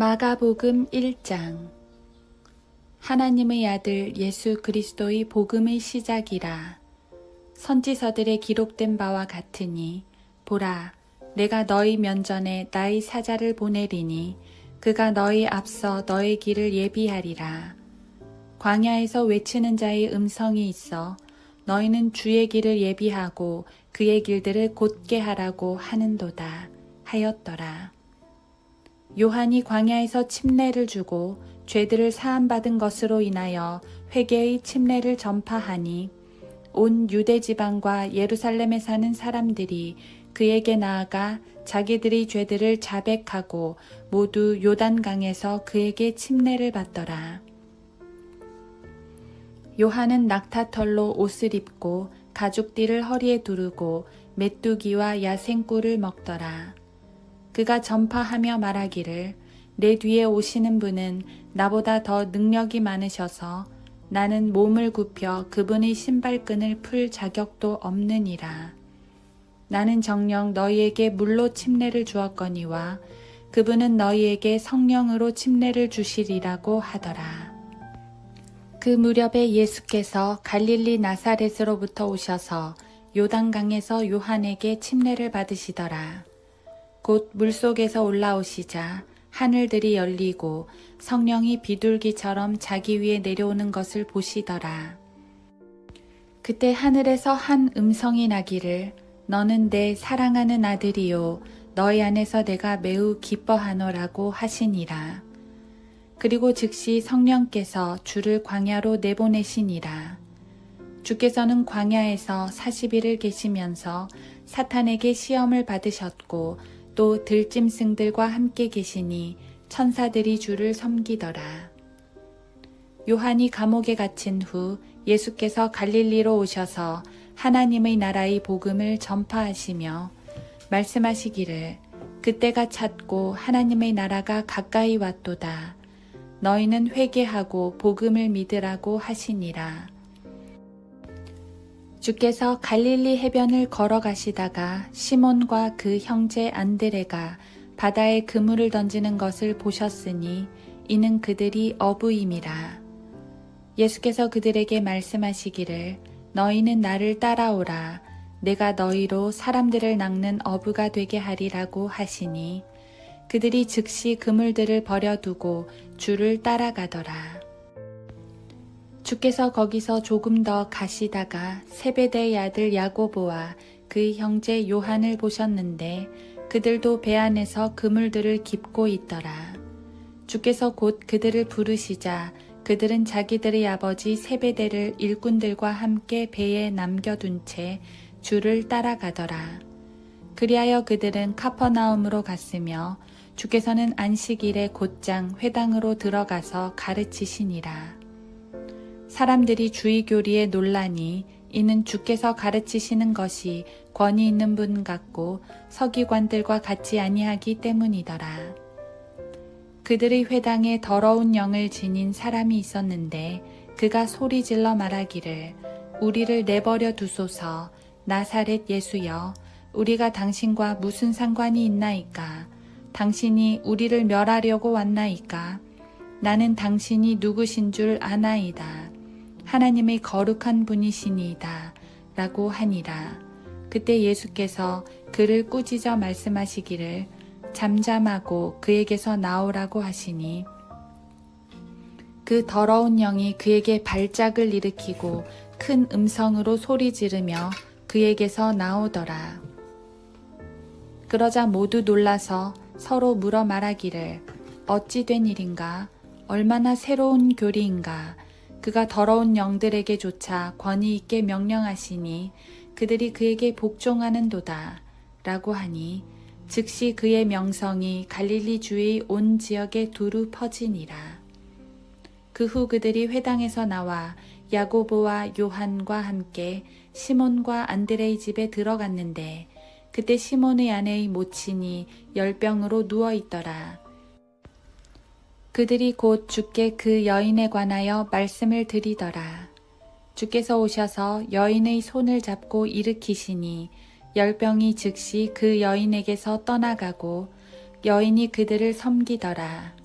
마가복음 1장. 하나님의 아들 예수 그리스도의 복음의 시작이라. 선지서들에 기록된 바와 같으니 보라, 내가 너희 면전에 나의 사자를 보내리니 그가 너희 앞서 너의 길을 예비하리라. 광야에서 외치는 자의 음성이 있어 너희는 주의 길을 예비하고 그의 길들을 곧게 하라고 하는도다 하였더라. 요한이 광야에서 침례를 주고 죄들을 사함받은 것으로 인하여 회개의 침례를 전파하니 온 유대 지방과 예루살렘에 사는 사람들이 그에게 나아가 자기들의 죄들을 자백하고 모두 요단강에서 그에게 침례를 받더라. 요한은 낙타털로 옷을 입고 가죽띠를 허리에 두르고 메뚜기와 야생꿀을 먹더라. 그가 전파하며 말하기를 내 뒤에 오시는 분은 나보다 더 능력이 많으셔서 나는 몸을 굽혀 그분의 신발끈을 풀 자격도 없느니라. 나는 정녕 너희에게 물로 침례를 주었거니와 그분은 너희에게 성령으로 침례를 주시리라고 하더라. 그 무렵에 예수께서 갈릴리 나사렛으로부터 오셔서 요단강에서 요한에게 침례를 받으시더라. 곧 물속에서 올라오시자 하늘들이 열리고 성령이 비둘기처럼 자기 위에 내려오는 것을 보시더라. 그때 하늘에서 한 음성이 나기를 너는 내 사랑하는 아들이요 너희 안에서 내가 매우 기뻐하노라고 하시니라. 그리고 즉시 성령께서 주를 광야로 내보내시니라. 주께서는 광야에서 40일을 계시면서 사탄에게 시험을 받으셨고 또 들짐승들과 함께 계시니 천사들이 주를 섬기더라. 요한이 감옥에 갇힌 후 예수께서 갈릴리로 오셔서 하나님의 나라의 복음을 전파하시며 말씀하시기를 그때가 찼고 하나님의 나라가 가까이 왔도다. 너희는 회개하고 복음을 믿으라고 하시니라. 주께서 갈릴리 해변을 걸어가시다가 시몬과 그 형제 안드레가 바다에 그물을 던지는 것을 보셨으니 이는 그들이 어부임이라. 예수께서 그들에게 말씀하시기를 너희는 나를 따라오라. 내가 너희로 사람들을 낚는 어부가 되게 하리라고 하시니 그들이 즉시 그물들을 버려두고 주를 따라가더라. 주께서 거기서 조금 더 가시다가 세베대의 아들 야고보와 그 형제 요한을 보셨는데 그들도 배 안에서 그물들을 깁고 있더라. 주께서 곧 그들을 부르시자 그들은 자기들의 아버지 세베대를 일꾼들과 함께 배에 남겨둔 채 주를 따라가더라. 그리하여 그들은 카퍼나움으로 갔으며 주께서는 안식일에 곧장 회당으로 들어가서 가르치시니라. 사람들이 주의 교리에 놀라니 이는 주께서 가르치시는 것이 권위 있는 분 같고 서기관들과 같지 아니하기 때문이더라. 그들의 회당에 더러운 영을 지닌 사람이 있었는데 그가 소리질러 말하기를 우리를 내버려 두소서. 나사렛 예수여, 우리가 당신과 무슨 상관이 있나이까? 당신이 우리를 멸하려고 왔나이까? 나는 당신이 누구신 줄 아나이다. 하나님의 거룩한 분이시니이다. 라고 하니라. 그때 예수께서 그를 꾸짖어 말씀하시기를 잠잠하고 그에게서 나오라고 하시니 그 더러운 영이 그에게 발작을 일으키고 큰 음성으로 소리 지르며 그에게서 나오더라. 그러자 모두 놀라서 서로 물어 말하기를 어찌 된 일인가? 얼마나 새로운 교리인가? 그가 더러운 영들에게조차 권위 있게 명령하시니 그들이 그에게 복종하는도다. 라고 하니 즉시 그의 명성이 갈릴리 주의 온 지역에 두루 퍼지니라. 그 후 그들이 회당에서 나와 야고보와 요한과 함께 시몬과 안드레의 집에 들어갔는데 그때 시몬의 아내의 모친이 열병으로 누워있더라. 그들이 곧 주께 그 여인에 관하여 말씀을 드리더라. 주께서 오셔서 여인의 손을 잡고 일으키시니 열병이 즉시 그 여인에게서 떠나가고 여인이 그들을 섬기더라.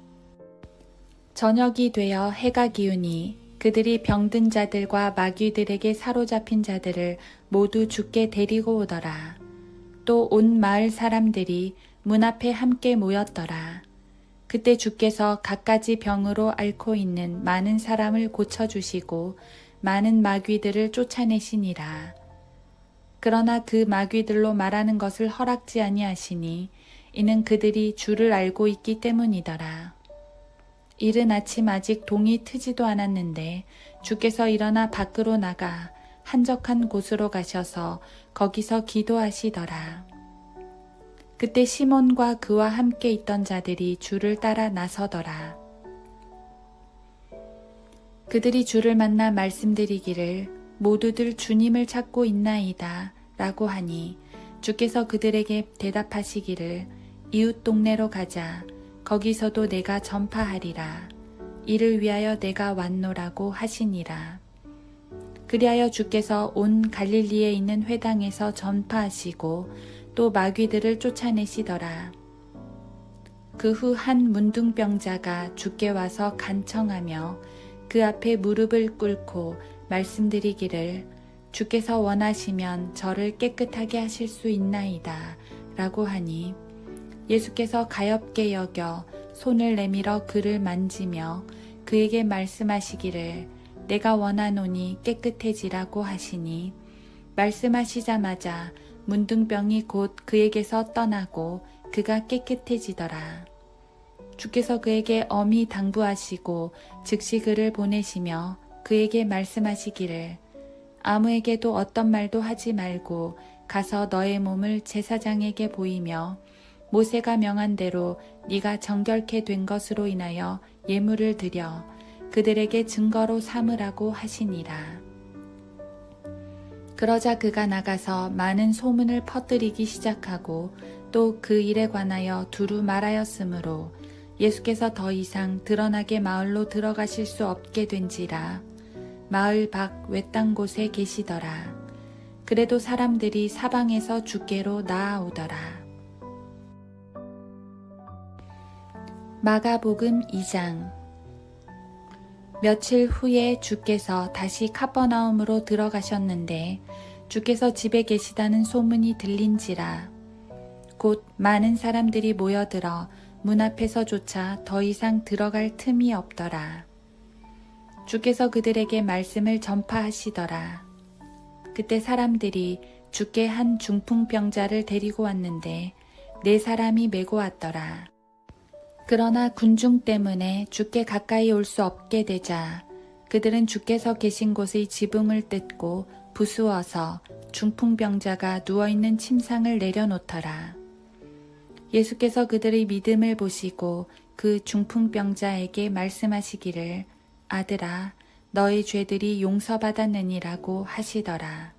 저녁이 되어 해가 기우니 그들이 병든 자들과 마귀들에게 사로잡힌 자들을 모두 주께 데리고 오더라. 또 온 마을 사람들이 문 앞에 함께 모였더라. 그때 주께서 갖가지 병으로 앓고 있는 많은 사람을 고쳐주시고 많은 마귀들을 쫓아내시니라. 그러나 그 마귀들로 말하는 것을 허락지 아니하시니 이는 그들이 주를 알고 있기 때문이더라. 이른 아침 아직 동이 트지도 않았는데 주께서 일어나 밖으로 나가 한적한 곳으로 가셔서 거기서 기도하시더라. 그때 시몬과 그와 함께 있던 자들이 주를 따라 나서더라. 그들이 주를 만나 말씀드리기를 모두들 주님을 찾고 있나이다 라고 하니 주께서 그들에게 대답하시기를 이웃 동네로 가자. 거기서도 내가 전파하리라. 이를 위하여 내가 왔노라고 하시니라. 그리하여 주께서 온 갈릴리에 있는 회당에서 전파하시고 또 마귀들을 쫓아내시더라. 그 후 한 문둥병자가 주께 와서 간청하며 그 앞에 무릎을 꿇고 말씀드리기를 주께서 원하시면 저를 깨끗하게 하실 수 있나이다 라고 하니 예수께서 가엾게 여겨 손을 내밀어 그를 만지며 그에게 말씀하시기를 내가 원하노니 깨끗해지라고 하시니 말씀하시자마자 문둥병이 곧 그에게서 떠나고 그가 깨끗해지더라. 주께서 그에게 엄히 당부하시고 즉시 그를 보내시며 그에게 말씀하시기를 아무에게도 어떤 말도 하지 말고 가서 너의 몸을 제사장에게 보이며 모세가 명한 대로 네가 정결케 된 것으로 인하여 예물을 드려 그들에게 증거로 삼으라고 하시니라. 그러자 그가 나가서 많은 소문을 퍼뜨리기 시작하고 또 그 일에 관하여 두루 말하였으므로 예수께서 더 이상 드러나게 마을로 들어가실 수 없게 된지라 마을 밖 외딴 곳에 계시더라. 그래도 사람들이 사방에서 주께로 나아오더라. 마가복음 2장. 며칠 후에 주께서 다시 카퍼나움으로 들어가셨는데 주께서 집에 계시다는 소문이 들린지라. 곧 많은 사람들이 모여들어 문 앞에서조차 더 이상 들어갈 틈이 없더라. 주께서 그들에게 말씀을 전파하시더라. 그때 사람들이 주께 한 중풍병자를 데리고 왔는데 4사람이 메고 왔더라. 그러나 군중 때문에 주께 가까이 올 수 없게 되자 그들은 주께서 계신 곳의 지붕을 뜯고 부수어서 중풍병자가 누워있는 침상을 내려놓더라. 예수께서 그들의 믿음을 보시고 그 중풍병자에게 말씀하시기를 아들아 너의 죄들이 용서받았느니라고 하시더라.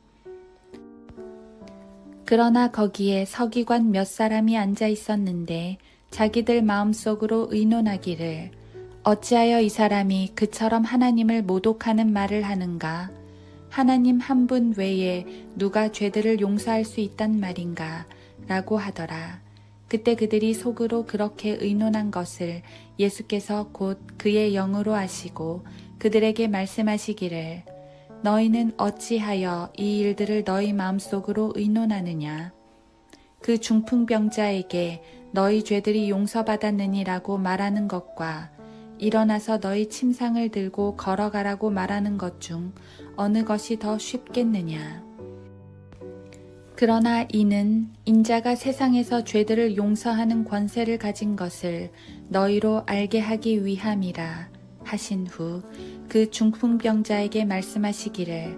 그러나 거기에 서기관 몇 사람이 앉아 있었는데 자기들 마음속으로 의논하기를 어찌하여 이 사람이 그처럼 하나님을 모독하는 말을 하는가? 하나님 한 분 외에 누가 죄들을 용서할 수 있단 말인가? 라고 하더라. 그때 그들이 속으로 그렇게 의논한 것을 예수께서 곧 그의 영으로 아시고 그들에게 말씀하시기를 너희는 어찌하여 이 일들을 너희 마음속으로 의논하느냐? 그 중풍병자에게 너희 죄들이 용서받았느니라고 말하는 것과 일어나서 너희 침상을 들고 걸어가라고 말하는 것 중 어느 것이 더 쉽겠느냐? 그러나 이는 인자가 세상에서 죄들을 용서하는 권세를 가진 것을 너희로 알게 하기 위함이라 하신 후 그 중풍병자에게 말씀하시기를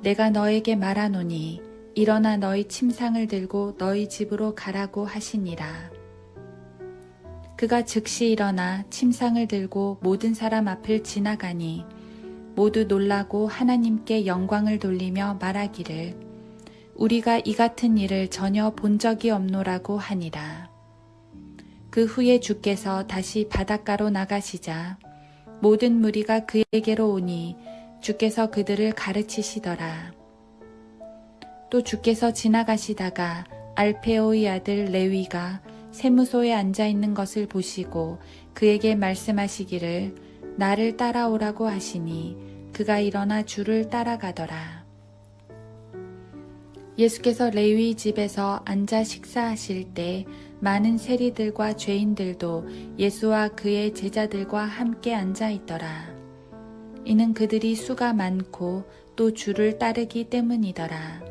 내가 너에게 말하노니 일어나 너희 침상을 들고 너희 집으로 가라고 하시니라. 그가 즉시 일어나 침상을 들고 모든 사람 앞을 지나가니 모두 놀라고 하나님께 영광을 돌리며 말하기를 우리가 이 같은 일을 전혀 본 적이 없노라고 하니라. 그 후에 주께서 다시 바닷가로 나가시자 모든 무리가 그에게로 오니 주께서 그들을 가르치시더라. 또 주께서 지나가시다가 알페오의 아들 레위가 세무소에 앉아 있는 것을 보시고 그에게 말씀하시기를 나를 따라오라고 하시니 그가 일어나 주를 따라가더라. 예수께서 레위 집에서 앉아 식사하실 때 많은 세리들과 죄인들도 예수와 그의 제자들과 함께 앉아 있더라. 이는 그들이 수가 많고 또 주를 따르기 때문이더라.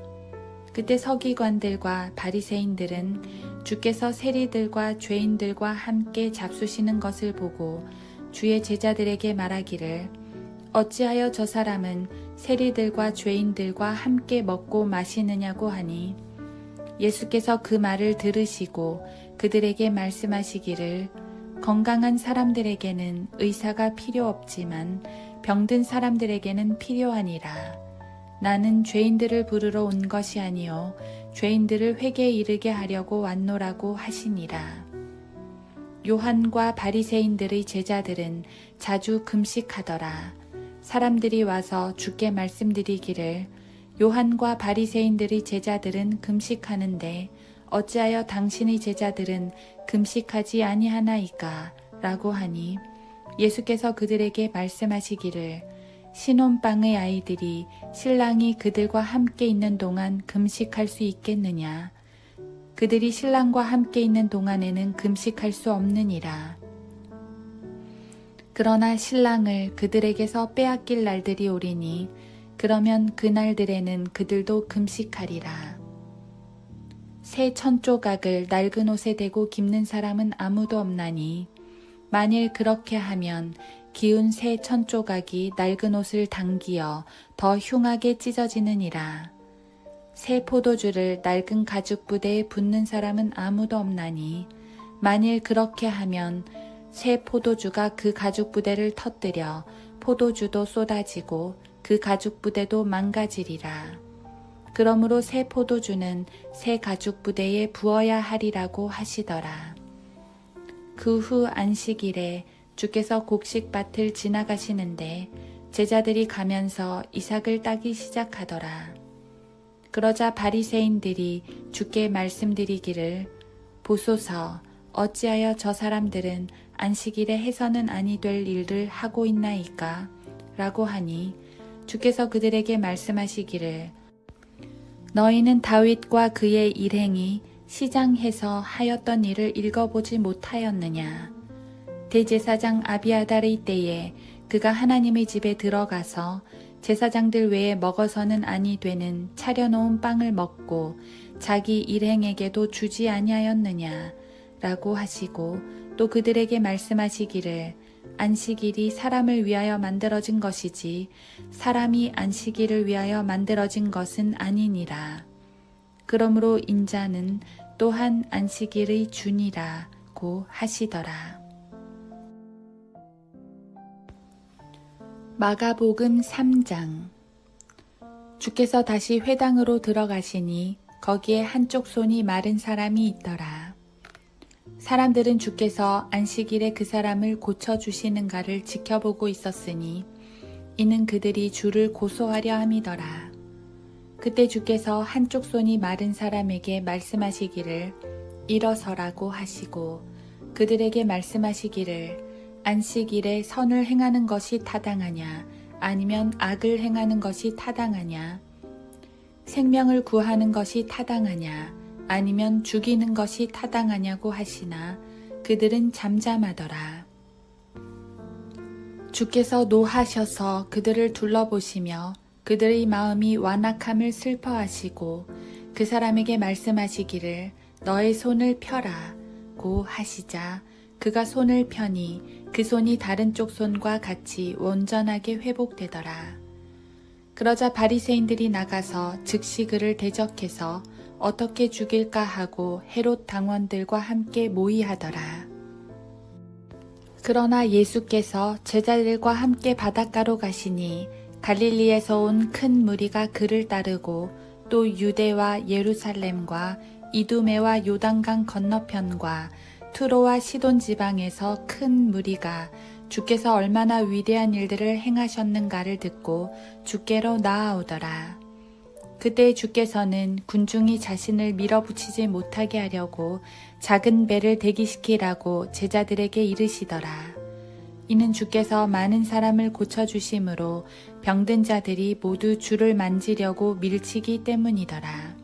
그때 서기관들과 바리새인들은 주께서 세리들과 죄인들과 함께 잡수시는 것을 보고 주의 제자들에게 말하기를 어찌하여 저 사람은 세리들과 죄인들과 함께 먹고 마시느냐고 하니 예수께서 그 말을 들으시고 그들에게 말씀하시기를 건강한 사람들에게는 의사가 필요 없지만 병든 사람들에게는 필요하니라. 나는 죄인들을 부르러 온 것이 아니요 죄인들을 회개에 이르게 하려고 왔노라고 하시니라. 요한과 바리새인들의 제자들은 자주 금식하더라. 사람들이 와서 주께 말씀드리기를 요한과 바리새인들의 제자들은 금식하는데 어찌하여 당신의 제자들은 금식하지 아니하나이까? 라고 하니 예수께서 그들에게 말씀하시기를 신혼방의 아이들이 신랑이 그들과 함께 있는 동안 금식할 수 있겠느냐? 그들이 신랑과 함께 있는 동안에는 금식할 수 없느니라. 그러나 신랑을 그들에게서 빼앗길 날들이 오리니 그러면 그 날들에는 그들도 금식하리라. 새 천조각을 낡은 옷에 대고 깁는 사람은 아무도 없나니 만일 그렇게 하면 기운 새 천조각이 낡은 옷을 당기어 더 흉하게 찢어지느니라. 새 포도주를 낡은 가죽 부대에 붓는 사람은 아무도 없나니 만일 그렇게 하면 새 포도주가 그 가죽 부대를 터뜨려 포도주도 쏟아지고 그 가죽 부대도 망가지리라. 그러므로 새 포도주는 새 가죽 부대에 부어야 하리라고 하시더라. 그 후 안식일에 주께서 곡식밭을 지나가시는데 제자들이 가면서 이삭을 따기 시작하더라. 그러자 바리새인들이 주께 말씀드리기를 보소서 어찌하여 저 사람들은 안식일에 해서는 아니 될 일을 하고 있나이까? 라고 하니 주께서 그들에게 말씀하시기를 너희는 다윗과 그의 일행이 시장에서 하였던 일을 읽어보지 못하였느냐? 대제사장 아비아달의 때에 그가 하나님의 집에 들어가서 제사장들 외에 먹어서는 아니 되는 차려놓은 빵을 먹고 자기 일행에게도 주지 아니하였느냐? 라고 하시고 또 그들에게 말씀하시기를 안식일이 사람을 위하여 만들어진 것이지 사람이 안식일을 위하여 만들어진 것은 아니니라. 그러므로 인자는 또한 안식일의 주니라고 하시더라. 마가복음 3장. 주께서 다시 회당으로 들어가시니 거기에 한쪽 손이 마른 사람이 있더라. 사람들은 주께서 안식일에 그 사람을 고쳐주시는가를 지켜보고 있었으니 이는 그들이 주를 고소하려 함이더라. 그때 주께서 한쪽 손이 마른 사람에게 말씀하시기를 일어서라고 하시고 그들에게 말씀하시기를 안식일에 선을 행하는 것이 타당하냐 아니면 악을 행하는 것이 타당하냐 생명을 구하는 것이 타당하냐 아니면 죽이는 것이 타당하냐고 하시나 그들은 잠잠하더라. 주께서 노하셔서 그들을 둘러보시며 그들의 마음이 완악함을 슬퍼하시고 그 사람에게 말씀하시기를 너의 손을 펴라고 하시자 그가 손을 펴니 그 손이 다른 쪽 손과 같이 온전하게 회복되더라. 그러자 바리새인들이 나가서 즉시 그를 대적해서 어떻게 죽일까 하고 헤롯 당원들과 함께 모의하더라. 그러나 예수께서 제자들과 함께 바닷가로 가시니 갈릴리에서 온 큰 무리가 그를 따르고 또 유대와 예루살렘과 이두메와 요단강 건너편과 투로와 시돈 지방에서 큰 무리가 주께서 얼마나 위대한 일들을 행하셨는가를 듣고 주께로 나아오더라. 그때 주께서는 군중이 자신을 밀어붙이지 못하게 하려고 작은 배를 대기시키라고 제자들에게 이르시더라. 이는 주께서 많은 사람을 고쳐주심으로 병든 자들이 모두 주를 만지려고 밀치기 때문이더라.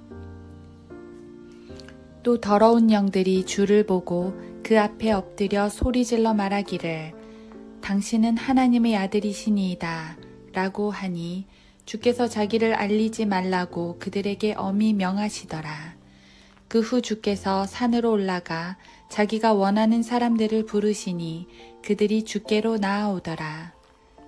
또 더러운 영들이 주를 보고 그 앞에 엎드려 소리질러 말하기를 당신은 하나님의 아들이시니이다 라고 하니 주께서 자기를 알리지 말라고 그들에게 엄히 명하시더라. 그 후 주께서 산으로 올라가 자기가 원하는 사람들을 부르시니 그들이 주께로 나아오더라.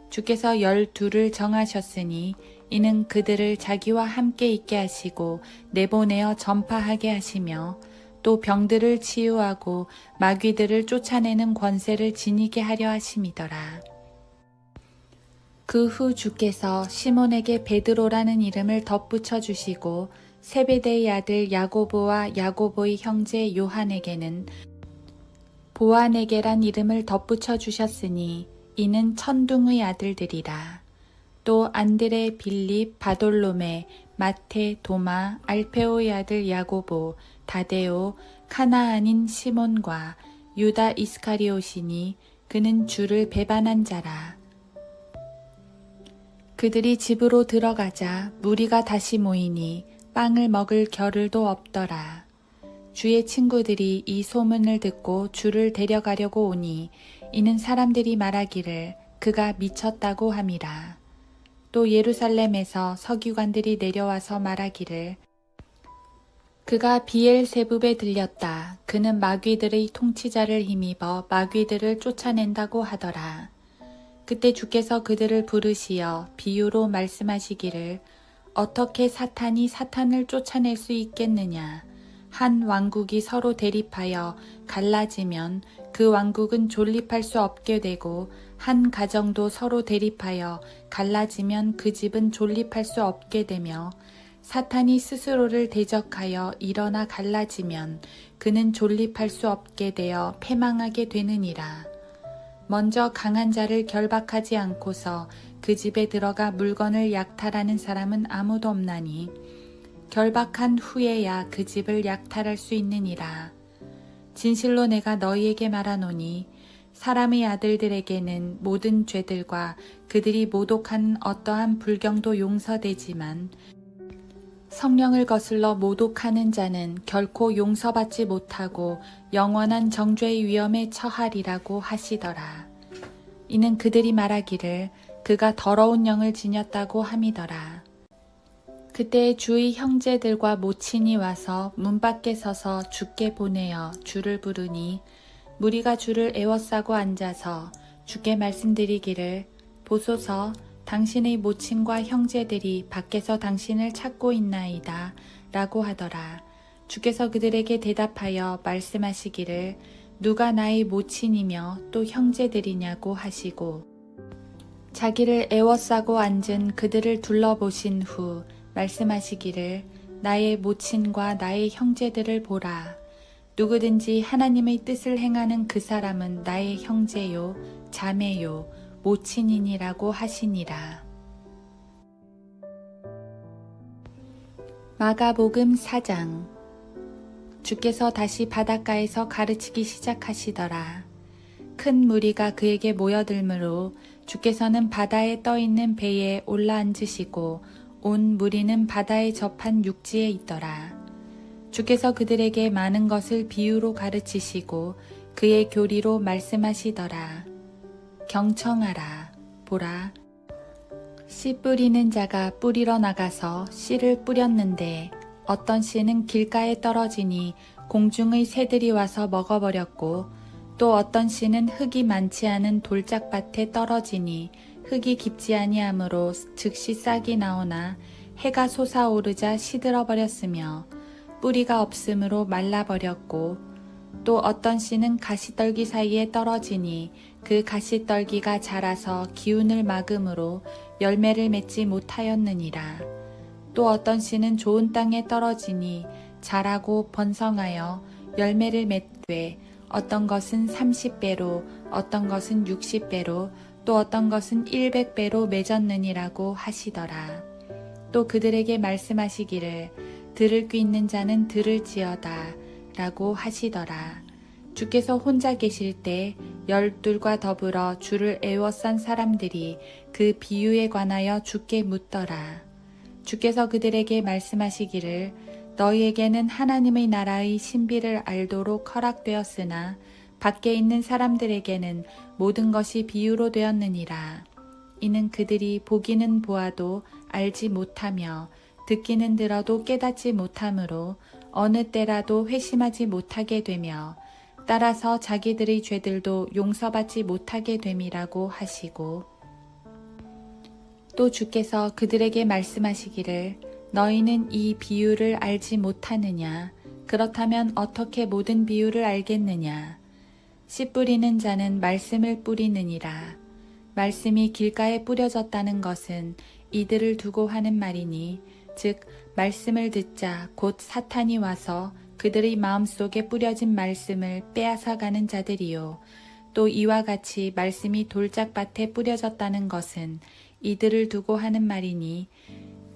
주께서 12를 정하셨으니 이는 그들을 자기와 함께 있게 하시고 내보내어 전파하게 하시며 또 병들을 치유하고 마귀들을 쫓아내는 권세를 지니게 하려 하심이더라. 그 후 주께서 시몬에게 베드로라는 이름을 덧붙여 주시고 세베대의 아들 야고보와 야고보의 형제 요한에게는 보아네게란 이름을 덧붙여 주셨으니 이는 천둥의 아들들이라. 또 안드레, 빌립, 바돌로메, 마테, 도마, 알페오의 아들 야고보, 다데오, 카나안인 시몬과 유다 이스카리옷이니 그는 주를 배반한 자라. 그들이 집으로 들어가자 무리가 다시 모이니 빵을 먹을 겨를도 없더라. 주의 친구들이 이 소문을 듣고 주를 데려가려고 오니 이는 사람들이 말하기를 그가 미쳤다고 함이라. 또 예루살렘에서 서기관들이 내려와서 말하기를 그가 비엘세붑에 들렸다. 그는 마귀들의 통치자를 힘입어 마귀들을 쫓아낸다고 하더라. 그때 주께서 그들을 부르시어 비유로 말씀하시기를 어떻게 사탄이 사탄을 쫓아낼 수 있겠느냐. 한 왕국이 서로 대립하여 갈라지면 그 왕국은 존립할 수 없게 되고 한 가정도 서로 대립하여 갈라지면 그 집은 존립할 수 없게 되며 사탄이 스스로를 대적하여 일어나 갈라지면 그는 존립할 수 없게 되어 패망하게 되느니라. 먼저 강한 자를 결박하지 않고서 그 집에 들어가 물건을 약탈하는 사람은 아무도 없나니 결박한 후에야 그 집을 약탈할 수 있느니라. 진실로 내가 너희에게 말하노니 사람의 아들들에게는 모든 죄들과 그들이 모독한 어떠한 불경도 용서되지만 성령을 거슬러 모독하는 자는 결코 용서받지 못하고 영원한 정죄의 위험에 처하리라고 하시더라. 이는 그들이 말하기를 그가 더러운 영을 지녔다고 함이더라. 그때 주의 형제들과 모친이 와서 문 밖에 서서 주께 보내어 주를 부르니 무리가 주를 에워싸고 앉아서 주께 말씀드리기를 보소서 당신의 모친과 형제들이 밖에서 당신을 찾고 있나이다 라고 하더라. 주께서 그들에게 대답하여 말씀하시기를 누가 나의 모친이며 또 형제들이냐고 하시고 자기를 에워싸고 앉은 그들을 둘러보신 후 말씀하시기를 나의 모친과 나의 형제들을 보라. 누구든지 하나님의 뜻을 행하는 그 사람은 나의 형제요, 자매요, 모친이니라고 하시니라. 마가복음 4장. 주께서 다시 바닷가에서 가르치기 시작하시더라. 큰 무리가 그에게 모여들므로 주께서는 바다에 떠있는 배에 올라앉으시고 온 무리는 바다에 접한 육지에 있더라. 주께서 그들에게 많은 것을 비유로 가르치시고 그의 교리로 말씀하시더라. 경청하라. 보라. 씨 뿌리는 자가 뿌리러 나가서 씨를 뿌렸는데 어떤 씨는 길가에 떨어지니 공중의 새들이 와서 먹어버렸고 또 어떤 씨는 흙이 많지 않은 돌짝밭에 떨어지니 흙이 깊지 아니하므로 즉시 싹이 나오나 해가 솟아오르자 시들어 버렸으며 뿌리가 없으므로 말라버렸고 또 어떤 씨는 가시떨기 사이에 떨어지니 그 가시떨기가 자라서 기운을 막음으로 열매를 맺지 못하였느니라. 또 어떤 씨는 좋은 땅에 떨어지니 자라고 번성하여 열매를 맺되 어떤 것은 30배로 어떤 것은 60배로 또 어떤 것은 100배로 맺었느니라고 하시더라. 또 그들에게 말씀하시기를 들을 귀 있는 자는 들을지어다 라고 하시더라. 주께서 혼자 계실 때 12과 더불어 주를 애워싼 사람들이 그 비유에 관하여 주께 묻더라. 주께서 그들에게 말씀하시기를 너희에게는 하나님의 나라의 신비를 알도록 허락되었으나 밖에 있는 사람들에게는 모든 것이 비유로 되었느니라. 이는 그들이 보기는 보아도 알지 못하며 듣기는 들어도 깨닫지 못하므로 어느 때라도 회심하지 못하게 되며 따라서 자기들의 죄들도 용서받지 못하게 됨이라고 하시고 또 주께서 그들에게 말씀하시기를 너희는 이 비유를 알지 못하느냐? 그렇다면 어떻게 모든 비유를 알겠느냐? 씨 뿌리는 자는 말씀을 뿌리느니라. 말씀이 길가에 뿌려졌다는 것은 이들을 두고 하는 말이니 즉 말씀을 듣자 곧 사탄이 와서 그들의 마음속에 뿌려진 말씀을 빼앗아가는 자들이요. 또 이와 같이 말씀이 돌짝밭에 뿌려졌다는 것은 이들을 두고 하는 말이니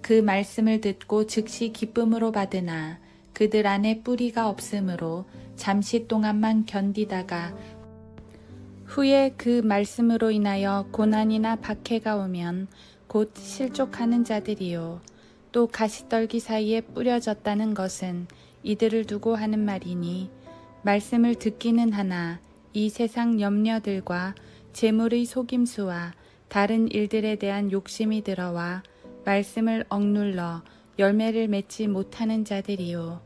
그 말씀을 듣고 즉시 기쁨으로 받으나 그들 안에 뿌리가 없으므로 잠시 동안만 견디다가 후에 그 말씀으로 인하여 고난이나 박해가 오면 곧 실족하는 자들이요. 또 가시떨기 사이에 뿌려졌다는 것은 이들을 두고 하는 말이니 말씀을 듣기는 하나 이 세상 염려들과 재물의 속임수와 다른 일들에 대한 욕심이 들어와 말씀을 억눌러 열매를 맺지 못하는 자들이요.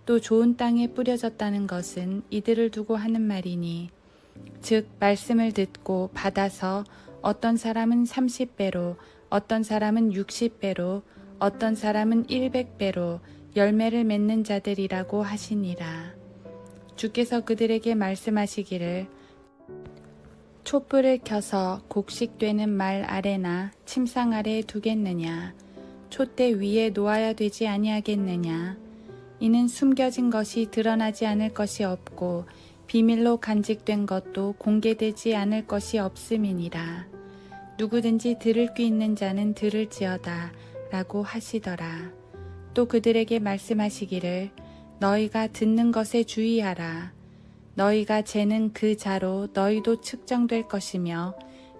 또 좋은 땅에 뿌려졌다는 것은 이들을 두고 하는 말이니 즉 말씀을 듣고 받아서 어떤 사람은 30배로 어떤 사람은 60배로 어떤 사람은 100배로 열매를 맺는 자들이라고 하시니라. 주께서 그들에게 말씀하시기를 촛불을 켜서 곡식되는 말 아래나 침상 아래에 두겠느냐? 촛대 위에 놓아야 되지 아니하겠느냐? 이는 숨겨진 것이 드러나지 않을 것이 없고 비밀로 간직된 것도 공개되지 않을 것이 없음이니라. 누구든지 들을 귀 있는 자는 들을지어다 라고 하시더라. 또 그들에게 말씀하시기를 너희가 듣는 것에 주의하라. 너희가 재는 그 자로 너희도 측정될 것이며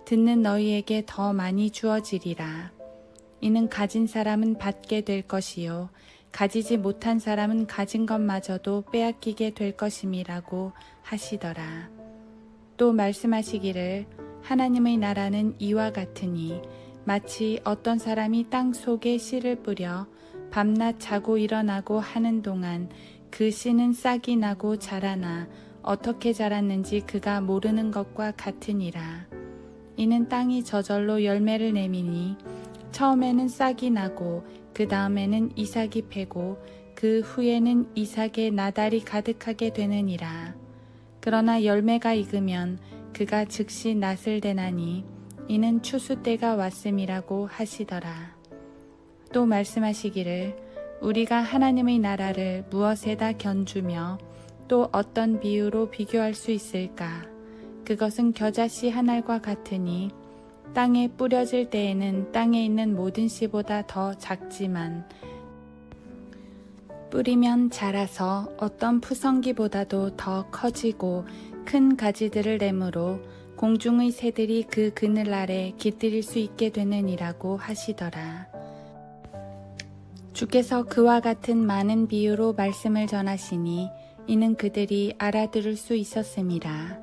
듣는 너희에게 더 많이 주어지리라. 이는 가진 사람은 받게 될 것이요 가지지 못한 사람은 가진 것마저도 빼앗기게 될 것임이라고 하시더라. 또 말씀하시기를 하나님의 나라는 이와 같으니 마치 어떤 사람이 땅 속에 씨를 뿌려 밤낮 자고 일어나고 하는 동안 그 씨는 싹이 나고 자라나 어떻게 자랐는지 그가 모르는 것과 같으니라. 이는 땅이 저절로 열매를 내미니 처음에는 싹이 나고 그 다음에는 이삭이 패고 그 후에는 이삭의 나달이 가득하게 되느니라. 그러나 열매가 익으면 그가 즉시 낫을 대나니 이는 추수 때가 왔음이라고 하시더라. 또 말씀하시기를 우리가 하나님의 나라를 무엇에다 견주며 또 어떤 비유로 비교할 수 있을까? 그것은 겨자씨 한 알과 같으니 땅에 뿌려질 때에는 땅에 있는 모든 씨보다 더 작지만 뿌리면 자라서 어떤 푸성기보다도 더 커지고 큰 가지들을 내므로 공중의 새들이 그 그늘 아래 깃들일 수 있게 되느니라고 하시더라. 주께서 그와 같은 많은 비유로 말씀을 전하시니 이는 그들이 알아들을 수 있었음이라.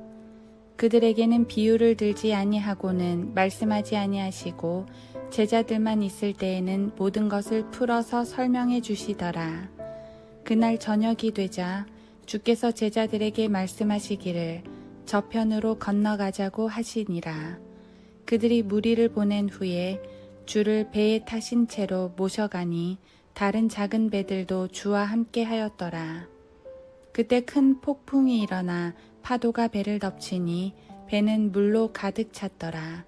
그들에게는 비유를 들지 아니하고는 말씀하지 아니하시고 제자들만 있을 때에는 모든 것을 풀어서 설명해 주시더라. 그날 저녁이 되자 주께서 제자들에게 말씀하시기를 저편으로 건너가자고 하시니라. 그들이 무리를 보낸 후에 주를 배에 타신 채로 모셔가니 다른 작은 배들도 주와 함께 하였더라. 그때 큰 폭풍이 일어나 파도가 배를 덮치니 배는 물로 가득 찼더라.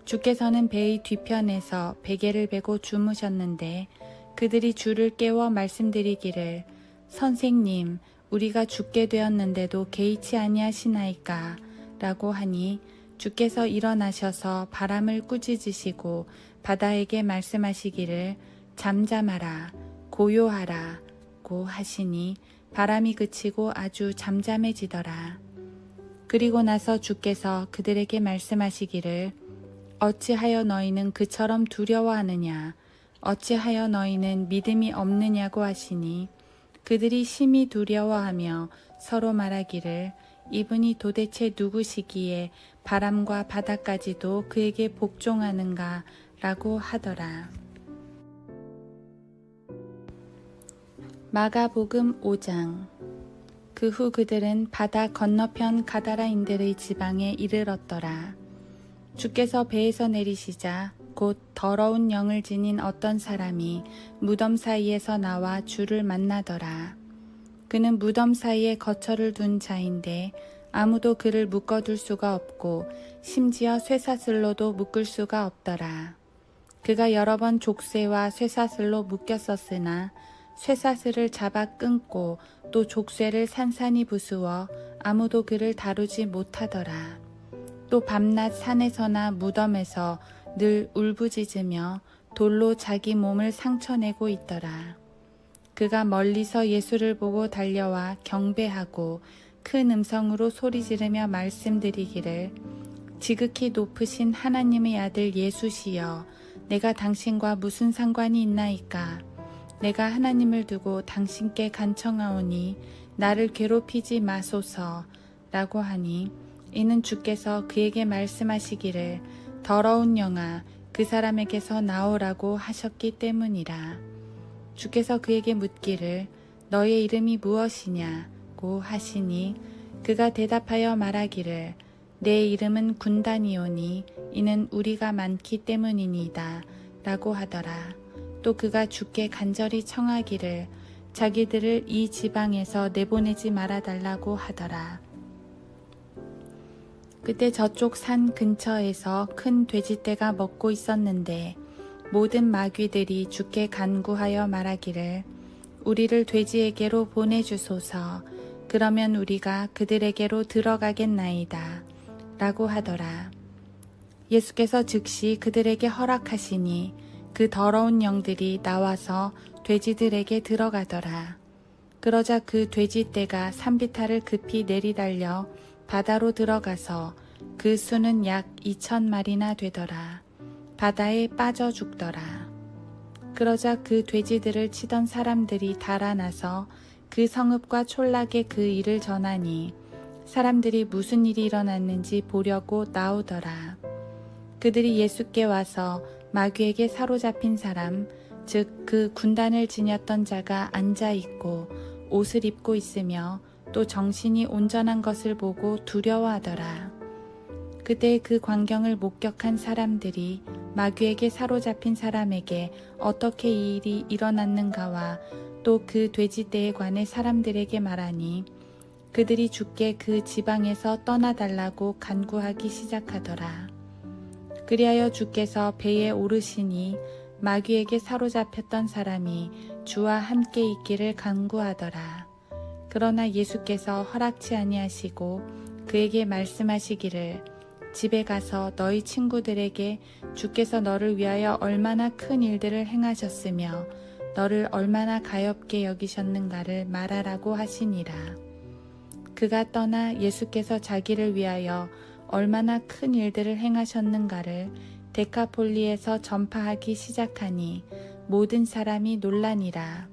주께서는 배의 뒤편에서 베개를 베고 주무셨는데 그들이 주를 깨워 말씀드리기를 선생님 우리가 죽게 되었는데도 개의치 아니하시나이까 라고 하니 주께서 일어나셔서 바람을 꾸짖으시고 바다에게 말씀하시기를 잠잠하라 고요하라 고 하시니 바람이 그치고 아주 잠잠해지더라. 그리고 나서 주께서 그들에게 말씀하시기를 어찌하여 너희는 그처럼 두려워하느냐 어찌하여 너희는 믿음이 없느냐고 하시니 그들이 심히 두려워하며 서로 말하기를 이분이 도대체 누구시기에 바람과 바다까지도 그에게 복종하는가 라고 하더라. 마가복음 5장. 그 후 그들은 바다 건너편 가다라인들의 지방에 이르렀더라. 주께서 배에서 내리시자 곧 더러운 영을 지닌 어떤 사람이 무덤 사이에서 나와 주를 만나더라. 그는 무덤 사이에 거처를 둔 자인데 아무도 그를 묶어둘 수가 없고 심지어 쇠사슬로도 묶을 수가 없더라. 그가 여러 번 족쇄와 쇠사슬로 묶였었으나 쇠사슬을 잡아 끊고 또 족쇄를 산산이 부수어 아무도 그를 다루지 못하더라. 또 밤낮 산에서나 무덤에서 늘 울부짖으며 돌로 자기 몸을 상처내고 있더라. 그가 멀리서 예수를 보고 달려와 경배하고 큰 음성으로 소리지르며 말씀드리기를 지극히 높으신 하나님의 아들 예수시여 내가 당신과 무슨 상관이 있나이까 내가 하나님을 두고 당신께 간청하오니 나를 괴롭히지 마소서 라고 하니 이는 주께서 그에게 말씀하시기를 더러운 영아 그 사람에게서 나오라고 하셨기 때문이라. 주께서 그에게 묻기를 너의 이름이 무엇이냐고 하시니 그가 대답하여 말하기를 내 이름은 군단이오니 이는 우리가 많기 때문이니이다 라고 하더라. 또 그가 주께 간절히 청하기를 자기들을 이 지방에서 내보내지 말아달라고 하더라. 그때 저쪽 산 근처에서 큰 돼지떼가 먹고 있었는데 모든 마귀들이 주께 간구하여 말하기를 우리를 돼지에게로 보내주소서 그러면 우리가 그들에게로 들어가겠나이다 라고 하더라. 예수께서 즉시 그들에게 허락하시니 그 더러운 영들이 나와서 돼지들에게 들어가더라. 그러자 그 돼지떼가 산비탈을 급히 내리달려 바다로 들어가서 그 수는 약 2,000마리나 되더라. 바다에 빠져 죽더라. 그러자 그 돼지들을 치던 사람들이 달아나서 그 성읍과 촌락에 그 일을 전하니 사람들이 무슨 일이 일어났는지 보려고 나오더라. 그들이 예수께 와서 마귀에게 사로잡힌 사람, 즉 그 군단을 지녔던 자가 앉아 있고 옷을 입고 있으며 또 정신이 온전한 것을 보고 두려워하더라. 그때 그 광경을 목격한 사람들이 마귀에게 사로잡힌 사람에게 어떻게 이 일이 일어났는가와 또 그 돼지떼에 관해 사람들에게 말하니 그들이 주께 그 지방에서 떠나달라고 간구하기 시작하더라. 그리하여 주께서 배에 오르시니 마귀에게 사로잡혔던 사람이 주와 함께 있기를 간구하더라. 그러나 예수께서 허락치 아니하시고 그에게 말씀하시기를 집에 가서 너희 친구들에게 주께서 너를 위하여 얼마나 큰 일들을 행하셨으며 너를 얼마나 가엾게 여기셨는가를 말하라고 하시니라. 그가 떠나 예수께서 자기를 위하여 얼마나 큰 일들을 행하셨는가를 데카폴리에서 전파하기 시작하니 모든 사람이 놀라니라.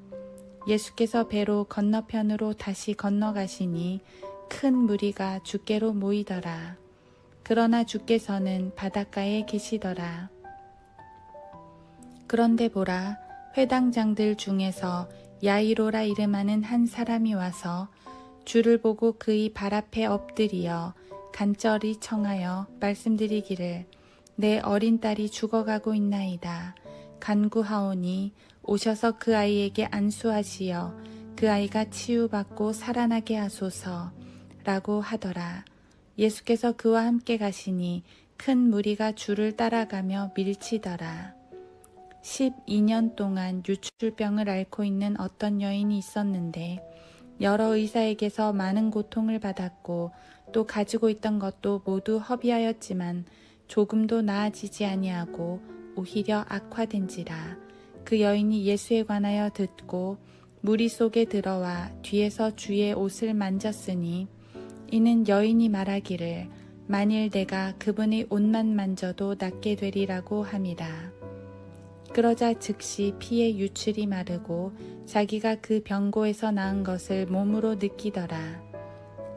예수께서 배로 건너편으로 다시 건너가시니 큰 무리가 주께로 모이더라. 그러나 주께서는 바닷가에 계시더라. 그런데 보라, 회당장들 중에서 야이로라 이름하는 한 사람이 와서 주를 보고 그의 발 앞에 엎드리어 간절히 청하여 말씀드리기를 내 어린 딸이 죽어가고 있나이다. 간구하오니 오셔서 그 아이에게 안수하시어 그 아이가 치유받고 살아나게 하소서 라고 하더라. 예수께서 그와 함께 가시니 큰 무리가 주를 따라가며 밀치더라. 12년 동안 유출병을 앓고 있는 어떤 여인이 있었는데 여러 의사에게서 많은 고통을 받았고 또 가지고 있던 것도 모두 허비하였지만 조금도 나아지지 아니하고 오히려 악화된지라. 그 여인이 예수에 관하여 듣고 무리 속에 들어와 뒤에서 주의 옷을 만졌으니 이는 여인이 말하기를 만일 내가 그분의 옷만 만져도 낫게 되리라고 함이라. 그러자 즉시 피의 유출이 마르고 자기가 그 병고에서 나은 것을 몸으로 느끼더라.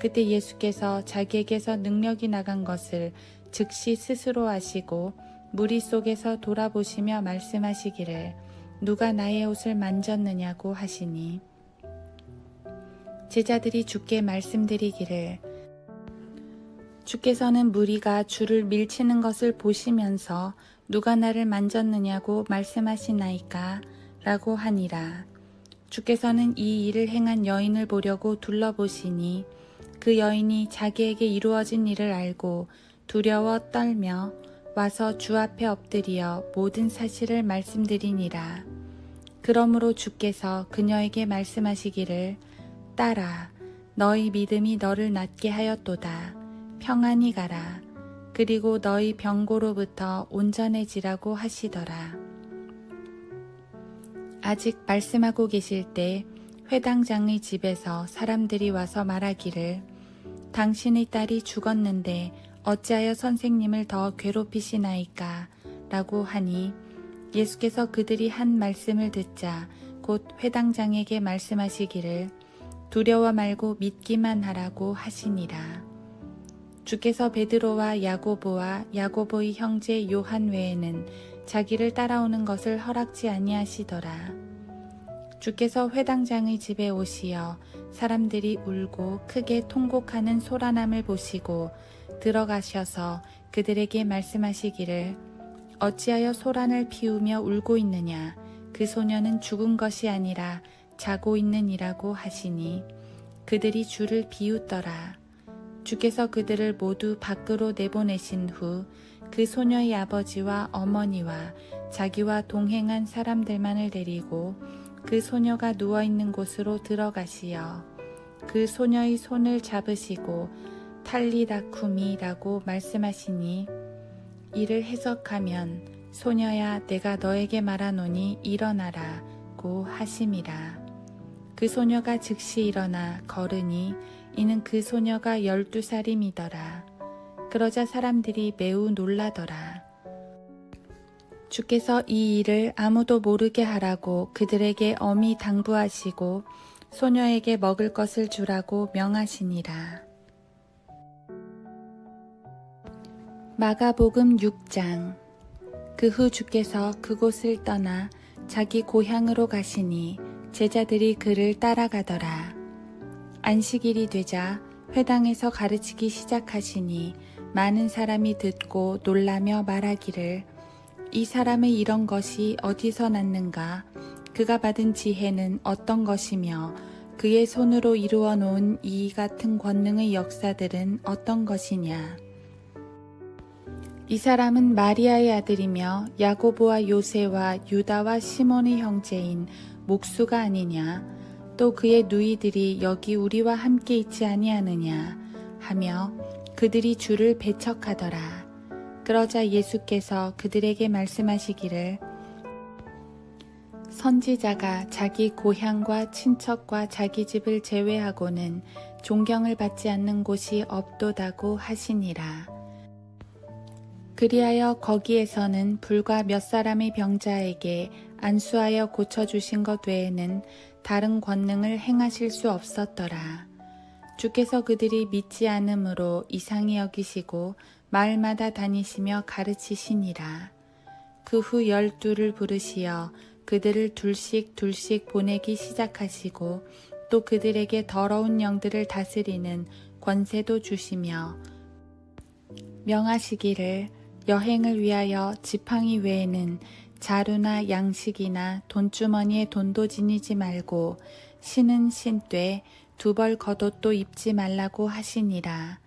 그때 예수께서 자기에게서 능력이 나간 것을 즉시 스스로 아시고 무리 속에서 돌아보시며 말씀하시기를 누가 나의 옷을 만졌느냐고 하시니 제자들이 주께 말씀드리기를 주께서는 무리가 주를 밀치는 것을 보시면서 누가 나를 만졌느냐고 말씀하시나이까 라고 하니라. 주께서는 이 일을 행한 여인을 보려고 둘러보시니 그 여인이 자기에게 이루어진 일을 알고 두려워 떨며 와서 주 앞에 엎드려 모든 사실을 말씀드리니라. 그러므로 주께서 그녀에게 말씀하시기를 딸아 너희 믿음이 너를 낫게 하였도다. 평안히 가라. 그리고 너희 병고로부터 온전해지라고 하시더라. 아직 말씀하고 계실 때 회당장의 집에서 사람들이 와서 말하기를 당신의 딸이 죽었는데 어찌하여 선생님을 더 괴롭히시나이까 라고 하니 예수께서 그들이 한 말씀을 듣자 곧 회당장에게 말씀하시기를 두려워 말고 믿기만 하라고 하시니라. 주께서 베드로와 야고보와 야고보의 형제 요한 외에는 자기를 따라오는 것을 허락지 아니하시더라. 주께서 회당장의 집에 오시어 사람들이 울고 크게 통곡하는 소란함을 보시고 들어가셔서 그들에게 말씀하시기를 어찌하여 소란을 피우며 울고 있느냐 그 소녀는 죽은 것이 아니라 자고 있느니라고 하시니 그들이 주를 비웃더라. 주께서 그들을 모두 밖으로 내보내신 후 그 소녀의 아버지와 어머니와 자기와 동행한 사람들만을 데리고 그 소녀가 누워있는 곳으로 들어가시어 그 소녀의 손을 잡으시고 탈리다쿠미라고 말씀하시니 이를 해석하면 소녀야 내가 너에게 말하노니 일어나라고 하심이라. 그 소녀가 즉시 일어나 걸으니 이는 그 소녀가 12살임이더라. 그러자 사람들이 매우 놀라더라. 주께서 이 일을 아무도 모르게 하라고 그들에게 엄히 당부하시고 소녀에게 먹을 것을 주라고 명하시니라. 마가복음 6장. 그 후 주께서 그곳을 떠나 자기 고향으로 가시니 제자들이 그를 따라가더라. 안식일이 되자 회당에서 가르치기 시작하시니 많은 사람이 듣고 놀라며 말하기를 이 사람의 이런 것이 어디서 났는가? 그가 받은 지혜는 어떤 것이며 그의 손으로 이루어 놓은 이 같은 권능의 역사들은 어떤 것이냐? 이 사람은 마리아의 아들이며 야고보와 요새와 유다와 시몬의 형제인 목수가 아니냐? 또 그의 누이들이 여기 우리와 함께 있지 아니하느냐? 하며 그들이 주를 배척하더라. 그러자 예수께서 그들에게 말씀하시기를 선지자가 자기 고향과 친척과 자기 집을 제외하고는 존경을 받지 않는 곳이 없도다고 하시니라. 그리하여 거기에서는 불과 몇 사람의 병자에게 안수하여 고쳐주신 것 외에는 다른 권능을 행하실 수 없었더라. 주께서 그들이 믿지 않음으로 이상히 여기시고 마을마다 다니시며 가르치시니라. 그 후 12를 부르시어 그들을 둘씩 보내기 시작하시고 또 그들에게 더러운 영들을 다스리는 권세도 주시며 명하시기를 여행을 위하여 지팡이 외에는 자루나 양식이나 돈주머니에 돈도 지니지 말고 신은 신되 두벌 겉옷도 입지 말라고 하시니라.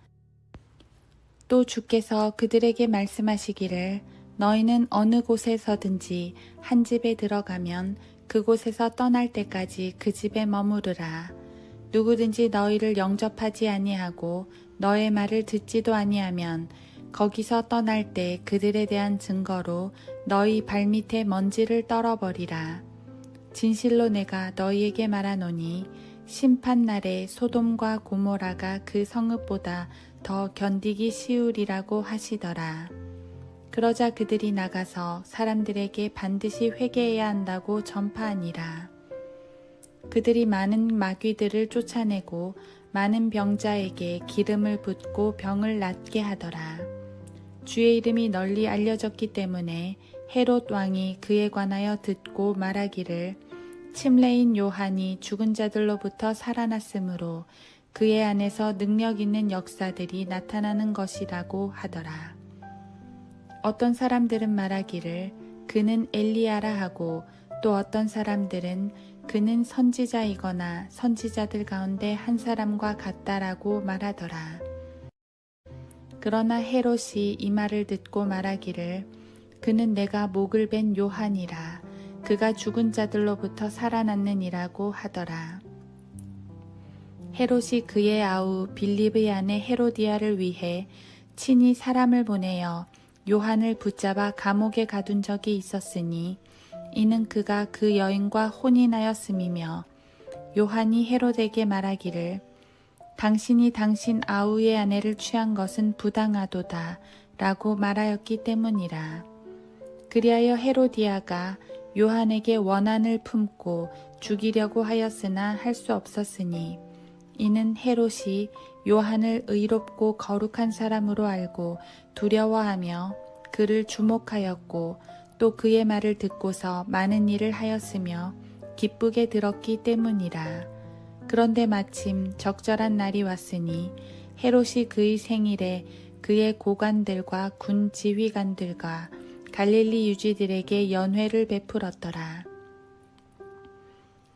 또 주께서 그들에게 말씀하시기를 너희는 어느 곳에서든지 한 집에 들어가면 그곳에서 떠날 때까지 그 집에 머무르라. 누구든지 너희를 영접하지 아니하고 너의 말을 듣지도 아니하면 거기서 떠날 때 그들에 대한 증거로 너희 발밑에 먼지를 떨어버리라. 진실로 내가 너희에게 말하노니 심판 날에 소돔과 고모라가 그 성읍보다 더 견디기 쉬우리라고 하시더라. 그러자 그들이 나가서 사람들에게 반드시 회개해야 한다고 전파하니라. 그들이 많은 마귀들을 쫓아내고 많은 병자에게 기름을 붓고 병을 낫게 하더라. 주의 이름이 널리 알려졌기 때문에 헤롯 왕이 그에 관하여 듣고 말하기를 침례인 요한이 죽은 자들로부터 살아났으므로 그의 안에서 능력 있는 역사들이 나타나는 것이라고 하더라. 어떤 사람들은 말하기를 그는 엘리야라 하고 또 어떤 사람들은 그는 선지자이거나 선지자들 가운데 한 사람과 같다라고 말하더라. 그러나 헤롯이 이 말을 듣고 말하기를 그는 내가 목을 벤 요한이라 그가 죽은 자들로부터 살아났느니라고 하더라. 헤롯이 그의 아우 빌립의 아내 헤로디아를 위해 친히 사람을 보내어 요한을 붙잡아 감옥에 가둔 적이 있었으니 이는 그가 그 여인과 혼인하였음이며 요한이 헤롯에게 말하기를 당신이 당신 아우의 아내를 취한 것은 부당하도다 라고 말하였기 때문이라. 그리하여 헤로디아가 요한에게 원한을 품고 죽이려고 하였으나 할 수 없었으니 이는 헤롯이 요한을 의롭고 거룩한 사람으로 알고 두려워하며 그를 주목하였고 또 그의 말을 듣고서 많은 일을 하였으며 기쁘게 들었기 때문이라. 그런데 마침 적절한 날이 왔으니 헤롯이 그의 생일에 그의 고관들과 군 지휘관들과 갈릴리 유지들에게 연회를 베풀었더라.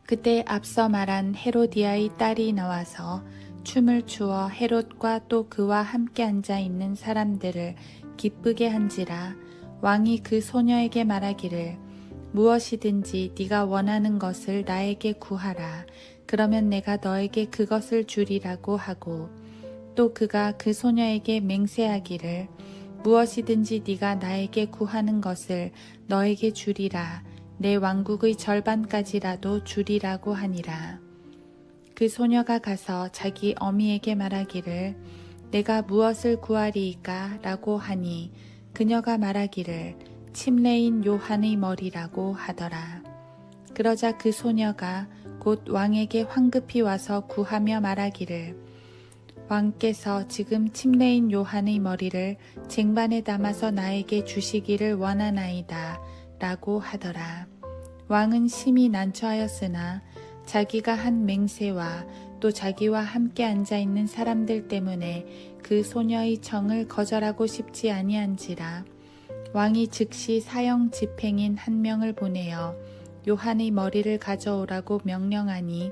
그때 앞서 말한 헤로디아의 딸이 나와서 춤을 추어 헤롯과 또 그와 함께 앉아 있는 사람들을 기쁘게 한지라. 왕이 그 소녀에게 말하기를 무엇이든지 네가 원하는 것을 나에게 구하라. 그러면 내가 너에게 그것을 주리라고 하고 또 그가 그 소녀에게 맹세하기를 무엇이든지 네가 나에게 구하는 것을 너에게 주리라. 내 왕국의 절반까지라도 주리라고 하니라. 그 소녀가 가서 자기 어미에게 말하기를 내가 무엇을 구하리이까? 라고 하니 그녀가 말하기를 침례인 요한의 머리라고 하더라. 그러자 그 소녀가 곧 왕에게 황급히 와서 구하며 말하기를 왕께서 지금 침례인 요한의 머리를 쟁반에 담아서 나에게 주시기를 원하나이다 라고 하더라. 왕은 심히 난처하였으나 자기가 한 맹세와 또 자기와 함께 앉아있는 사람들 때문에 그 소녀의 청을 거절하고 싶지 아니한지라. 왕이 즉시 사형 집행인 한 명을 보내어 요한의 머리를 가져오라고 명령하니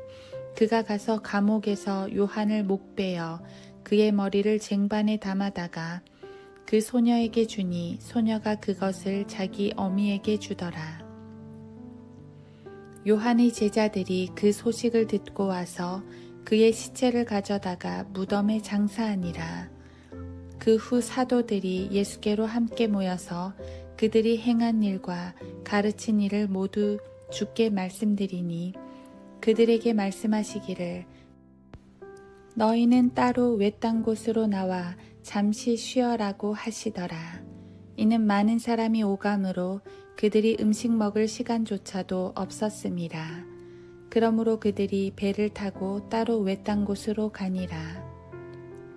그가 가서 감옥에서 요한을 목베어 그의 머리를 쟁반에 담아다가 그 소녀에게 주니 소녀가 그것을 자기 어미에게 주더라. 요한의 제자들이 그 소식을 듣고 와서 그의 시체를 가져다가 무덤에 장사하니라. 그 후 사도들이 예수께로 함께 모여서 그들이 행한 일과 가르친 일을 모두 주께 말씀드리니 그들에게 말씀하시기를 너희는 따로 외딴 곳으로 나와 잠시 쉬어라고 하시더라. 이는 많은 사람이 오감으로 그들이 음식 먹을 시간조차도 없었음이라. 그러므로 그들이 배를 타고 따로 외딴 곳으로 가니라.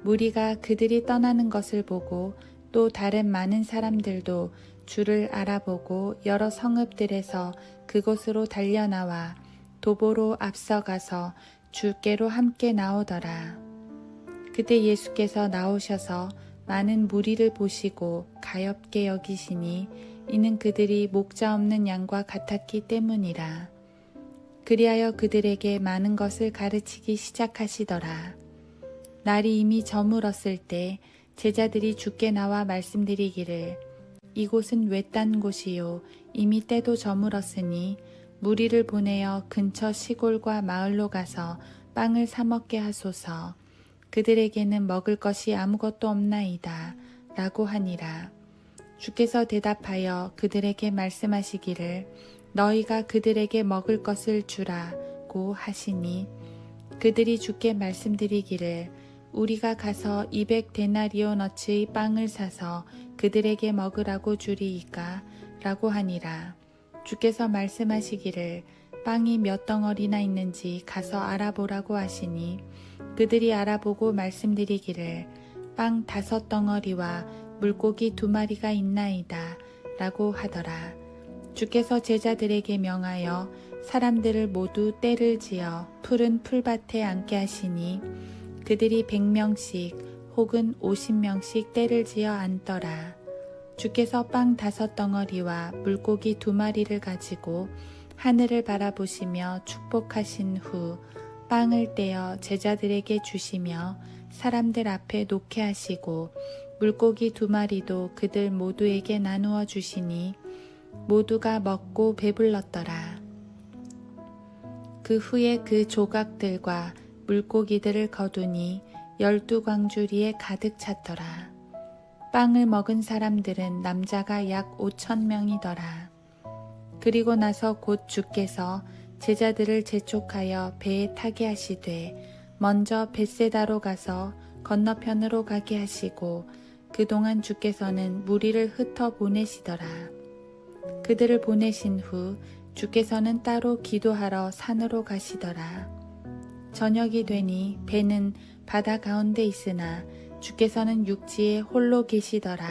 무리가 그들이 떠나는 것을 보고 또 다른 많은 사람들도 주를 알아보고 여러 성읍들에서 그곳으로 달려나와 도보로 앞서가서 주께로 함께 나오더라. 그때 예수께서 나오셔서 많은 무리를 보시고 가엾게 여기시니 이는 그들이 목자 없는 양과 같았기 때문이라. 그리하여 그들에게 많은 것을 가르치기 시작하시더라. 날이 이미 저물었을 때 제자들이 주께 나와 말씀드리기를 이곳은 외딴 곳이요 이미 때도 저물었으니 무리를 보내어 근처 시골과 마을로 가서 빵을 사 먹게 하소서. 그들에게는 먹을 것이 아무것도 없나이다 라고 하니라. 주께서 대답하여 그들에게 말씀하시기를 너희가 그들에게 먹을 것을 주라고 하시니 그들이 주께 말씀드리기를 우리가 가서 200데나리오너치의 빵을 사서 그들에게 먹으라고 주리이까 라고 하니라. 주께서 말씀하시기를 빵이 몇 덩어리나 있는지 가서 알아보라고 하시니 그들이 알아보고 말씀드리기를 빵 5덩어리와 물고기 2마리가 있나이다 라고 하더라. 주께서 제자들에게 명하여 사람들을 모두 떼를 지어 푸른 풀밭에 앉게 하시니 그들이 100명씩 혹은 50명씩 떼를 지어 앉더라. 주께서 빵 5덩어리와 물고기 2마리를 가지고 하늘을 바라보시며 축복하신 후 빵을 떼어 제자들에게 주시며 사람들 앞에 놓게 하시고 물고기 2마리도 그들 모두에게 나누어 주시니 모두가 먹고 배불렀더라. 그 후에 그 조각들과 물고기들을 거두니 12광주리에 가득 찼더라. 빵을 먹은 사람들은 남자가 약 5,000명이더라. 그리고 나서 곧 주께서 제자들을 재촉하여 배에 타게 하시되 먼저 벳세다로 가서 건너편으로 가게 하시고 그동안 주께서는 무리를 흩어 보내시더라. 그들을 보내신 후 주께서는 따로 기도하러 산으로 가시더라. 저녁이 되니 배는 바다 가운데 있으나 주께서는 육지에 홀로 계시더라.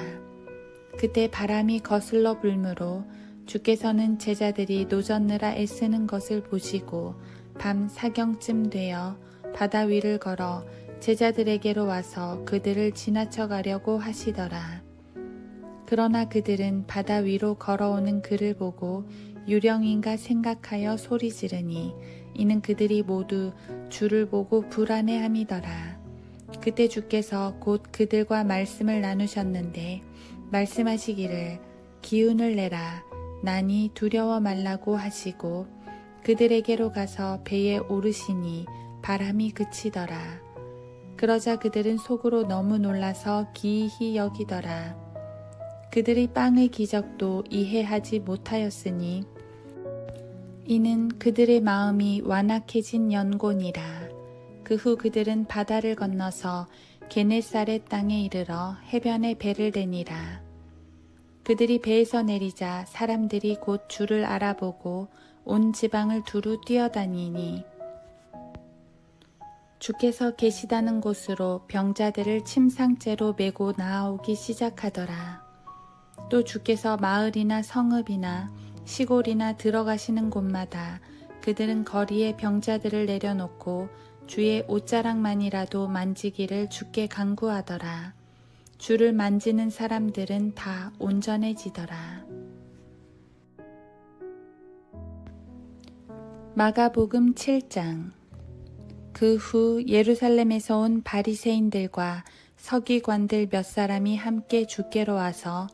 그때 바람이 거슬러 불므로 주께서는 제자들이 노젓느라 애쓰는 것을 보시고 밤 사경쯤 되어 바다 위를 걸어 제자들에게로 와서 그들을 지나쳐 가려고 하시더라. 그러나 그들은 바다 위로 걸어오는 그를 보고 유령인가 생각하여 소리 지르니 이는 그들이 모두 주를 보고 불안해함이더라. 그때 주께서 곧 그들과 말씀을 나누셨는데 말씀하시기를 기운을 내라 나니 두려워 말라고 하시고 그들에게로 가서 배에 오르시니 바람이 그치더라. 그러자 그들은 속으로 너무 놀라서 기이히 여기더라. 그들의 빵의 기적도 이해하지 못하였으니 이는 그들의 마음이 완악해진 연고니라. 그 후 그들은 바다를 건너서 게네사렛 땅에 이르러 해변에 배를 대니라. 그들이 배에서 내리자 사람들이 곧 주를 알아보고 온 지방을 두루 뛰어다니니 주께서 계시다는 곳으로 병자들을 침상째로 메고 나아오기 시작하더라. 또 주께서 마을이나 성읍이나 시골이나 들어가시는 곳마다 그들은 거리에 병자들을 내려놓고 주의 옷자락만이라도 만지기를 주께 간구하더라. 주를 만지는 사람들은 다 온전해지더라. 마가복음 7장. 그 후 예루살렘에서 온 바리새인들과 서기관들 몇 사람이 함께 주께로 와서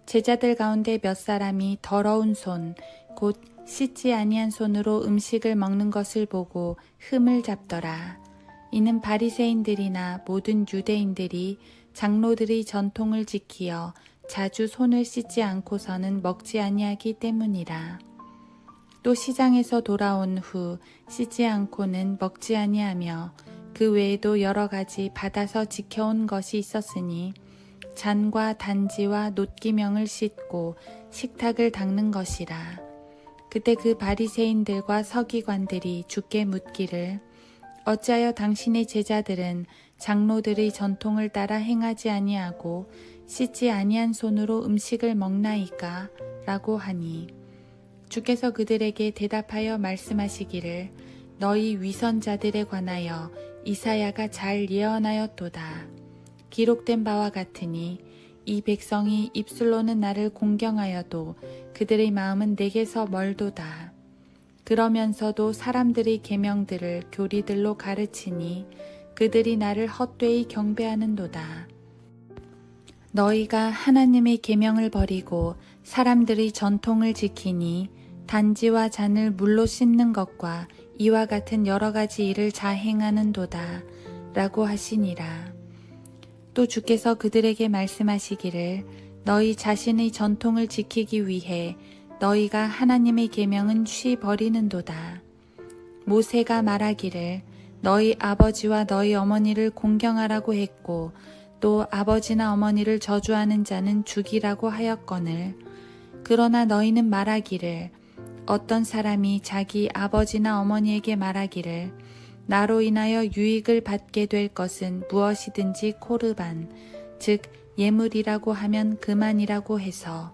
제자들 가운데 몇 사람이 더러운 손, 곧 씻지 아니한 손으로 음식을 먹는 것을 보고 흠을 잡더라. 이는 바리새인들이나 모든 유대인들이 장로들의 전통을 지키어 자주 손을 씻지 않고서는 먹지 아니하기 때문이라. 또 시장에서 돌아온 후 씻지 않고는 먹지 아니하며 그 외에도 여러 가지 받아서 지켜온 것이 있었으니 잔과 단지와 놋기명을 씻고 식탁을 닦는 것이라. 그때 그 바리새인들과 서기관들이 주께 묻기를 어찌하여 당신의 제자들은 장로들의 전통을 따라 행하지 아니하고 씻지 아니한 손으로 음식을 먹나이까? 라고 하니 주께서 그들에게 대답하여 말씀하시기를 너희 위선자들에 관하여 이사야가 잘 예언하였도다. 기록된 바와 같으니 이 백성이 입술로는 나를 공경하여도 그들의 마음은 내게서 멀도다. 그러면서도 사람들의 계명들을 교리들로 가르치니 그들이 나를 헛되이 경배하는도다. 너희가 하나님의 계명을 버리고 사람들의 전통을 지키니 단지와 잔을 물로 씻는 것과 이와 같은 여러 가지 일을 자행하는도다 라고 하시니라. 또 주께서 그들에게 말씀하시기를 너희 자신의 전통을 지키기 위해 너희가 하나님의 계명은 쉬 버리는도다. 모세가 말하기를 너희 아버지와 너희 어머니를 공경하라고 했고 또 아버지나 어머니를 저주하는 자는 죽이라고 하였거늘 그러나 너희는 말하기를 어떤 사람이 자기 아버지나 어머니에게 말하기를 나로 인하여 유익을 받게 될 것은 무엇이든지 코르반 즉 예물이라고 하면 그만이라고 해서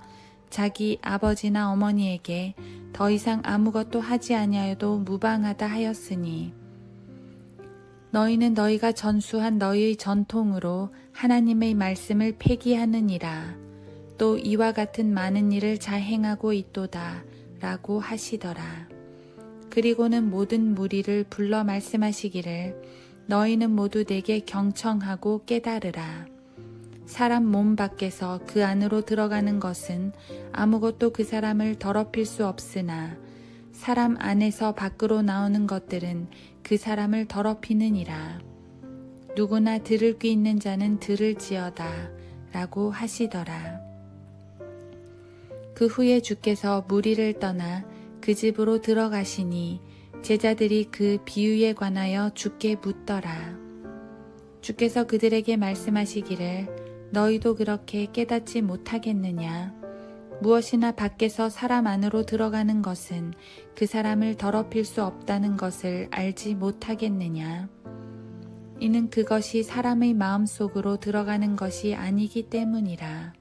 자기 아버지나 어머니에게 더 이상 아무것도 하지 아니하여도 무방하다 하였으니 너희는 너희가 전수한 너희의 전통으로 하나님의 말씀을 폐기하느니라. 또 이와 같은 많은 일을 자행하고 있도다 라고 하시더라. 그리고는 모든 무리를 불러 말씀하시기를 너희는 모두 내게 경청하고 깨달으라. 사람 몸 밖에서 그 안으로 들어가는 것은 아무것도 그 사람을 더럽힐 수 없으나 사람 안에서 밖으로 나오는 것들은 그 사람을 더럽히느니라. 누구나 들을 귀 있는 자는 들을지어다 라고 하시더라. 그 후에 주께서 무리를 떠나 그 집으로 들어가시니 제자들이 그 비유에 관하여 주께 묻더라. 주께서 그들에게 말씀하시기를 너희도 그렇게 깨닫지 못하겠느냐? 무엇이나 밖에서 사람 안으로 들어가는 것은 그 사람을 더럽힐 수 없다는 것을 알지 못하겠느냐? 이는 그것이 사람의 마음속으로 들어가는 것이 아니기 때문이라.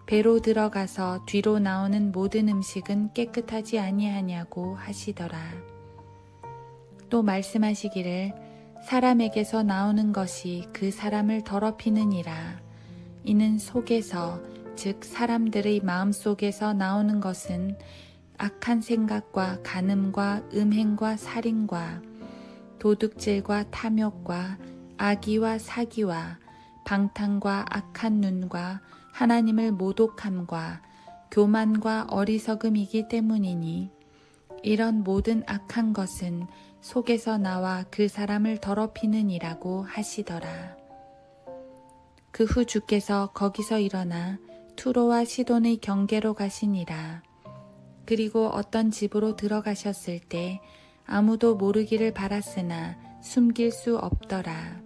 배로 들어가서 뒤로 나오는 모든 음식은 깨끗하지 아니하냐고 하시더라. 또 말씀하시기를 사람에게서 나오는 것이 그 사람을 더럽히느니라. 이는 속에서 즉 사람들의 마음속에서 나오는 것은 악한 생각과 간음과 음행과 살인과 도둑질과 탐욕과 악의와 사기와 방탕과 악한 눈과 하나님을 모독함과 교만과 어리석음이기 때문이니 이런 모든 악한 것은 속에서 나와 그 사람을 더럽히느니라고 하시더라. 그 후 주께서 거기서 일어나 투로와 시돈의 경계로 가시니라. 그리고 어떤 집으로 들어가셨을 때 아무도 모르기를 바랐으나 숨길 수 없더라.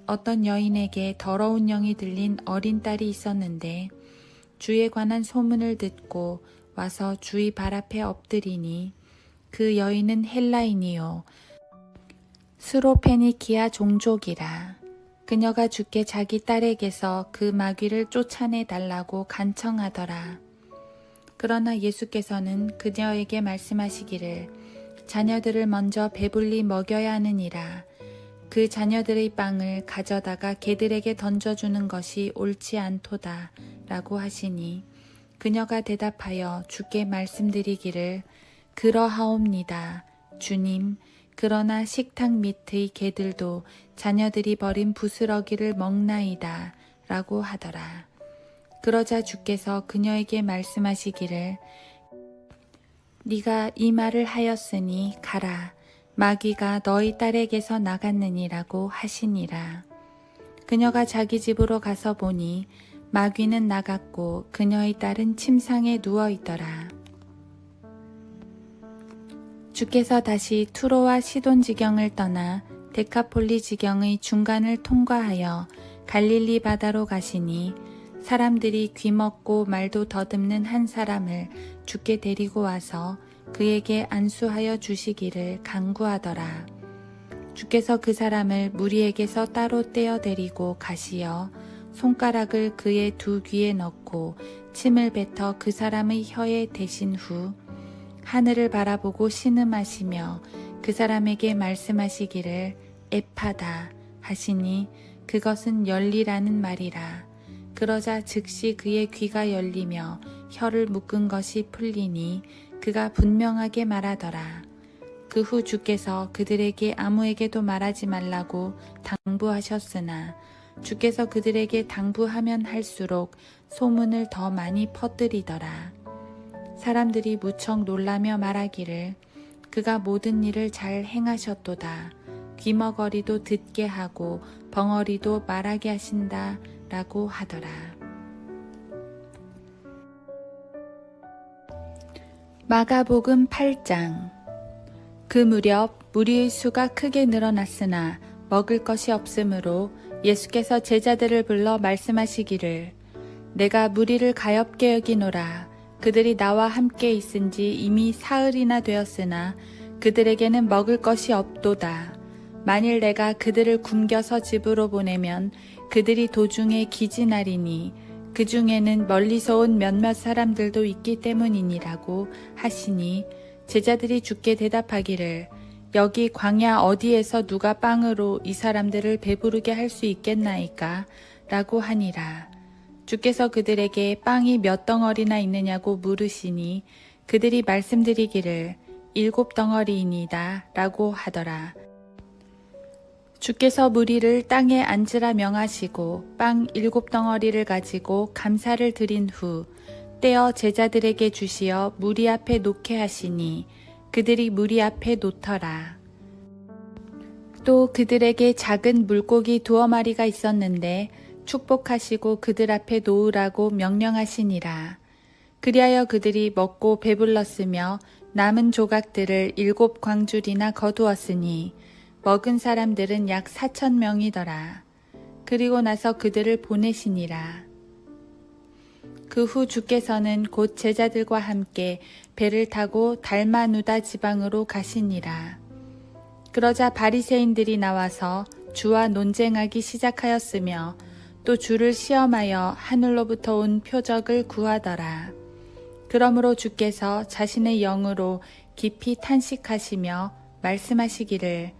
어떤 여인에게 더러운 영이 들린 어린 딸이 있었는데 주에 관한 소문을 듣고 와서 주의 발 앞에 엎드리니 그 여인은 헬라인이요 스로페니키아 종족이라. 그녀가 주께 자기 딸에게서 그 마귀를 쫓아내 달라고 간청하더라. 그러나 예수께서는 그녀에게 말씀하시기를 자녀들을 먼저 배불리 먹여야 하느니라. 그 자녀들의 빵을 가져다가 개들에게 던져주는 것이 옳지 않도다 라고 하시니 그녀가 대답하여 주께 말씀드리기를 그러하옵니다. 주님, 그러나 식탁 밑의 개들도 자녀들이 버린 부스러기를 먹나이다 라고 하더라. 그러자 주께서 그녀에게 말씀하시기를 네가 이 말을 하였으니 가라. 마귀가 너희 딸에게서 나갔느니라고 하시니라. 그녀가 자기 집으로 가서 보니 마귀는 나갔고 그녀의 딸은 침상에 누워 있더라. 주께서 다시 투로와 시돈 지경을 떠나 데카폴리 지경의 중간을 통과하여 갈릴리 바다로 가시니 사람들이 귀먹고 말도 더듬는 한 사람을 주께 데리고 와서 그에게 안수하여 주시기를 간구하더라. 주께서 그 사람을 무리에게서 따로 떼어 데리고 가시어 손가락을 그의 두 귀에 넣고 침을 뱉어 그 사람의 혀에 대신 후 하늘을 바라보고 신음하시며 그 사람에게 말씀하시기를 에파다 하시니 그것은 열리라는 말이라. 그러자 즉시 그의 귀가 열리며 혀를 묶은 것이 풀리니 그가 분명하게 말하더라. 그 후 주께서 그들에게 아무에게도 말하지 말라고 당부하셨으나 주께서 그들에게 당부하면 할수록 소문을 더 많이 퍼뜨리더라. 사람들이 무척 놀라며 말하기를 그가 모든 일을 잘 행하셨도다. 귀머거리도 듣게 하고 벙어리도 말하게 하신다 라고 하더라. 마가복음 8장. 그 무렵 무리의 수가 크게 늘어났으나 먹을 것이 없으므로 예수께서 제자들을 불러 말씀하시기를 내가 무리를 가엾게 여기노라. 그들이 나와 함께 있은지 이미 사흘이나 되었으나 그들에게는 먹을 것이 없도다. 만일 내가 그들을 굶겨서 집으로 보내면 그들이 도중에 기진하리니 그 중에는 멀리서 온 몇몇 사람들도 있기 때문이니라고 하시니 제자들이 주께 대답하기를 여기 광야 어디에서 누가 빵으로 이 사람들을 배부르게 할 수 있겠나이까? 라고 하니라. 주께서 그들에게 빵이 몇 덩어리나 있느냐고 물으시니 그들이 말씀드리기를 7 덩어리이니이다 라고 하더라. 주께서 무리를 땅에 앉으라 명하시고 빵 7 덩어리를 가지고 감사를 드린 후 떼어 제자들에게 주시어 무리 앞에 놓게 하시니 그들이 무리 앞에 놓더라. 또 그들에게 작은 물고기 2마리가 있었는데 축복하시고 그들 앞에 놓으라고 명령하시니라. 그리하여 그들이 먹고 배불렀으며 남은 조각들을 7 광줄이나 거두었으니 먹은 사람들은 약 4,000명이더라. 그리고 나서 그들을 보내시니라. 그 후 주께서는 곧 제자들과 함께 배를 타고 달마누다 지방으로 가시니라. 그러자 바리새인들이 나와서 주와 논쟁하기 시작하였으며 또 주를 시험하여 하늘로부터 온 표적을 구하더라. 그러므로 주께서 자신의 영으로 깊이 탄식하시며 말씀하시기를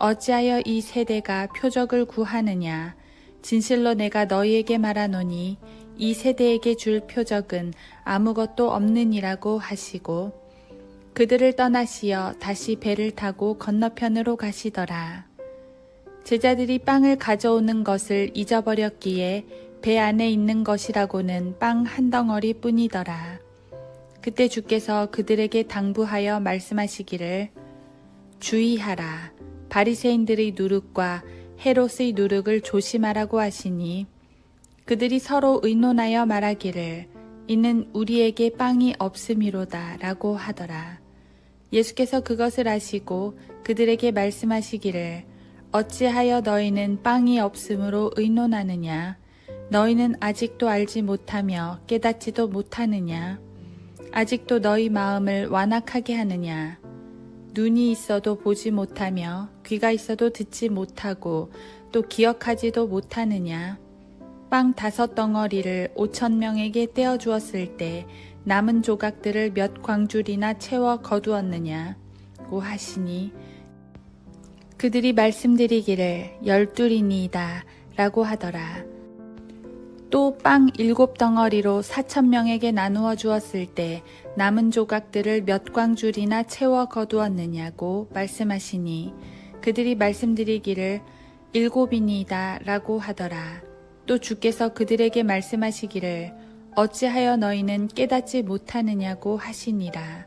어찌하여 이 세대가 표적을 구하느냐. 진실로 내가 너희에게 말하노니 이 세대에게 줄 표적은 아무것도 없느니라고 하시고 그들을 떠나시어 다시 배를 타고 건너편으로 가시더라. 제자들이 빵을 가져오는 것을 잊어버렸기에 배 안에 있는 것이라고는 빵 1 덩어리 뿐이더라. 그때 주께서 그들에게 당부하여 말씀하시기를 주의하라. 바리새인들의 누룩과 헤롯의 누룩을 조심하라고 하시니 그들이 서로 의논하여 말하기를 이는 우리에게 빵이 없음이로다 라고 하더라. 예수께서 그것을 아시고 그들에게 말씀하시기를 어찌하여 너희는 빵이 없음으로 의논하느냐. 너희는 아직도 알지 못하며 깨닫지도 못하느냐. 아직도 너희 마음을 완악하게 하느냐. 눈이 있어도 보지 못하며 귀가 있어도 듣지 못하고 또 기억하지도 못하느냐. 빵 5 덩어리를 5,000명에게 떼어 주었을 때 남은 조각들을 몇 광줄이나 채워 거두었느냐고 하시니 그들이 말씀드리기를 12이니이다 라고 하더라. 또 빵 7 덩어리로 4,000명에게 나누어 주었을 때 남은 조각들을 몇 광줄이나 채워 거두었느냐고 말씀하시니 그들이 말씀드리기를 7이니이다 라고 하더라. 또 주께서 그들에게 말씀하시기를 어찌하여 너희는 깨닫지 못하느냐고 하시니라.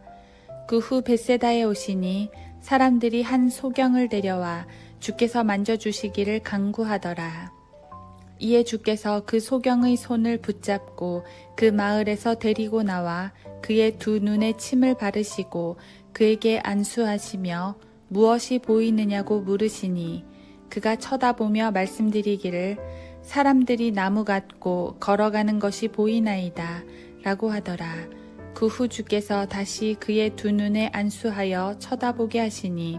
그 후 벳세다에 오시니 사람들이 한 소경을 데려와 주께서 만져주시기를 간구하더라. 이에 주께서 그 소경의 손을 붙잡고 그 마을에서 데리고 나와 그의 2 눈에 침을 바르시고 그에게 안수하시며 무엇이 보이느냐고 물으시니 그가 쳐다보며 말씀드리기를 사람들이 나무 같고 걸어가는 것이 보이나이다 라고 하더라. 그 후 주께서 다시 그의 2 눈에 안수하여 쳐다보게 하시니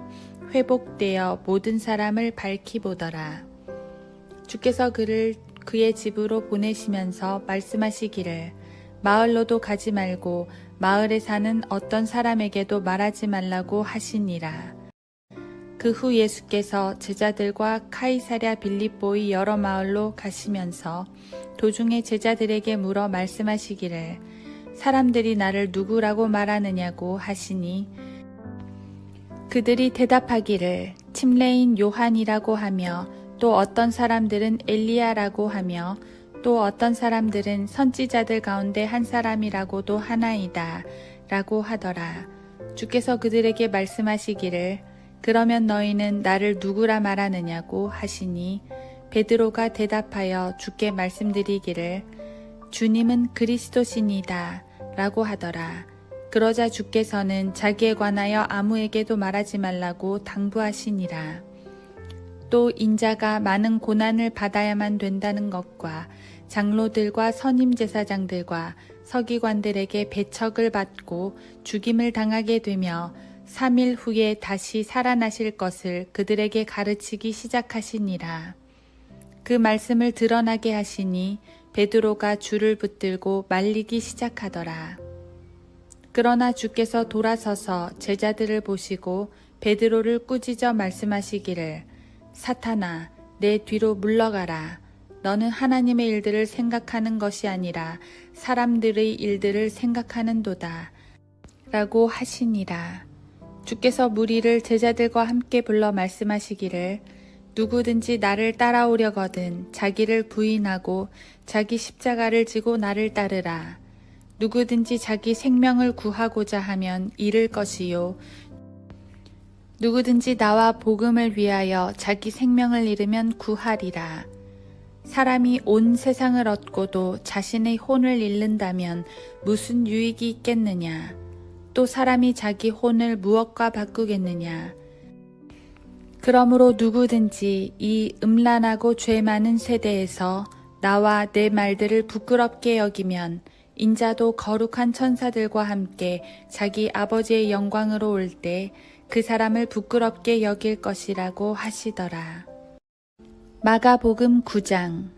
회복되어 모든 사람을 밝히 보더라. 주께서 그를 그의 집으로 보내시면서 말씀하시기를 마을로도 가지 말고 마을에 사는 어떤 사람에게도 말하지 말라고 하시니라. 그 후 예수께서 제자들과 카이사랴 빌립보의 여러 마을로 가시면서 도중에 제자들에게 물어 말씀하시기를 사람들이 나를 누구라고 말하느냐고 하시니 그들이 대답하기를 침례인 요한이라고 하며 또 어떤 사람들은 엘리야라고 하며 또 어떤 사람들은 선지자들 가운데 한 사람이라고도 하나이다 라고 하더라. 주께서 그들에게 말씀하시기를 그러면 너희는 나를 누구라 말하느냐고 하시니 베드로가 대답하여 주께 말씀드리기를 주님은 그리스도시니다 라고 하더라. 그러자 주께서는 자기에 관하여 아무에게도 말하지 말라고 당부하시니라. 또 인자가 많은 고난을 받아야만 된다는 것과 장로들과 선임제사장들과 서기관들에게 배척을 받고 죽임을 당하게 되며 3일 후에 다시 살아나실 것을 그들에게 가르치기 시작하시니라. 그 말씀을 드러나게 하시니 베드로가 줄을 붙들고 말리기 시작하더라. 그러나 주께서 돌아서서 제자들을 보시고 베드로를 꾸짖어 말씀하시기를 사탄아, 내 뒤로 물러가라. 너는 하나님의 일들을 생각하는 것이 아니라 사람들의 일들을 생각하는도다. 라고 하시니라. 주께서 무리를 제자들과 함께 불러 말씀하시기를 누구든지 나를 따라오려거든 자기를 부인하고 자기 십자가를 지고 나를 따르라. 누구든지 자기 생명을 구하고자 하면 잃을 것이요. 누구든지 나와 복음을 위하여 자기 생명을 잃으면 구하리라. 사람이 온 세상을 얻고도 자신의 혼을 잃는다면 무슨 유익이 있겠느냐? 또 사람이 자기 혼을 무엇과 바꾸겠느냐? 그러므로 누구든지 이 음란하고 죄 많은 세대에서 나와 내 말들을 부끄럽게 여기면 인자도 거룩한 천사들과 함께 자기 아버지의 영광으로 올 때 그 사람을 부끄럽게 여길 것이라고 하시더라. 마가복음 9장.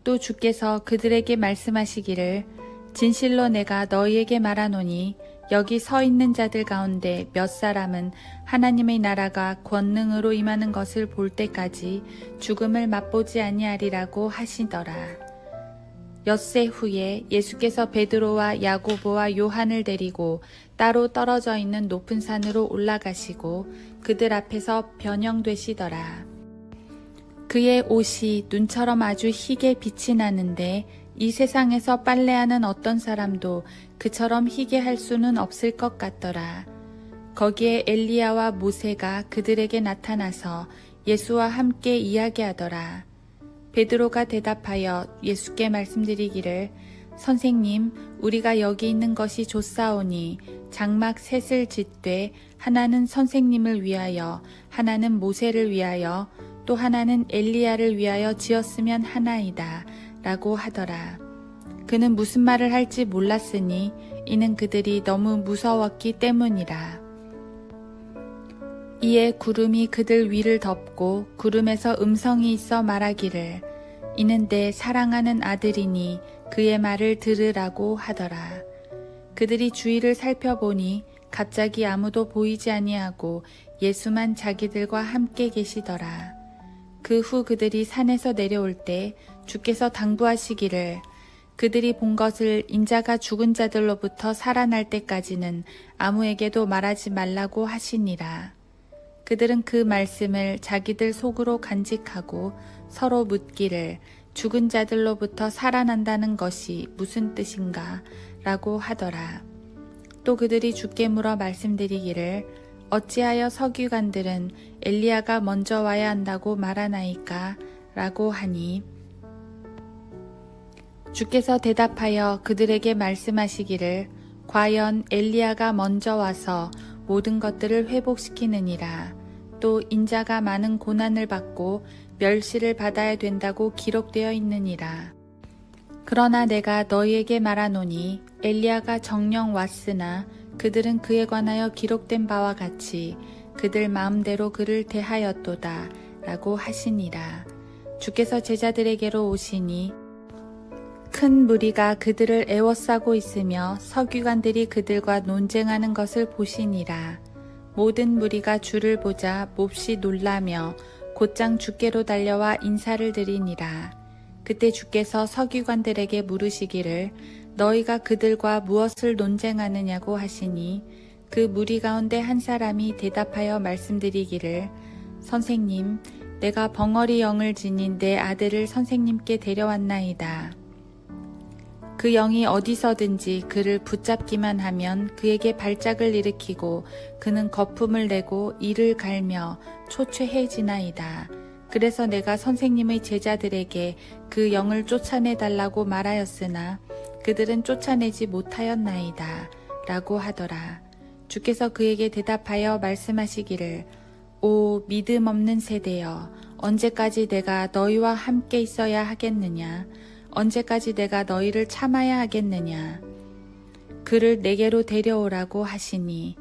또 주께서 그들에게 말씀하시기를 진실로 내가 너희에게 말하노니 여기 서 있는 자들 가운데 몇 사람은 하나님의 나라가 권능으로 임하는 것을 볼 때까지 죽음을 맛보지 아니하리라고 하시더라. 엿새 후에 예수께서 베드로와 야고보와 요한을 데리고 따로 떨어져 있는 높은 산으로 올라가시고 그들 앞에서 변형되시더라. 그의 옷이 눈처럼 아주 희게 빛이 나는데 이 세상에서 빨래하는 어떤 사람도 그처럼 희게 할 수는 없을 것 같더라. 거기에 엘리야와 모세가 그들에게 나타나서 예수와 함께 이야기하더라. 베드로가 대답하여 예수께 말씀드리기를 선생님, 우리가 여기 있는 것이 좋사오니 장막 셋을 짓되 하나는 선생님을 위하여, 하나는 모세를 위하여, 또 하나는 엘리야를 위하여 지었으면 하나이다 라고 하더라. 그는 무슨 말을 할지 몰랐으니 이는 그들이 너무 무서웠기 때문이라. 이에 구름이 그들 위를 덮고 구름에서 음성이 있어 말하기를 이는 내 사랑하는 아들이니 그의 말을 들으라고 하더라. 그들이 주위를 살펴보니 갑자기 아무도 보이지 아니하고 예수만 자기들과 함께 계시더라. 그 후 그들이 산에서 내려올 때 주께서 당부하시기를 그들이 본 것을 인자가 죽은 자들로부터 살아날 때까지는 아무에게도 말하지 말라고 하시니라. 그들은 그 말씀을 자기들 속으로 간직하고 서로 묻기를 죽은 자들로부터 살아난다는 것이 무슨 뜻인가 라고 하더라. 또 그들이 주께 물어 말씀드리기를 어찌하여 서기관들은 엘리야가 먼저 와야 한다고 말하나이까 라고 하니 주께서 대답하여 그들에게 말씀하시기를 과연 엘리야가 먼저 와서 모든 것들을 회복시키느니라. 또 인자가 많은 고난을 받고 멸시를 받아야 된다고 기록되어 있느니라. 그러나 내가 너희에게 말하노니 엘리야가 정녕 왔으나 그들은 그에 관하여 기록된 바와 같이 그들 마음대로 그를 대하였도다 라고 하시니라. 주께서 제자들에게로 오시니 큰 무리가 그들을 애워싸고 있으며 서기관들이 그들과 논쟁하는 것을 보시니라. 모든 무리가 주를 보자 몹시 놀라며 곧장 주께로 달려와 인사를 드리니라. 그때 주께서 서기관들에게 물으시기를 너희가 그들과 무엇을 논쟁하느냐고 하시니 그 무리 가운데 한 사람이 대답하여 말씀드리기를 선생님, 내가 벙어리 영을 지닌 내 아들을 선생님께 데려왔나이다. 그 영이 어디서든지 그를 붙잡기만 하면 그에게 발작을 일으키고 그는 거품을 내고 이를 갈며 초췌해지나이다. 그래서 내가 선생님의 제자들에게 그 영을 쫓아내달라고 말하였으나 그들은 쫓아내지 못하였나이다. 라고 하더라. 주께서 그에게 대답하여 말씀하시기를 오 믿음 없는 세대여 언제까지 내가 너희와 함께 있어야 하겠느냐 언제까지 내가 너희를 참아야 하겠느냐 그를 내게로 데려오라고 하시니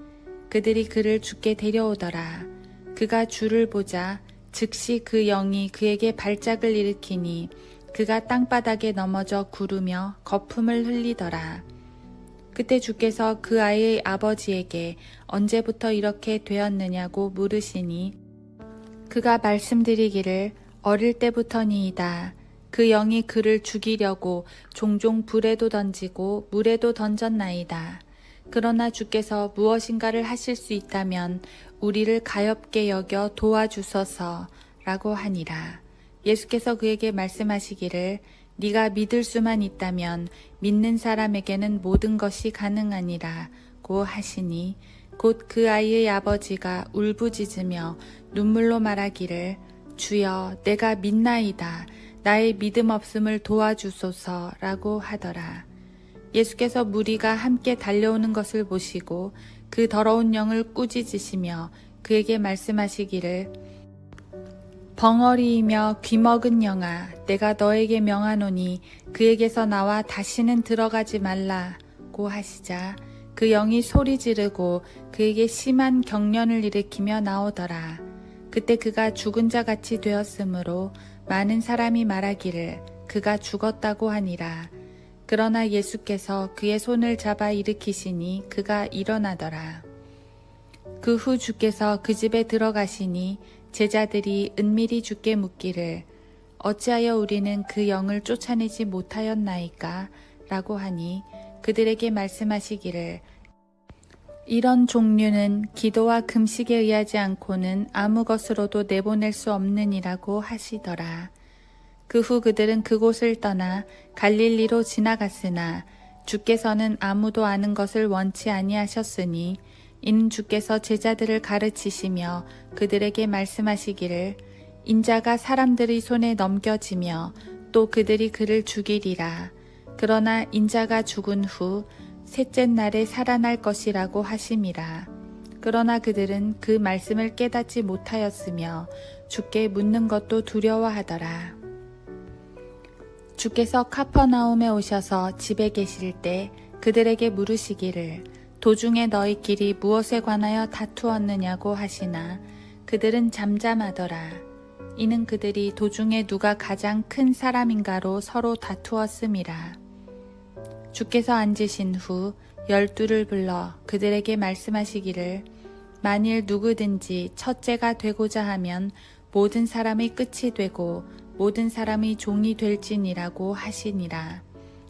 그들이 그를 주께 데려오더라. 그가 주를 보자 즉시 그 영이 그에게 발작을 일으키니 그가 땅바닥에 넘어져 구르며 거품을 흘리더라. 그때 주께서 그 아이의 아버지에게 언제부터 이렇게 되었느냐고 물으시니 그가 말씀드리기를 어릴 때부터니이다. 그 영이 그를 죽이려고 종종 불에도 던지고 물에도 던졌나이다. 그러나 주께서 무엇인가를 하실 수 있다면 우리를 가엾게 여겨 도와주소서 라고 하니라. 예수께서 그에게 말씀하시기를 네가 믿을 수만 있다면 믿는 사람에게는 모든 것이 가능하니라고 하시니 곧 그 아이의 아버지가 울부짖으며 눈물로 말하기를 주여 내가 믿나이다. 나의 믿음 없음을 도와주소서라고 하더라. 예수께서 무리가 함께 달려오는 것을 보시고 그 더러운 영을 꾸짖으시며 그에게 말씀하시기를 벙어리이며 귀먹은 영아 내가 너에게 명하노니 그에게서 나와 다시는 들어가지 말라고 하시자 그 영이 소리 지르고 그에게 심한 경련을 일으키며 나오더라. 그때 그가 죽은 자 같이 되었으므로 많은 사람이 말하기를 그가 죽었다고 하니라. 그러나 예수께서 그의 손을 잡아 일으키시니 그가 일어나더라. 그 후 주께서 그 집에 들어가시니 제자들이 은밀히 주께 묻기를 어찌하여 우리는 그 영을 쫓아내지 못하였나이까? 라고 하니 그들에게 말씀하시기를 이런 종류는 기도와 금식에 의하지 않고는 아무 것으로도 내보낼 수 없느니라고 하시더라. 그 후 그들은 그곳을 떠나 갈릴리로 지나갔으나 주께서는 아무도 아는 것을 원치 아니하셨으니 이는 주께서 제자들을 가르치시며 그들에게 말씀하시기를 인자가 사람들의 손에 넘겨지며 또 그들이 그를 죽이리라. 그러나 인자가 죽은 후 셋째 날에 살아날 것이라고 하심이라. 그러나 그들은 그 말씀을 깨닫지 못하였으며 주께 묻는 것도 두려워하더라. 주께서 카퍼나움에 오셔서 집에 계실 때 그들에게 물으시기를 도중에 너희끼리 무엇에 관하여 다투었느냐고 하시나 그들은 잠잠하더라. 이는 그들이 도중에 누가 가장 큰 사람인가로 서로 다투었음이라. 주께서 앉으신 후 12를 불러 그들에게 말씀하시기를 만일 누구든지 첫째가 되고자 하면 모든 사람의 끝이 되고 모든 사람의 종이 될지니라고 하시니라.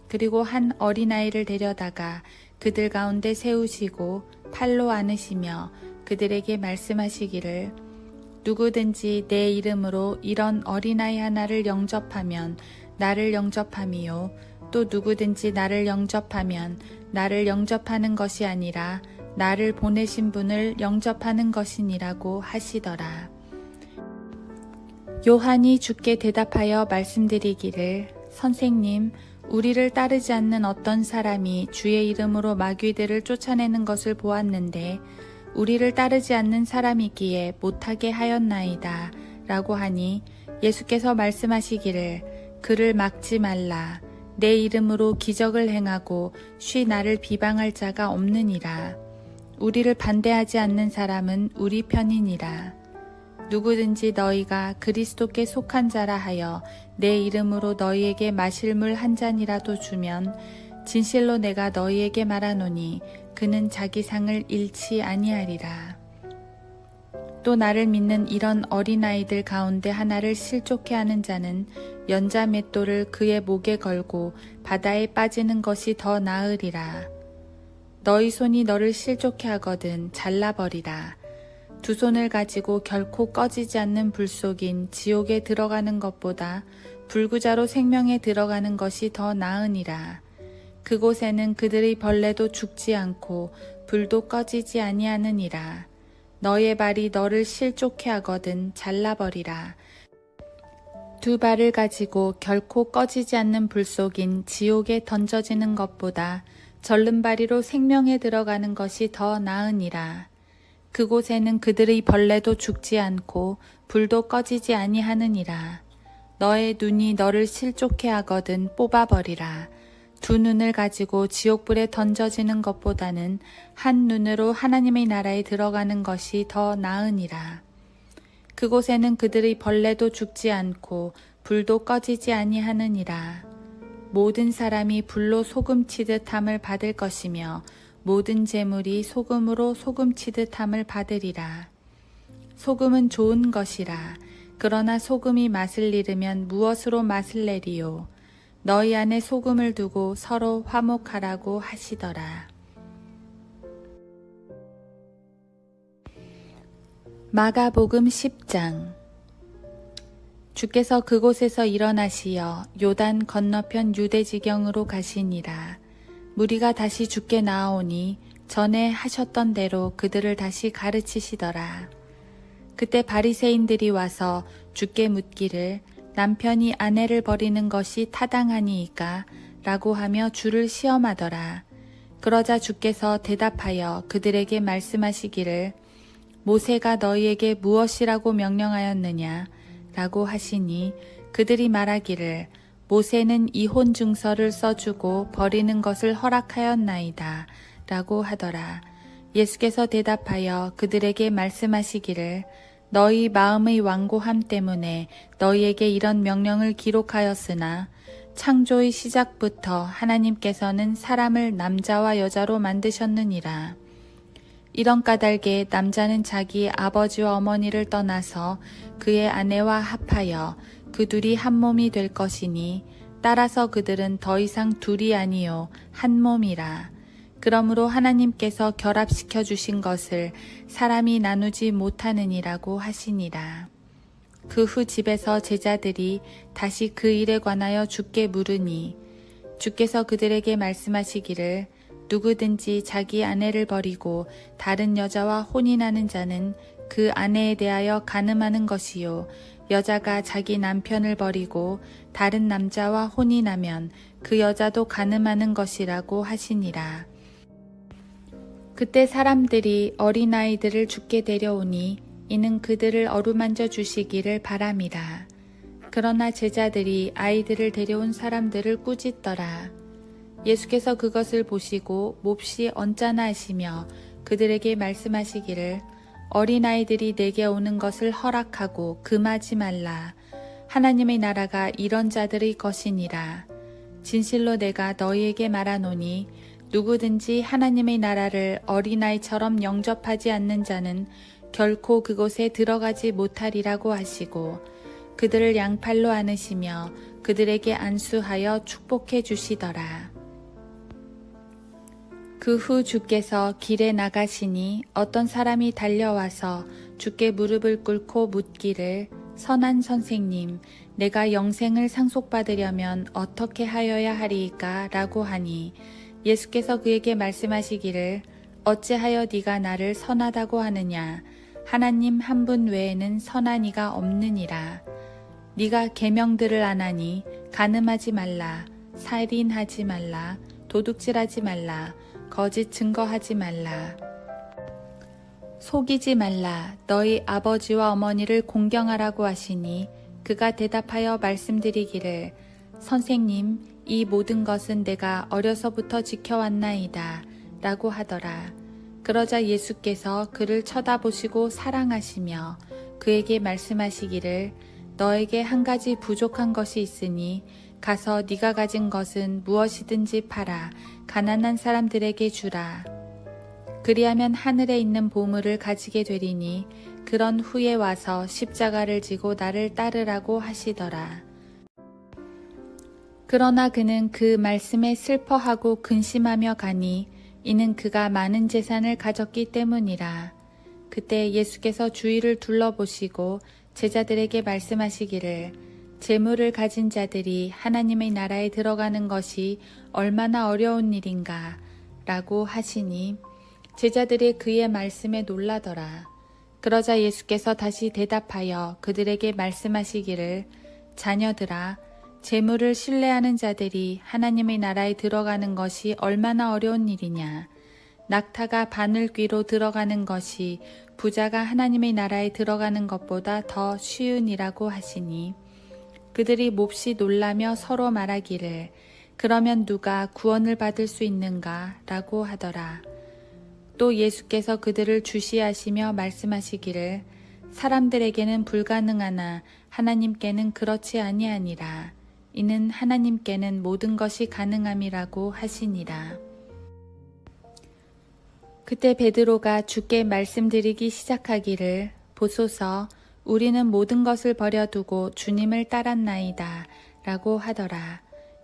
그리고 한 어린아이를 데려다가 그들 가운데 세우시고 팔로 안으시며 그들에게 말씀하시기를 누구든지 내 이름으로 이런 어린아이 하나를 영접하면 나를 영접함이요 또 누구든지 나를 영접하면 나를 영접하는 것이 아니라 나를 보내신 분을 영접하는 것이니라고 하시더라. 요한이 주께 대답하여 말씀드리기를 선생님 우리를 따르지 않는 어떤 사람이 주의 이름으로 마귀들을 쫓아내는 것을 보았는데 우리를 따르지 않는 사람이기에 못하게 하였나이다 라고 하니 예수께서 말씀하시기를 그를 막지 말라. 내 이름으로 기적을 행하고 쉬 나를 비방할 자가 없느니라. 우리를 반대하지 않는 사람은 우리 편이니라. 누구든지 너희가 그리스도께 속한 자라 하여 내 이름으로 너희에게 마실 물 한 잔이라도 주면 진실로 내가 너희에게 말하노니 그는 자기 상을 잃지 아니하리라. 또 나를 믿는 이런 어린아이들 가운데 하나를 실족해 하는 자는 연자 맷돌을 그의 목에 걸고 바다에 빠지는 것이 더 나으리라. 너희 손이 너를 실족해 하거든 잘라버리라. 두 손을 가지고 결코 꺼지지 않는 불속인 지옥에 들어가는 것보다 불구자로 생명에 들어가는 것이 더 나으니라. 그곳에는 그들의 벌레도 죽지 않고 불도 꺼지지 아니하느니라. 너의 발이 너를 실족해 하거든 잘라버리라. 두 발을 가지고 결코 꺼지지 않는 불속인 지옥에 던져지는 것보다 절름발이로 생명에 들어가는 것이 더 나으니라. 그곳에는 그들의 벌레도 죽지 않고 불도 꺼지지 아니하느니라. 너의 눈이 너를 실족해 하거든 뽑아버리라. 두 눈을 가지고 지옥불에 던져지는 것보다는 한 눈으로 하나님의 나라에 들어가는 것이 더 나으니라. 그곳에는 그들의 벌레도 죽지 않고 불도 꺼지지 아니하느니라. 모든 사람이 불로 소금치듯 함을 받을 것이며 모든 재물이 소금으로 소금치듯 함을 받으리라. 소금은 좋은 것이라. 그러나 소금이 맛을 잃으면 무엇으로 맛을 내리요? 너희 안에 소금을 두고 서로 화목하라고 하시더라. 마가복음 10장. 주께서 그곳에서 일어나시어 요단 건너편 유대지경으로 가시니라. 무리가 다시 주께 나아오니 전에 하셨던 대로 그들을 다시 가르치시더라. 그때 바리새인들이 와서 주께 묻기를 남편이 아내를 버리는 것이 타당하니이까? 라고 하며 주를 시험하더라. 그러자 주께서 대답하여 그들에게 말씀하시기를 모세가 너희에게 무엇이라고 명령하였느냐? 라고 하시니 그들이 말하기를 모세는 이혼 증서를 써주고 버리는 것을 허락하였나이다. 라고 하더라. 예수께서 대답하여 그들에게 말씀하시기를 너희 마음의 완고함 때문에 너희에게 이런 명령을 기록하였으나 창조의 시작부터 하나님께서는 사람을 남자와 여자로 만드셨느니라. 이런 까닭에 남자는 자기 아버지와 어머니를 떠나서 그의 아내와 합하여 그 둘이 한 몸이 될 것이니 따라서 그들은 더 이상 둘이 아니요 한 몸이라. 그러므로 하나님께서 결합시켜 주신 것을 사람이 나누지 못하느니라고 하시니라. 그 후 집에서 제자들이 다시 그 일에 관하여 주께 물으니 주께서 그들에게 말씀하시기를 누구든지 자기 아내를 버리고 다른 여자와 혼인하는 자는 그 아내에 대하여 간음하는 것이요 여자가 자기 남편을 버리고 다른 남자와 혼인하면 그 여자도 간음하는 것이라고 하시니라. 그때 사람들이 어린아이들을 주께 데려오니 이는 그들을 어루만져 주시기를 바람이라. 그러나 제자들이 아이들을 데려온 사람들을 꾸짖더라. 예수께서 그것을 보시고 몹시 언짢아 하시며 그들에게 말씀하시기를 어린아이들이 내게 오는 것을 허락하고 금하지 말라. 하나님의 나라가 이런 자들의 것이니라. 진실로 내가 너희에게 말하노니 누구든지 하나님의 나라를 어린아이처럼 영접하지 않는 자는 결코 그곳에 들어가지 못하리라고 하시고 그들을 양팔로 안으시며 그들에게 안수하여 축복해 주시더라. 그 후 주께서 길에 나가시니 어떤 사람이 달려와서 주께 무릎을 꿇고 묻기를 선한 선생님, 내가 영생을 상속받으려면 어떻게 하여야 하리이까? 라고 하니 예수께서 그에게 말씀하시기를 어찌하여 네가 나를 선하다고 하느냐? 하나님 한 분 외에는 선한 이가 없느니라. 네가 계명들을 안 하니 간음하지 말라, 살인하지 말라, 도둑질하지 말라, 거짓 증거하지 말라, 속이지 말라, 너희 아버지와 어머니를 공경하라고 하시니 그가 대답하여 말씀드리기를 선생님, 이 모든 것은 내가 어려서부터 지켜왔나이다 라고 하더라. 그러자 예수께서 그를 쳐다보시고 사랑하시며 그에게 말씀하시기를 너에게 한 가지 부족한 것이 있으니 가서 네가 가진 것은 무엇이든지 팔아 가난한 사람들에게 주라. 그리하면 하늘에 있는 보물을 가지게 되리니 그런 후에 와서 십자가를 지고 나를 따르라고 하시더라. 그러나 그는 그 말씀에 슬퍼하고 근심하며 가니 이는 그가 많은 재산을 가졌기 때문이라. 그때 예수께서 주위를 둘러보시고 제자들에게 말씀하시기를 재물을 가진 자들이 하나님의 나라에 들어가는 것이 얼마나 어려운 일인가 라고 하시니 제자들이 그의 말씀에 놀라더라. 그러자 예수께서 다시 대답하여 그들에게 말씀하시기를 자녀들아 재물을 신뢰하는 자들이 하나님의 나라에 들어가는 것이 얼마나 어려운 일이냐. 낙타가 바늘귀로 들어가는 것이 부자가 하나님의 나라에 들어가는 것보다 더 쉬운 이라고 하시니 그들이 몹시 놀라며 서로 말하기를 그러면 누가 구원을 받을 수 있는가 라고 하더라. 또 예수께서 그들을 주시하시며 말씀하시기를 사람들에게는 불가능하나 하나님께는 그렇지 아니하니라. 이는 하나님께는 모든 것이 가능함이라고 하시니라. 그때 베드로가 주께 말씀드리기 시작하기를 보소서 우리는 모든 것을 버려두고 주님을 따랐나이다 라고 하더라.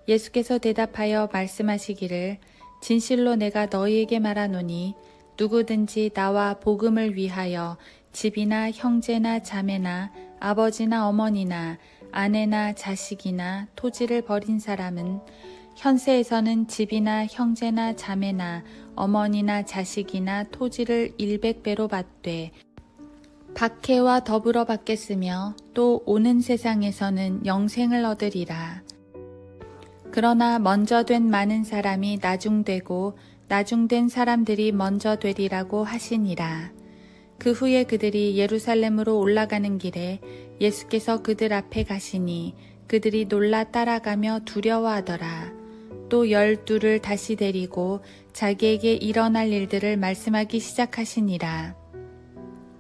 예수께서 대답하여 말씀하시기를 진실로 내가 너희에게 말하노니 누구든지 나와 복음을 위하여 집이나 형제나 자매나 아버지나 어머니나 아내나 자식이나 토지를 버린 사람은 현세에서는 집이나 형제나 자매나 어머니나 자식이나 토지를 100배로 받되 박해와 더불어 받겠으며 또 오는 세상에서는 영생을 얻으리라. 그러나 먼저 된 많은 사람이 나중되고 나중된 사람들이 먼저 되리라고 하시니라. 그 후에 그들이 예루살렘으로 올라가는 길에 예수께서 그들 앞에 가시니 그들이 놀라 따라가며 두려워하더라. 또 12를 다시 데리고 자기에게 일어날 일들을 말씀하기 시작하시니라.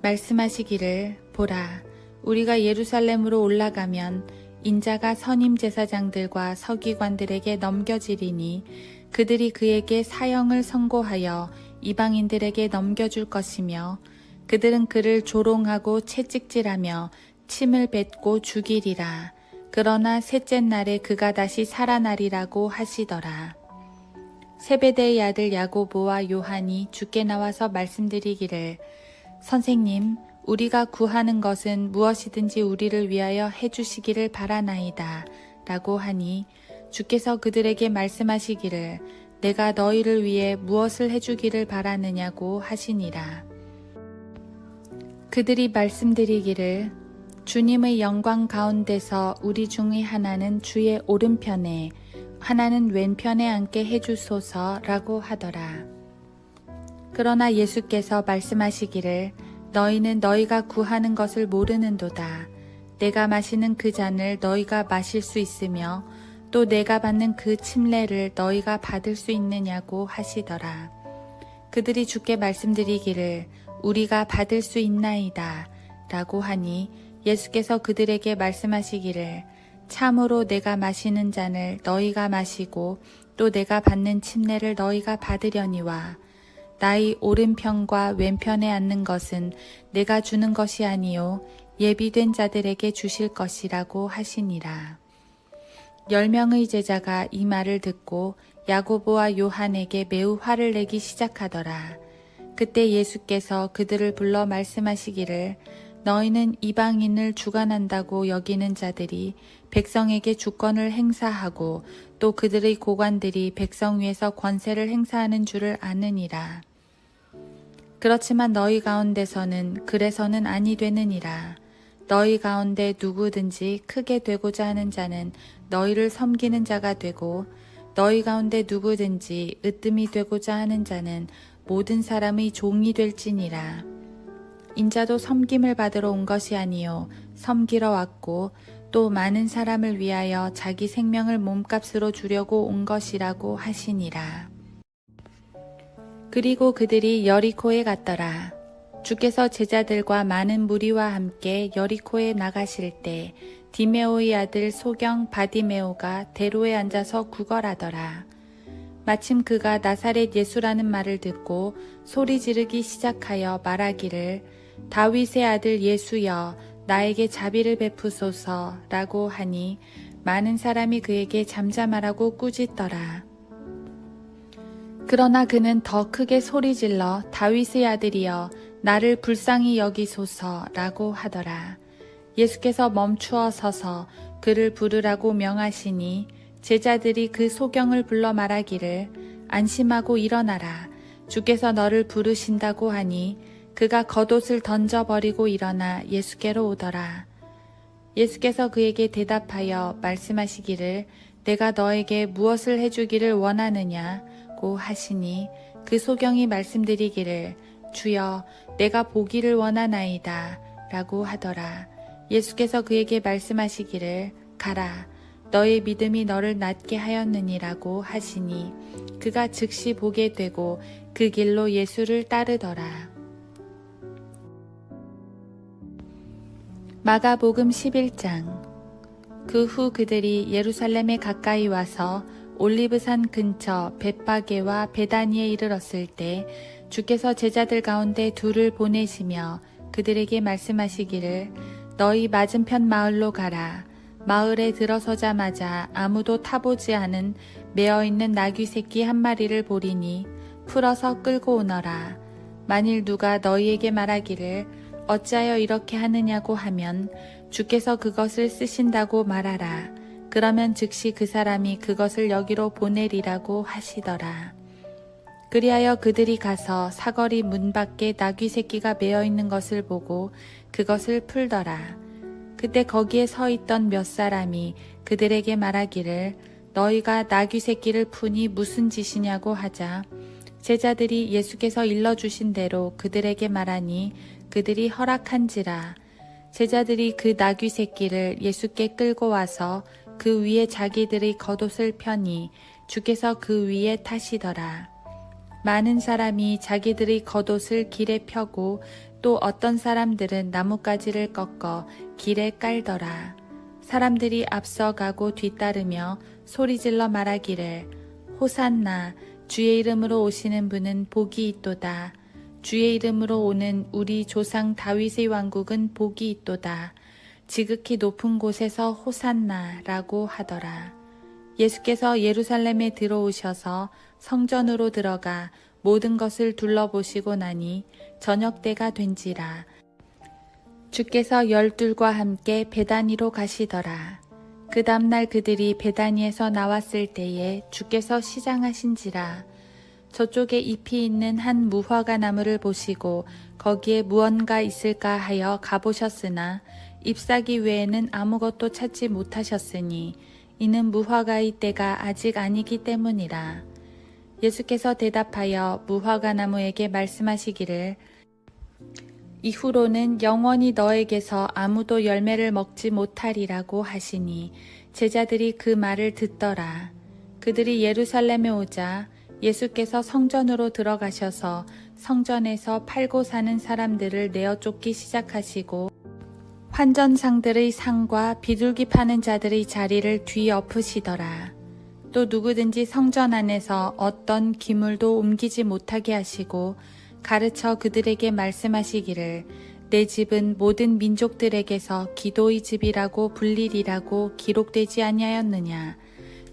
말씀하시기를 보라 우리가 예루살렘으로 올라가면 인자가 선임 제사장들과 서기관들에게 넘겨지리니 그들이 그에게 사형을 선고하여 이방인들에게 넘겨줄 것이며 그들은 그를 조롱하고 채찍질하며 침을 뱉고 죽이리라. 그러나 셋째 날에 그가 다시 살아나리라고 하시더라. 세베대의 아들 야고보와 요한이 주께 나와서 말씀드리기를 선생님 우리가 구하는 것은 무엇이든지 우리를 위하여 해주시기를 바라나이다 라고 하니 주께서 그들에게 말씀하시기를 내가 너희를 위해 무엇을 해주기를 바라느냐고 하시니라. 그들이 말씀드리기를 주님의 영광 가운데서 우리 중의 하나는 주의 오른편에 하나는 왼편에 앉게 해주소서라고 하더라. 그러나 예수께서 말씀하시기를 너희는 너희가 구하는 것을 모르는도다. 내가 마시는 그 잔을 너희가 마실 수 있으며 또 내가 받는 그 침례를 너희가 받을 수 있느냐고 하시더라. 그들이 주께 말씀드리기를 우리가 받을 수 있나이다 라고 하니 예수께서 그들에게 말씀하시기를 참으로 내가 마시는 잔을 너희가 마시고 또 내가 받는 침례를 너희가 받으려니와 나의 오른편과 왼편에 앉는 것은 내가 주는 것이 아니요 예비된 자들에게 주실 것이라고 하시니라. 10명의 제자가 이 말을 듣고 야고보와 요한에게 매우 화를 내기 시작하더라. 그때 예수께서 그들을 불러 말씀하시기를 너희는 이방인을 주관한다고 여기는 자들이 백성에게 주권을 행사하고 또 그들의 고관들이 백성 위에서 권세를 행사하는 줄을 아느니라. 그렇지만 너희 가운데서는 그래서는 아니 되느니라. 너희 가운데 누구든지 크게 되고자 하는 자는 너희를 섬기는 자가 되고 너희 가운데 누구든지 으뜸이 되고자 하는 자는 모든 사람의 종이 될지니라. 인자도 섬김을 받으러 온 것이 아니요 섬기러 왔고 또 많은 사람을 위하여 자기 생명을 몸값으로 주려고 온 것이라고 하시니라. 그리고 그들이 여리코에 갔더라. 주께서 제자들과 많은 무리와 함께 여리코에 나가실 때 디메오의 아들 소경 바디메오가 대로에 앉아서 구걸하더라. 마침 그가 나사렛 예수라는 말을 듣고 소리 지르기 시작하여 말하기를 다윗의 아들 예수여 나에게 자비를 베푸소서 라고 하니 많은 사람이 그에게 잠잠하라고 꾸짖더라. 그러나 그는 더 크게 소리질러 다윗의 아들이여 나를 불쌍히 여기소서 라고 하더라. 예수께서 멈추어 서서 그를 부르라고 명하시니 제자들이 그 소경을 불러 말하기를 안심하고 일어나라. 주께서 너를 부르신다고 하니 그가 겉옷을 던져버리고 일어나 예수께로 오더라. 예수께서 그에게 대답하여 말씀하시기를 내가 너에게 무엇을 해주기를 원하느냐고 하시니 그 소경이 말씀드리기를 주여 내가 보기를 원하나이다 라고 하더라. 예수께서 그에게 말씀하시기를 가라 너의 믿음이 너를 낫게 하였느니라고 하시니 그가 즉시 보게 되고 그 길로 예수를 따르더라. 마가복음 11장. 그 후 그들이 예루살렘에 가까이 와서 올리브산 근처 벳바게와 베다니에 이르렀을 때 주께서 제자들 가운데 둘을 보내시며 그들에게 말씀하시기를 너희 맞은편 마을로 가라. 마을에 들어서자마자 아무도 타보지 않은 매어있는 나귀 새끼 한 마리를 보리니 풀어서 끌고 오너라. 만일 누가 너희에게 말하기를 어찌하여 이렇게 하느냐고 하면 주께서 그것을 쓰신다고 말하라. 그러면 즉시 그 사람이 그것을 여기로 보내리라고 하시더라. 그리하여 그들이 가서 사거리 문 밖에 나귀 새끼가 매어 있는 것을 보고 그것을 풀더라. 그때 거기에 서 있던 몇 사람이 그들에게 말하기를 너희가 나귀 새끼를 푸니 무슨 짓이냐고 하자 제자들이 예수께서 일러주신 대로 그들에게 말하니 그들이 허락한지라. 제자들이 그 나귀 새끼를 예수께 끌고 와서 그 위에 자기들의 겉옷을 펴니 주께서 그 위에 타시더라. 많은 사람이 자기들의 겉옷을 길에 펴고 또 어떤 사람들은 나뭇가지를 꺾어 길에 깔더라. 사람들이 앞서가고 뒤따르며 소리질러 말하기를 호산나 주의 이름으로 오시는 분은 복이 있도다. 주의 이름으로 오는 우리 조상 다윗의 왕국은 복이 있도다. 지극히 높은 곳에서 호산나라고 하더라. 예수께서 예루살렘에 들어오셔서 성전으로 들어가 모든 것을 둘러보시고 나니 저녁 때가 된지라. 주께서 열둘과 함께 베다니로 가시더라. 그 다음날 그들이 베다니에서 나왔을 때에 주께서 시장하신지라. 저쪽에 잎이 있는 한 무화과 나무를 보시고 거기에 무언가 있을까 하여 가보셨으나 잎사귀 외에는 아무것도 찾지 못하셨으니 이는 무화과의 때가 아직 아니기 때문이라. 예수께서 대답하여 무화과 나무에게 말씀하시기를 이후로는 영원히 너에게서 아무도 열매를 먹지 못하리라고 하시니 제자들이 그 말을 듣더라. 그들이 예루살렘에 오자 예수께서 성전으로 들어가셔서 성전에서 팔고 사는 사람들을 내어 쫓기 시작하시고 환전상들의 상과 비둘기 파는 자들의 자리를 뒤엎으시더라. 또 누구든지 성전 안에서 어떤 기물도 옮기지 못하게 하시고 가르쳐 그들에게 말씀하시기를 내 집은 모든 민족들에게서 기도의 집이라고 불리리라고 기록되지 아니하였느냐.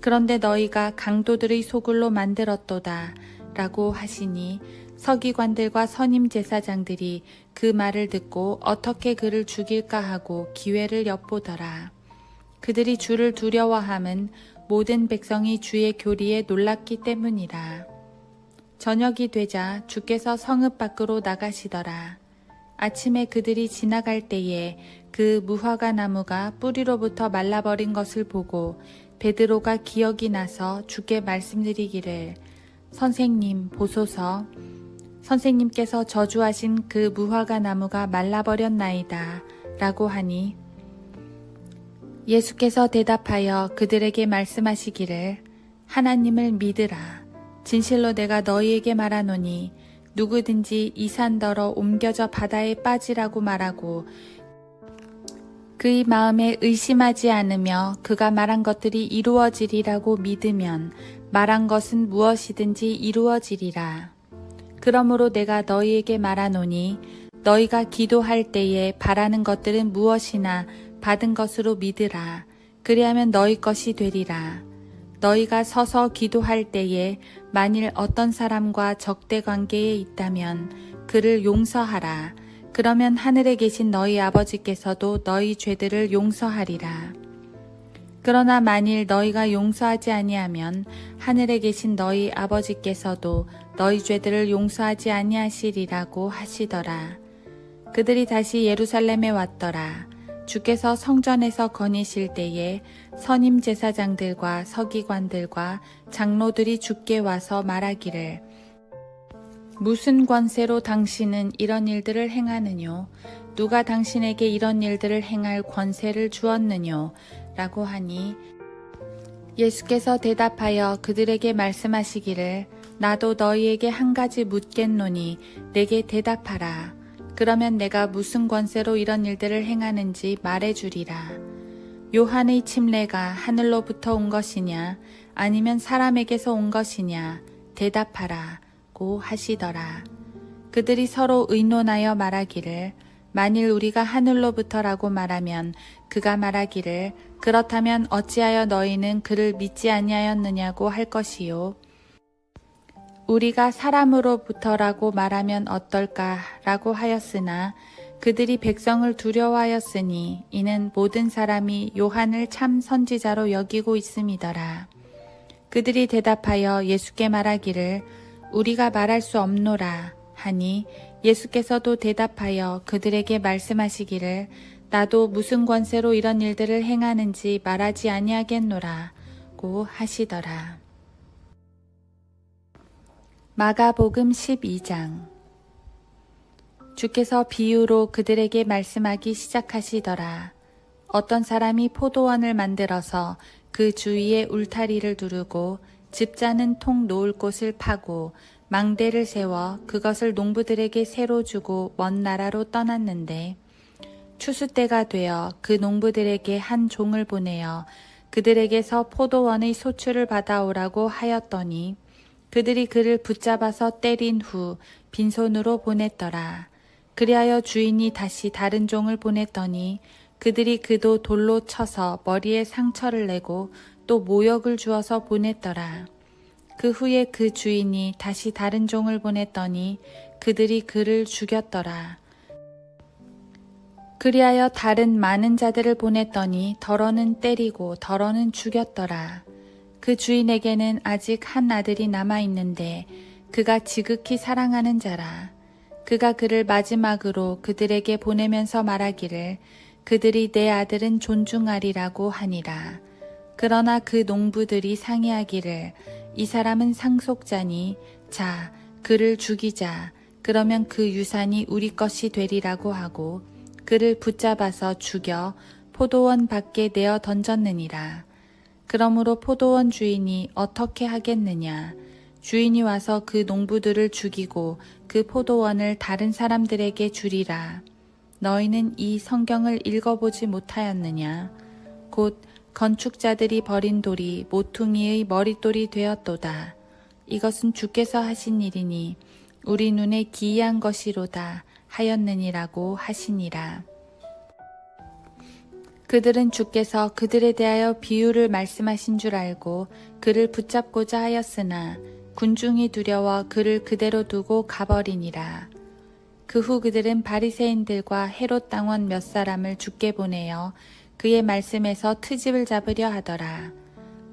그런데 너희가 강도들의 소굴로 만들었도다 라고 하시니 서기관들과 선임 제사장들이 그 말을 듣고 어떻게 그를 죽일까 하고 기회를 엿보더라. 그들이 주를 두려워함은 모든 백성이 주의 교리에 놀랐기 때문이라. 저녁이 되자 주께서 성읍 밖으로 나가시더라. 아침에 그들이 지나갈 때에 그 무화과 나무가 뿌리로부터 말라버린 것을 보고 베드로가 기억이 나서 주께 말씀드리기를 선생님 보소서. 선생님께서 저주하신 그 무화과 나무가 말라버렸나이다 라고 하니 예수께서 대답하여 그들에게 말씀하시기를 하나님을 믿으라. 진실로 내가 너희에게 말하노니 누구든지 이 산더러 옮겨져 바다에 빠지라고 말하고 그의 마음에 의심하지 않으며 그가 말한 것들이 이루어지리라고 믿으면 말한 것은 무엇이든지 이루어지리라. 그러므로 내가 너희에게 말하노니 너희가 기도할 때에 바라는 것들은 무엇이나 받은 것으로 믿으라. 그리하면 너희 것이 되리라. 너희가 서서 기도할 때에 만일 어떤 사람과 적대 관계에 있다면 그를 용서하라. 그러면 하늘에 계신 너희 아버지께서도 너희 죄들을 용서하리라. 그러나 만일 너희가 용서하지 아니하면 하늘에 계신 너희 아버지께서도 너희 죄들을 용서하지 아니하시리라고 하시더라. 그들이 다시 예루살렘에 왔더라. 주께서 성전에서 거니실 때에 선임 제사장들과 서기관들과 장로들이 주께 와서 말하기를 무슨 권세로 당신은 이런 일들을 행하느뇨? 누가 당신에게 이런 일들을 행할 권세를 주었느뇨? 라고 하니 예수께서 대답하여 그들에게 말씀하시기를 나도 너희에게 한 가지 묻겠노니 내게 대답하라. 그러면 내가 무슨 권세로 이런 일들을 행하는지 말해주리라. 요한의 침례가 하늘로부터 온 것이냐 아니면 사람에게서 온 것이냐 대답하라 고 하시더라. 그들이 서로 의논하여 말하기를 만일 우리가 하늘로부터라고 말하면 그가 말하기를 그렇다면 어찌하여 너희는 그를 믿지 아니하였느냐고 할 것이요. 우리가 사람으로부터라고 말하면 어떨까라고 하였으나 그들이 백성을 두려워하였으니 이는 모든 사람이 요한을 참 선지자로 여기고 있음이더라. 그들이 대답하여 예수께 말하기를 우리가 말할 수 없노라 하니 예수께서도 대답하여 그들에게 말씀하시기를 나도 무슨 권세로 이런 일들을 행하는지 말하지 아니하겠노라고 하시더라. 마가복음 12장. 주께서 비유로 그들에게 말씀하기 시작하시더라. 어떤 사람이 포도원을 만들어서 그 주위에 울타리를 두르고 집자는 통 놓을 곳을 파고 망대를 세워 그것을 농부들에게 새로 주고 먼 나라로 떠났는데 추수 때가 되어 그 농부들에게 한 종을 보내어 그들에게서 포도원의 소출을 받아오라고 하였더니 그들이 그를 붙잡아서 때린 후 빈손으로 보냈더라. 그리하여 주인이 다시 다른 종을 보냈더니 그들이 그도 돌로 쳐서 머리에 상처를 내고 또 모욕을 주어서 보냈더라. 그 후에 그 주인이 다시 다른 종을 보냈더니 그들이 그를 죽였더라. 그리하여 다른 많은 자들을 보냈더니 덜어는 때리고 덜어는 죽였더라. 그 주인에게는 아직 한 아들이 남아있는데 그가 지극히 사랑하는 자라. 그가 그를 마지막으로 그들에게 보내면서 말하기를 그들이 내 아들은 존중하리라고 하니라. 그러나 그 농부들이 상의하기를 이 사람은 상속자니 자 그를 죽이자. 그러면 그 유산이 우리 것이 되리라고 하고 그를 붙잡아서 죽여 포도원 밖에 내어 던졌느니라. 그러므로 포도원 주인이 어떻게 하겠느냐? 주인이 와서 그 농부들을 죽이고 그 포도원을 다른 사람들에게 주리라. 너희는 이 성경을 읽어보지 못하였느냐? 곧 건축자들이 버린 돌이 모퉁이의 머릿돌이 되었도다. 이것은 주께서 하신 일이니 우리 눈에 기이한 것이로다 하였느니라고 하시니라. 그들은 주께서 그들에 대하여 비유를 말씀하신 줄 알고 그를 붙잡고자 하였으나 군중이 두려워 그를 그대로 두고 가버리니라. 그 후 그들은 바리새인들과 헤롯 당원 몇 사람을 주께 보내어 그의 말씀에서 트집을 잡으려 하더라.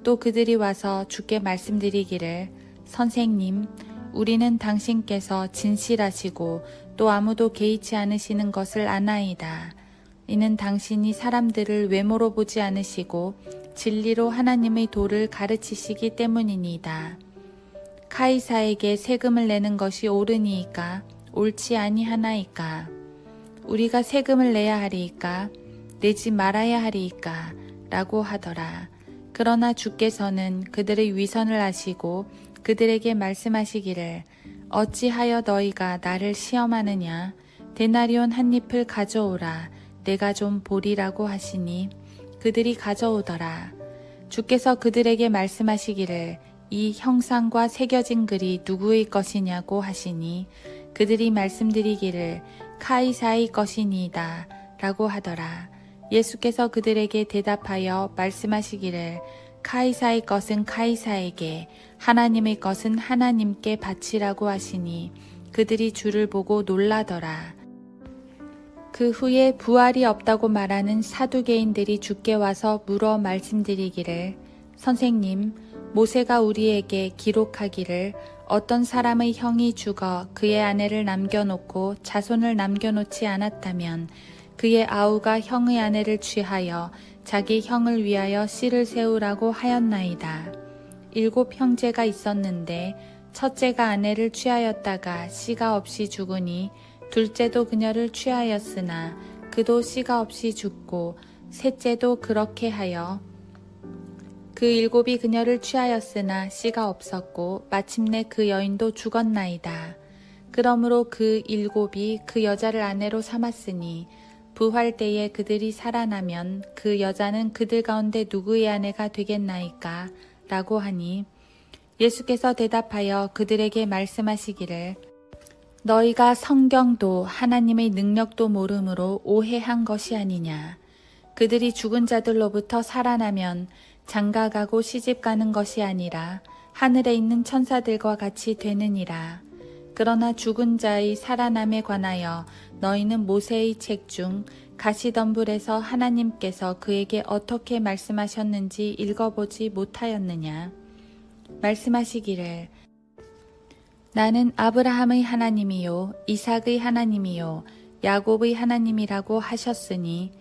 또 그들이 와서 주께 말씀드리기를 선생님, 우리는 당신께서 진실하시고 또 아무도 개의치 않으시는 것을 아나이다. 이는 당신이 사람들을 외모로 보지 않으시고 진리로 하나님의 도를 가르치시기 때문이니이다. 카이사에게 세금을 내는 것이 옳으니이까 옳지 아니하나이까? 우리가 세금을 내야 하리이까? 내지 말아야 하리이까? 라고 하더라. 그러나 주께서는 그들의 위선을 아시고 그들에게 말씀하시기를 어찌하여 너희가 나를 시험하느냐? 데나리온 한 잎을 가져오라. 내가 좀 보리라고 하시니 그들이 가져오더라. 주께서 그들에게 말씀하시기를 이 형상과 새겨진 글이 누구의 것이냐고 하시니 그들이 말씀드리기를 카이사의 것이니이다 라고 하더라. 예수께서 그들에게 대답하여 말씀하시기를 카이사의 것은 카이사에게 하나님의 것은 하나님께 바치라고 하시니 그들이 주를 보고 놀라더라. 그 후에 부활이 없다고 말하는 사두개인들이 주께 와서 물어 말씀드리기를 선생님, 모세가 우리에게 기록하기를 어떤 사람의 형이 죽어 그의 아내를 남겨놓고 자손을 남겨놓지 않았다면 그의 아우가 형의 아내를 취하여 자기 형을 위하여 씨를 세우라고 하였나이다. 7 형제가 있었는데 첫째가 아내를 취하였다가 씨가 없이 죽으니 둘째도 그녀를 취하였으나 그도 씨가 없이 죽고 셋째도 그렇게 하여 그 7이 그녀를 취하였으나 씨가 없었고 마침내 그 여인도 죽었나이다. 그러므로 그 7이 그 여자를 아내로 삼았으니 부활 때에 그들이 살아나면 그 여자는 그들 가운데 누구의 아내가 되겠나이까? 라고 하니 예수께서 대답하여 그들에게 말씀하시기를 너희가 성경도 하나님의 능력도 모름으로 오해한 것이 아니냐. 그들이 죽은 자들로부터 살아나면 장가가고 시집가는 것이 아니라 하늘에 있는 천사들과 같이 되느니라. 그러나 죽은 자의 살아남에 관하여 너희는 모세의 책 중 가시덤불에서 하나님께서 그에게 어떻게 말씀하셨는지 읽어보지 못하였느냐. 말씀하시기를 나는 아브라함의 하나님이요 이삭의 하나님이요 야곱의 하나님이라고 하셨으니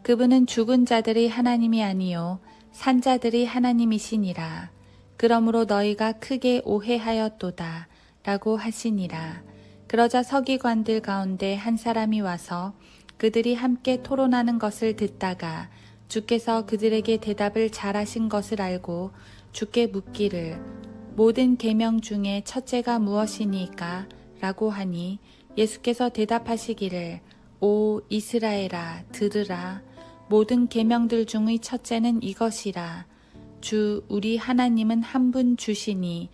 그분은 죽은 자들의 하나님이 아니요 산자들의 하나님이시니라. 그러므로 너희가 크게 오해하였도다 라고 하시니라. 그러자 서기관들 가운데 한 사람이 와서 그들이 함께 토론하는 것을 듣다가 주께서 그들에게 대답을 잘하신 것을 알고 주께 묻기를 모든 계명 중에 첫째가 무엇이니까? 라고 하니 예수께서 대답하시기를 오 이스라엘아 들으라. 모든 계명들 중의 첫째는 이것이라. 주 우리 하나님은 한 분 주시니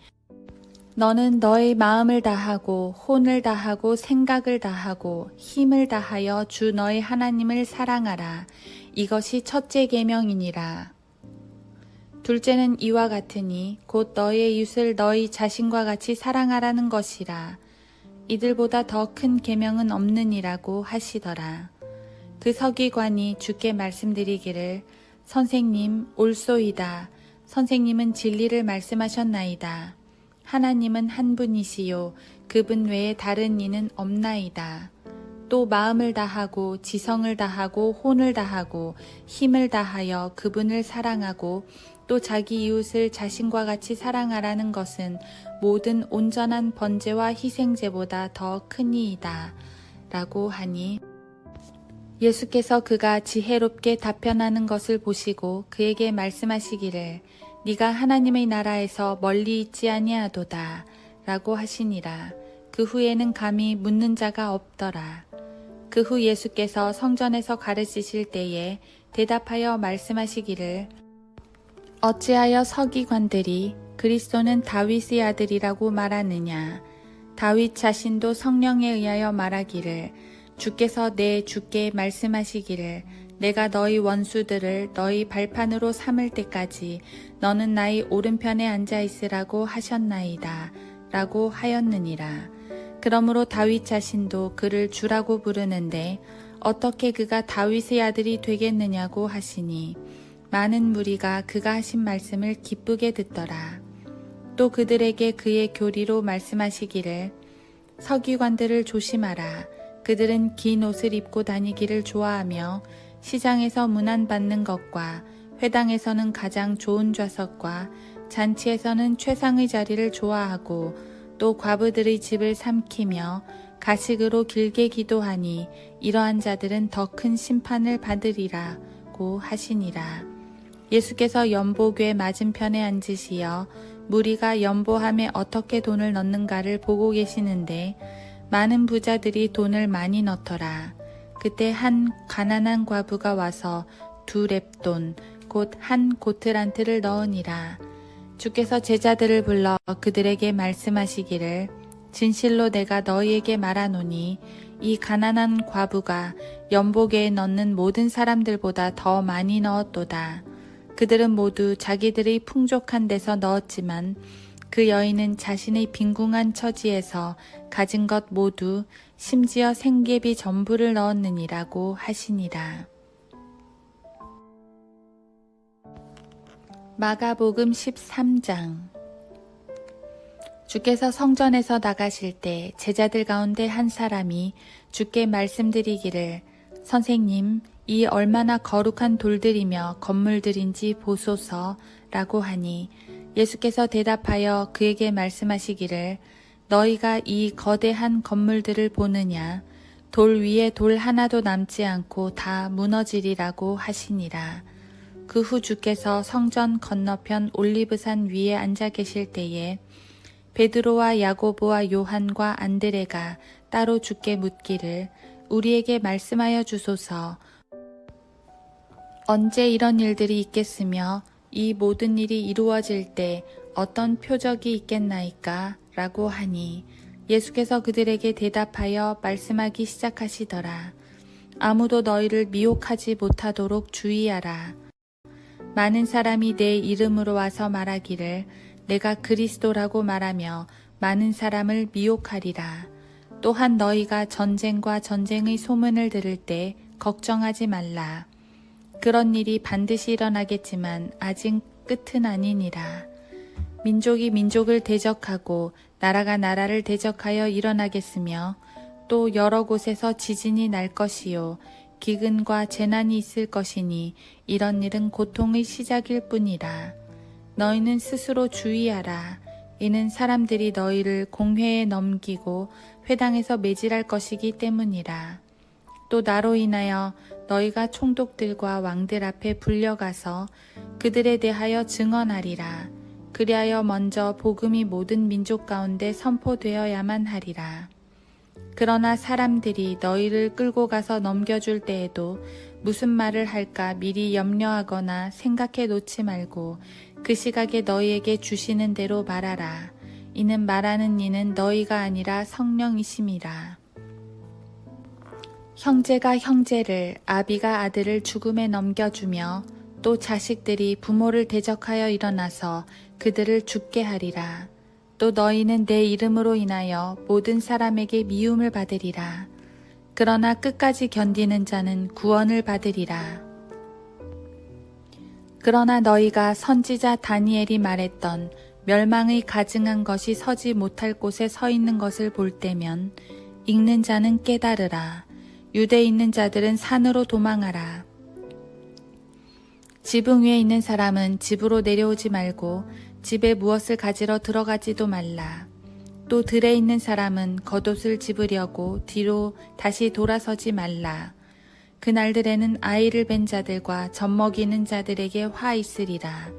너는 너의 마음을 다하고 혼을 다하고 생각을 다하고 힘을 다하여 주 너의 하나님을 사랑하라. 이것이 첫째 계명이니라. 둘째는 이와 같으니 곧 너의 이웃을 너희 자신과 같이 사랑하라는 것이라. 이들보다 더 큰 계명은 없느니라고 하시더라. 그 서기관이 주께 말씀드리기를 선생님 옳소이다. 선생님은 진리를 말씀하셨나이다. 하나님은 한 분이시요 그분 외에 다른 이는 없나이다. 또 마음을 다하고 지성을 다하고 혼을 다하고 힘을 다하여 그분을 사랑하고 또 자기 이웃을 자신과 같이 사랑하라는 것은 모든 온전한 번제와 희생제보다 더 크니이다. 라고 하니 예수께서 그가 지혜롭게 답변하는 것을 보시고 그에게 말씀하시기를 네가 하나님의 나라에서 멀리 있지 아니하도다 라고 하시니라. 그 후에는 감히 묻는 자가 없더라. 그 후 예수께서 성전에서 가르치실 때에 대답하여 말씀하시기를 어찌하여 서기관들이 그리스도는 다윗의 아들이라고 말하느냐. 다윗 자신도 성령에 의하여 말하기를 주께서 내 주께 말씀하시기를 내가 너희 원수들을 너희 발판으로 삼을 때까지 너는 나의 오른편에 앉아 있으라고 하셨나이다 라고 하였느니라. 그러므로 다윗 자신도 그를 주라고 부르는데 어떻게 그가 다윗의 아들이 되겠느냐고 하시니 많은 무리가 그가 하신 말씀을 기쁘게 듣더라. 또 그들에게 그의 교리로 말씀하시기를 서기관들을 조심하라. 그들은 긴 옷을 입고 다니기를 좋아하며 시장에서 문안받는 것과 회당에서는 가장 좋은 좌석과 잔치에서는 최상의 자리를 좋아하고 또 과부들의 집을 삼키며 가식으로 길게 기도하니 이러한 자들은 더 큰 심판을 받으리라고 하시니라. 예수께서 연보궤 맞은편에 앉으시어 무리가 연보함에 어떻게 돈을 넣는가를 보고 계시는데 많은 부자들이 돈을 많이 넣더라. 그때 한 가난한 과부가 와서 2 렙돈 곧 한 고트란트를 넣으니라. 주께서 제자들을 불러 그들에게 말씀하시기를 진실로 내가 너희에게 말하노니 이 가난한 과부가 연보궤에 넣는 모든 사람들보다 더 많이 넣었도다. 그들은 모두 자기들의 풍족한 데서 넣었지만 그 여인은 자신의 빈궁한 처지에서 가진 것 모두 심지어 생계비 전부를 넣었느니라고 하시니라. 마가복음 13장. 주께서 성전에서 나가실 때 제자들 가운데 한 사람이 주께 말씀드리기를 선생님, 이 얼마나 거룩한 돌들이며 건물들인지 보소서라고 하니 예수께서 대답하여 그에게 말씀하시기를 너희가 이 거대한 건물들을 보느냐 돌 위에 돌 하나도 남지 않고 다 무너지리라고 하시니라. 그 후 주께서 성전 건너편 올리브산 위에 앉아 계실 때에 베드로와 야고보와 요한과 안드레가 따로 주께 묻기를 우리에게 말씀하여 주소서. 언제 이런 일들이 있겠으며 이 모든 일이 이루어질 때 어떤 표적이 있겠나이까? 라고 하니 예수께서 그들에게 대답하여 말씀하기 시작하시더라. 아무도 너희를 미혹하지 못하도록 주의하라. 많은 사람이 내 이름으로 와서 말하기를 내가 그리스도라고 말하며 많은 사람을 미혹하리라. 또한 너희가 전쟁과 전쟁의 소문을 들을 때 걱정하지 말라. 그런 일이 반드시 일어나겠지만 아직 끝은 아니니라. 민족이 민족을 대적하고 나라가 나라를 대적하여 일어나겠으며 또 여러 곳에서 지진이 날 것이요 기근과 재난이 있을 것이니 이런 일은 고통의 시작일 뿐이라. 너희는 스스로 주의하라. 이는 사람들이 너희를 공회에 넘기고 회당에서 매질할 것이기 때문이라. 또 나로 인하여 너희가 총독들과 왕들 앞에 불려가서 그들에 대하여 증언하리라. 그리하여 먼저 복음이 모든 민족 가운데 선포되어야만 하리라. 그러나 사람들이 너희를 끌고 가서 넘겨줄 때에도 무슨 말을 할까 미리 염려하거나 생각해 놓지 말고 그 시각에 너희에게 주시는 대로 말하라. 이는 말하는 이는 너희가 아니라 성령이심이라. 형제가 형제를, 아비가 아들을 죽음에 넘겨주며 또 자식들이 부모를 대적하여 일어나서 그들을 죽게 하리라. 또 너희는 내 이름으로 인하여 모든 사람에게 미움을 받으리라. 그러나 끝까지 견디는 자는 구원을 받으리라. 그러나 너희가 선지자 다니엘이 말했던 멸망의 가증한 것이 서지 못할 곳에 서 있는 것을 볼 때면 읽는 자는 깨달으라. 유대에 있는 자들은 산으로 도망하라. 지붕 위에 있는 사람은 집으로 내려오지 말고 집에 무엇을 가지러 들어가지도 말라. 또 들에 있는 사람은 겉옷을 집으려고 뒤로 다시 돌아서지 말라. 그날들에는 아이를 뵌 자들과 젖먹이는 자들에게 화 있으리라.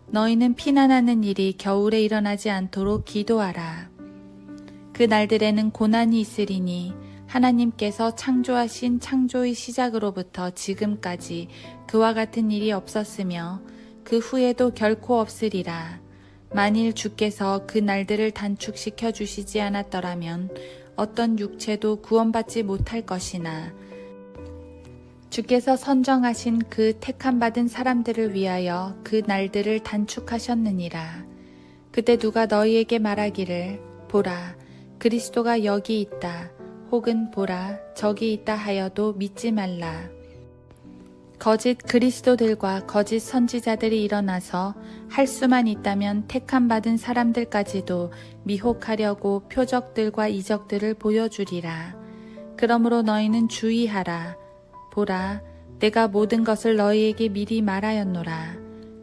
너희는 피난하는 일이 겨울에 일어나지 않도록 기도하라. 그날들에는 고난이 있으리니 하나님께서 창조하신 창조의 시작으로부터 지금까지 그와 같은 일이 없었으며 그 후에도 결코 없으리라. 만일 주께서 그 날들을 단축시켜 주시지 않았더라면 어떤 육체도 구원받지 못할 것이나 주께서 선정하신 그 택함받은 사람들을 위하여 그 날들을 단축하셨느니라. 그때 누가 너희에게 말하기를 보라 그리스도가 여기 있다 혹은 보라 저기 있다 하여도 믿지 말라. 거짓 그리스도들과 거짓 선지자들이 일어나서 할 수만 있다면 택함받은 사람들까지도 미혹하려고 표적들과 이적들을 보여주리라. 그러므로 너희는 주의하라. 보라, 내가 모든 것을 너희에게 미리 말하였노라.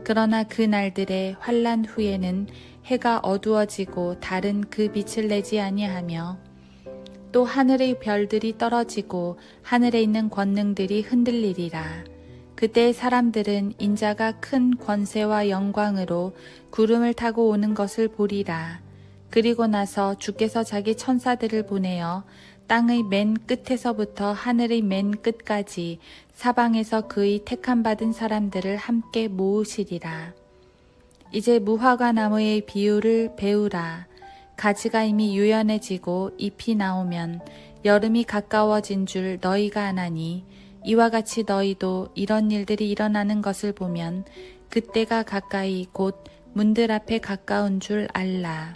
그러나 그 날들의 환난 후에는 해가 어두워지고 달은 그 빛을 내지 아니하며 또 하늘의 별들이 떨어지고 하늘에 있는 권능들이 흔들리리라. 그때 사람들은 인자가 큰 권세와 영광으로 구름을 타고 오는 것을 보리라. 그리고 나서 주께서 자기 천사들을 보내어 땅의 맨 끝에서부터 하늘의 맨 끝까지 사방에서 그의 택함받은 사람들을 함께 모으시리라. 이제 무화과 나무의 비유를 배우라. 가지가 이미 유연해지고 잎이 나오면 여름이 가까워진 줄 너희가 아나니 이와 같이 너희도 이런 일들이 일어나는 것을 보면 그때가 가까이 곧 문들 앞에 가까운 줄 알라.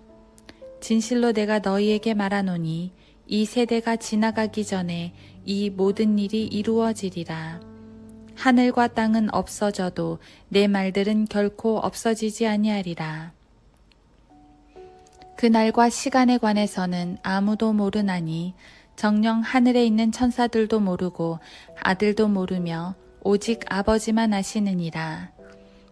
진실로 내가 너희에게 말하노니 이 세대가 지나가기 전에 이 모든 일이 이루어지리라. 하늘과 땅은 없어져도 내 말들은 결코 없어지지 아니하리라. 그날과 시간에 관해서는 아무도 모르나니 정녕 하늘에 있는 천사들도 모르고 아들도 모르며 오직 아버지만 아시느니라.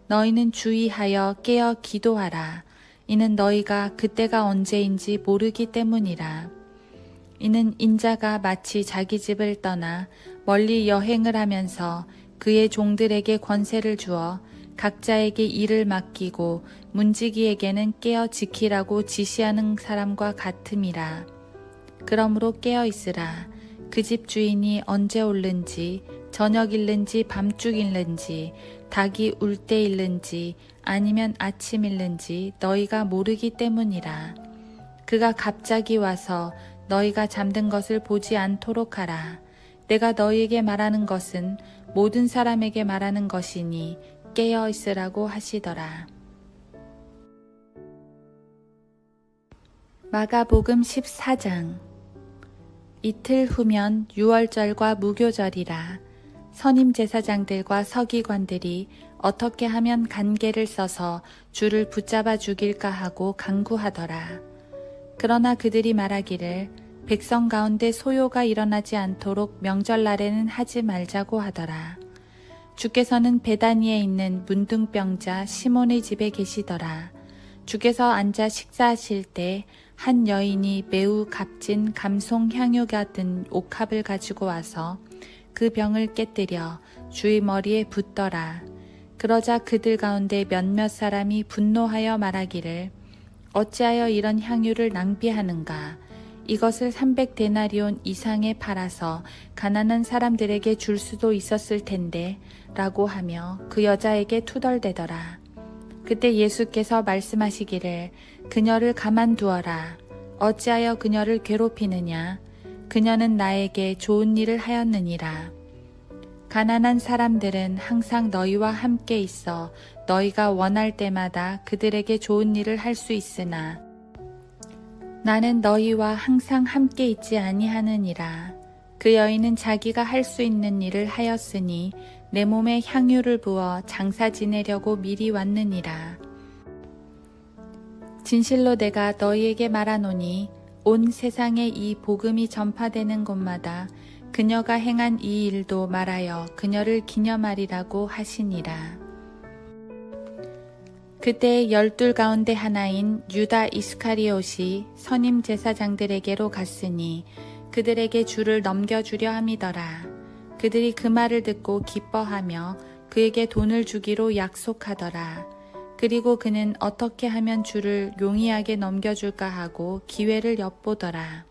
너희는 주의하여 깨어 기도하라. 이는 너희가 그때가 언제인지 모르기 때문이라. 이는 인자가 마치 자기 집을 떠나 멀리 여행을 하면서 그의 종들에게 권세를 주어 각자에게 일을 맡기고 문지기에게는 깨어 지키라고 지시하는 사람과 같음이라. 그러므로 깨어 있으라. 그 집 주인이 언제 올는지 저녁일는지 밤중일는지 닭이 울 때일는지 아니면 아침일는지 너희가 모르기 때문이라. 그가 갑자기 와서 너희가 잠든 것을 보지 않도록 하라. 내가 너희에게 말하는 것은 모든 사람에게 말하는 것이니 깨어 있으라고 하시더라. 마가복음 14장. 이틀 후면 유월절과 무교절이라. 선임제사장들과 서기관들이 어떻게 하면 간계를 써서 주를 붙잡아 죽일까 하고 간구하더라. 그러나 그들이 말하기를 백성 가운데 소요가 일어나지 않도록 명절날에는 하지 말자고 하더라. 주께서는 베다니에 있는 문둥병자 시몬의 집에 계시더라. 주께서 앉아 식사하실 때 한 여인이 매우 값진 감송 향유 같은 옥합을 가지고 와서 그 병을 깨뜨려 주의 머리에 붓더라. 그러자 그들 가운데 몇몇 사람이 분노하여 말하기를 어찌하여 이런 향유를 낭비하는가? 이것을 300데나리온 이상에 팔아서 가난한 사람들에게 줄 수도 있었을 텐데 라고 하며 그 여자에게 투덜대더라. 그때 예수께서 말씀하시기를 그녀를 가만두어라. 어찌하여 그녀를 괴롭히느냐? 그녀는 나에게 좋은 일을 하였느니라. 가난한 사람들은 항상 너희와 함께 있어 너희가 원할 때마다 그들에게 좋은 일을 할 수 있으나 나는 너희와 항상 함께 있지 아니하느니라. 그 여인은 자기가 할 수 있는 일을 하였으니 내 몸에 향유를 부어 장사 지내려고 미리 왔느니라. 진실로 내가 너희에게 말하노니 온 세상에 이 복음이 전파되는 곳마다 그녀가 행한 이 일도 말하여 그녀를 기념하리라고 하시니라. 그때 12 가운데 하나인 유다 이스카리옷이 선임 제사장들에게로 갔으니 그들에게 주를 넘겨주려 함이더라. 그들이 그 말을 듣고 기뻐하며 그에게 돈을 주기로 약속하더라. 그리고 그는 어떻게 하면 주를 용이하게 넘겨줄까 하고 기회를 엿보더라.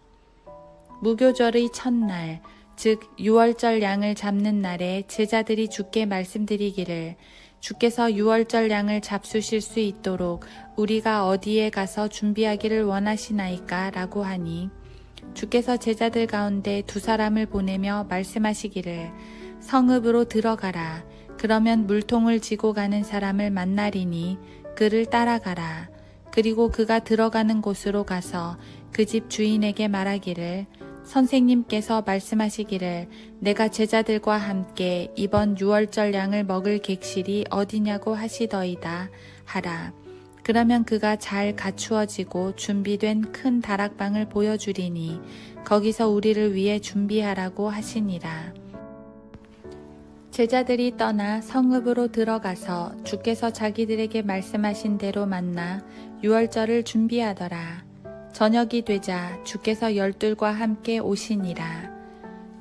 무교절의 첫날, 즉 유월절 양을 잡는 날에 제자들이 주께 말씀드리기를 주께서 유월절 양을 잡수실 수 있도록 우리가 어디에 가서 준비하기를 원하시나이까? 라고 하니 주께서 제자들 가운데 2 사람을 보내며 말씀하시기를 성읍으로 들어가라. 그러면 물통을 지고 가는 사람을 만나리니 그를 따라가라. 그리고 그가 들어가는 곳으로 가서 그 집 주인에게 말하기를 선생님께서 말씀하시기를 내가 제자들과 함께 이번 유월절 양을 먹을 객실이 어디냐고 하시더이다 하라. 그러면 그가 잘 갖추어지고 준비된 큰 다락방을 보여주리니 거기서 우리를 위해 준비하라고 하시니라. 제자들이 떠나 성읍으로 들어가서 주께서 자기들에게 말씀하신 대로 만나 유월절을 준비하더라. 저녁이 되자 주께서 12과 함께 오시니라.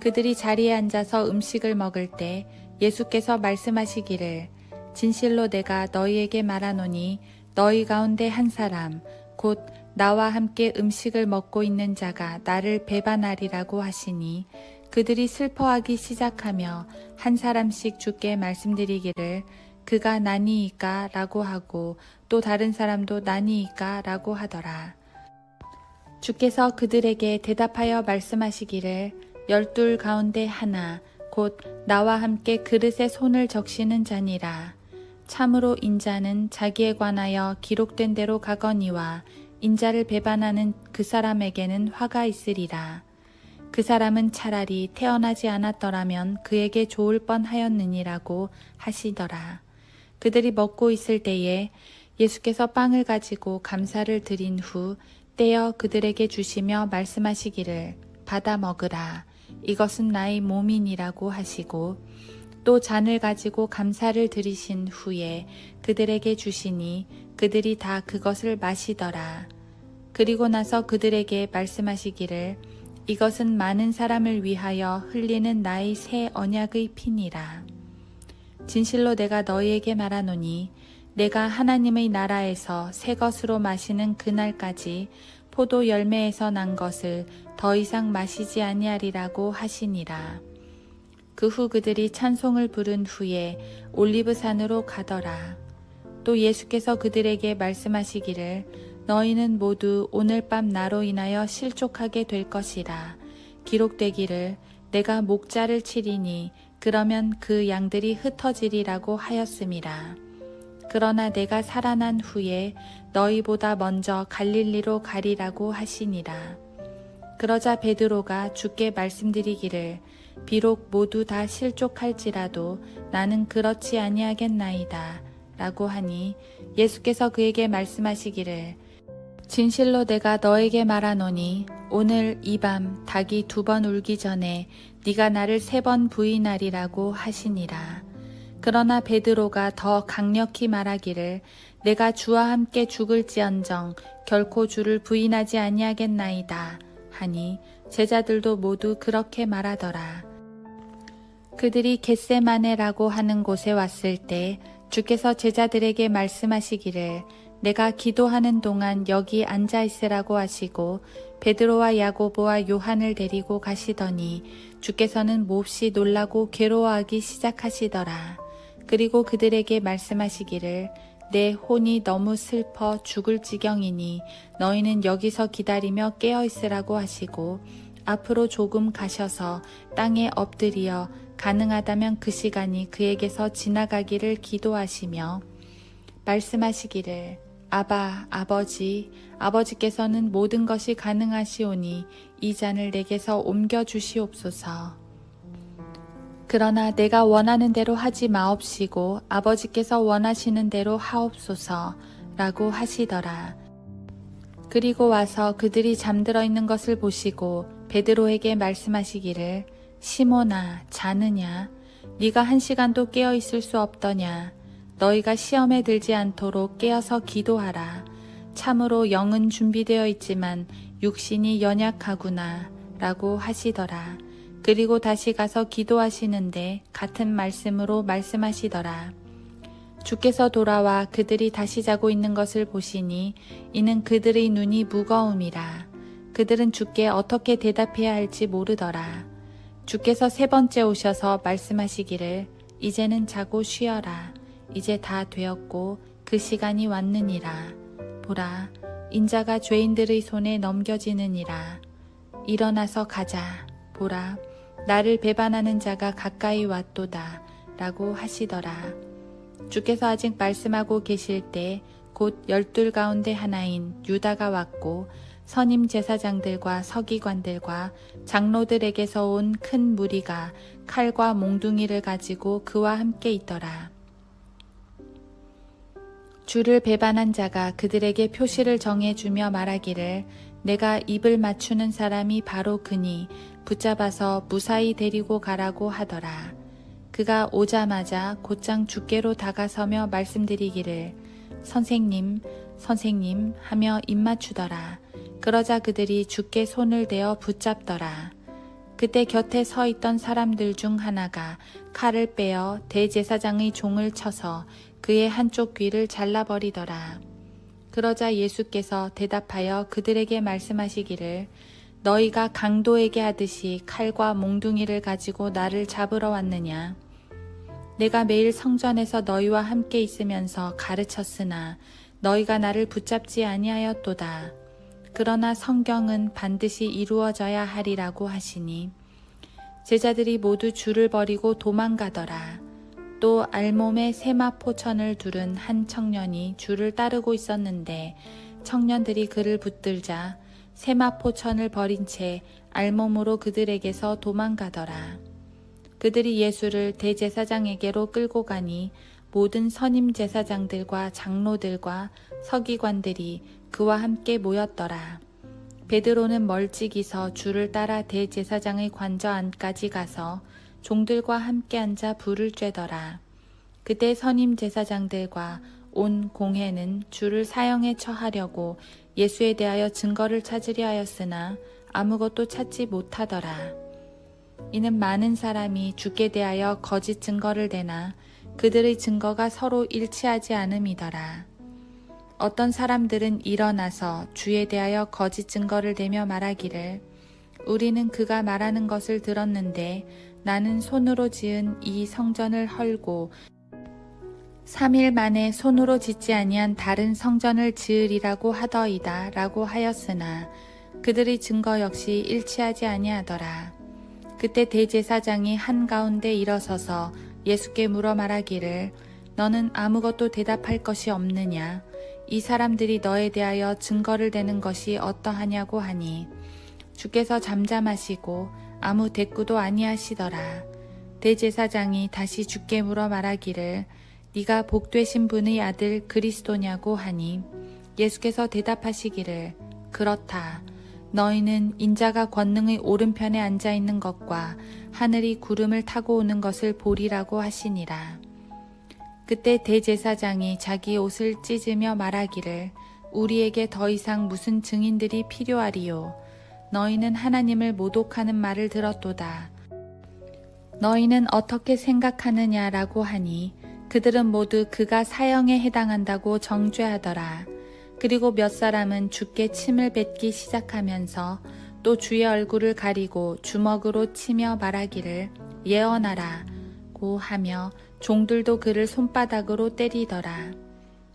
그들이 자리에 앉아서 음식을 먹을 때 예수께서 말씀하시기를 진실로 내가 너희에게 말하노니 너희 가운데 한 사람 곧 나와 함께 음식을 먹고 있는 자가 나를 배반하리라고 하시니 그들이 슬퍼하기 시작하며 한 사람씩 주께 말씀드리기를 그가 나니이까 라고 하고 또 다른 사람도 나니이까 라고 하더라. 주께서 그들에게 대답하여 말씀하시기를 12 가운데 하나 곧 나와 함께 그릇에 손을 적시는 자니라. 참으로 인자는 자기에 관하여 기록된 대로 가거니와 인자를 배반하는 그 사람에게는 화가 있으리라. 그 사람은 차라리 태어나지 않았더라면 그에게 좋을 뻔하였느니라고 하시더라. 그들이 먹고 있을 때에 예수께서 빵을 가지고 감사를 드린 후 떼어 그들에게 주시며 말씀하시기를 받아 먹으라. 이것은 나의 몸이니라고 하시고 또 잔을 가지고 감사를 드리신 후에 그들에게 주시니 그들이 다 그것을 마시더라. 그리고 나서 그들에게 말씀하시기를 이것은 많은 사람을 위하여 흘리는 나의 새 언약의 피니라. 진실로 내가 너희에게 말하노니 내가 하나님의 나라에서 새 것으로 마시는 그날까지 포도 열매에서 난 것을 더 이상 마시지 아니하리라고 하시니라. 그 후 그들이 찬송을 부른 후에 올리브산으로 가더라. 또 예수께서 그들에게 말씀하시기를 너희는 모두 오늘 밤 나로 인하여 실족하게 될 것이라. 기록되기를 내가 목자를 치리니 그러면 그 양들이 흩어지리라고 하였음이라. 그러나 내가 살아난 후에 너희보다 먼저 갈릴리로 가리라고 하시니라. 그러자 베드로가 주께 말씀드리기를 비록 모두 다 실족할지라도 나는 그렇지 아니하겠나이다 라고 하니 예수께서 그에게 말씀하시기를 진실로 내가 너에게 말하노니 오늘 이 밤 닭이 2번 울기 전에 네가 나를 3번 부인하리라고 하시니라. 그러나 베드로가 더 강력히 말하기를 내가 주와 함께 죽을지언정 결코 주를 부인하지 아니하겠나이다 하니 제자들도 모두 그렇게 말하더라. 그들이 겟세마네라고 하는 곳에 왔을 때 주께서 제자들에게 말씀하시기를 내가 기도하는 동안 여기 앉아 있으라고 하시고 베드로와 야고보와 요한을 데리고 가시더니 주께서는 몹시 놀라고 괴로워하기 시작하시더라. 그리고 그들에게 말씀하시기를 내 혼이 너무 슬퍼 죽을 지경이니 너희는 여기서 기다리며 깨어 있으라고 하시고 앞으로 조금 가셔서 땅에 엎드려 가능하다면 그 시간이 그에게서 지나가기를 기도하시며 말씀하시기를 아바 아버지 아버지께서는 모든 것이 가능하시오니 이 잔을 내게서 옮겨 주시옵소서. 그러나 내가 원하는 대로 하지 마옵시고 아버지께서 원하시는 대로 하옵소서 라고 하시더라. 그리고 와서 그들이 잠들어 있는 것을 보시고 베드로에게 말씀하시기를 시몬아 자느냐 네가 1시간도 깨어 있을 수 없더냐 너희가 시험에 들지 않도록 깨어서 기도하라. 참으로 영은 준비되어 있지만 육신이 연약하구나 라고 하시더라. 그리고 다시 가서 기도하시는데 같은 말씀으로 말씀하시더라. 주께서 돌아와 그들이 다시 자고 있는 것을 보시니 이는 그들의 눈이 무거움이라. 그들은 주께 어떻게 대답해야 할지 모르더라. 주께서 3번째 오셔서 말씀하시기를 이제는 자고 쉬어라. 이제 다 되었고 그 시간이 왔느니라. 보라, 인자가 죄인들의 손에 넘겨지느니라. 일어나서 가자. 보라, 나를 배반하는 자가 가까이 왔도다. 라고 하시더라. 주께서 아직 말씀하고 계실 때 곧 12 가운데 하나인 유다가 왔고 선임 제사장들과 서기관들과 장로들에게서 온 큰 무리가 칼과 몽둥이를 가지고 그와 함께 있더라. 주를 배반한 자가 그들에게 표시를 정해주며 말하기를 내가 입을 맞추는 사람이 바로 그니 붙잡아서 무사히 데리고 가라고 하더라. 그가 오자마자 곧장 주께로 다가서며 말씀드리기를 선생님, 선생님 하며 입맞추더라. 그러자 그들이 주께 손을 대어 붙잡더라. 그때 곁에 서 있던 사람들 중 하나가 칼을 빼어 대제사장의 종을 쳐서 그의 한쪽 귀를 잘라버리더라. 그러자 예수께서 대답하여 그들에게 말씀하시기를 너희가 강도에게 하듯이 칼과 몽둥이를 가지고 나를 잡으러 왔느냐? 내가 매일 성전에서 너희와 함께 있으면서 가르쳤으나 너희가 나를 붙잡지 아니하였도다. 그러나 성경은 반드시 이루어져야 하리라고 하시니 제자들이 모두 줄을 버리고 도망가더라. 또 알몸에 세마포천을 두른 한 청년이 줄을 따르고 있었는데 청년들이 그를 붙들자 세마포천을 버린 채 알몸으로 그들에게서 도망가더라. 그들이 예수를 대제사장에게로 끌고 가니 모든 선임 제사장들과 장로들과 서기관들이 그와 함께 모였더라. 베드로는 멀찍이서 주를 따라 대제사장의 관저 안까지 가서 종들과 함께 앉아 불을 쬐더라. 그때 선임 제사장들과 온 공회는 주를 사형에 처하려고 예수에 대하여 증거를 찾으려 하였으나 아무것도 찾지 못하더라. 이는 많은 사람이 주께 대하여 거짓 증거를 대나 그들의 증거가 서로 일치하지 않음이더라. 어떤 사람들은 일어나서 주에 대하여 거짓 증거를 대며 말하기를 우리는 그가 말하는 것을 들었는데 나는 손으로 지은 이 성전을 헐고 3일 만에 손으로 짓지 아니한 다른 성전을 지으리라고 하더이다 라고 하였으나 그들의 증거 역시 일치하지 아니하더라. 그때 대제사장이 한가운데 일어서서 예수께 물어 말하기를 너는 아무것도 대답할 것이 없느냐? 이 사람들이 너에 대하여 증거를 대는 것이 어떠하냐고 하니 주께서 잠잠하시고 아무 대꾸도 아니하시더라. 대제사장이 다시 주께 물어 말하기를 네가 복되신 분의 아들 그리스도냐고 하니 예수께서 대답하시기를 그렇다. 너희는 인자가 권능의 오른편에 앉아 있는 것과 하늘이 구름을 타고 오는 것을 보리라고 하시니라. 그때 대제사장이 자기 옷을 찢으며 말하기를 우리에게 더 이상 무슨 증인들이 필요하리요. 너희는 하나님을 모독하는 말을 들었도다. 너희는 어떻게 생각하느냐라고 하니 그들은 모두 그가 사형에 해당한다고 정죄하더라. 그리고 몇 사람은 주께 침을 뱉기 시작하면서 또 주의 얼굴을 가리고 주먹으로 치며 말하기를 예언하라 고 하며 종들도 그를 손바닥으로 때리더라.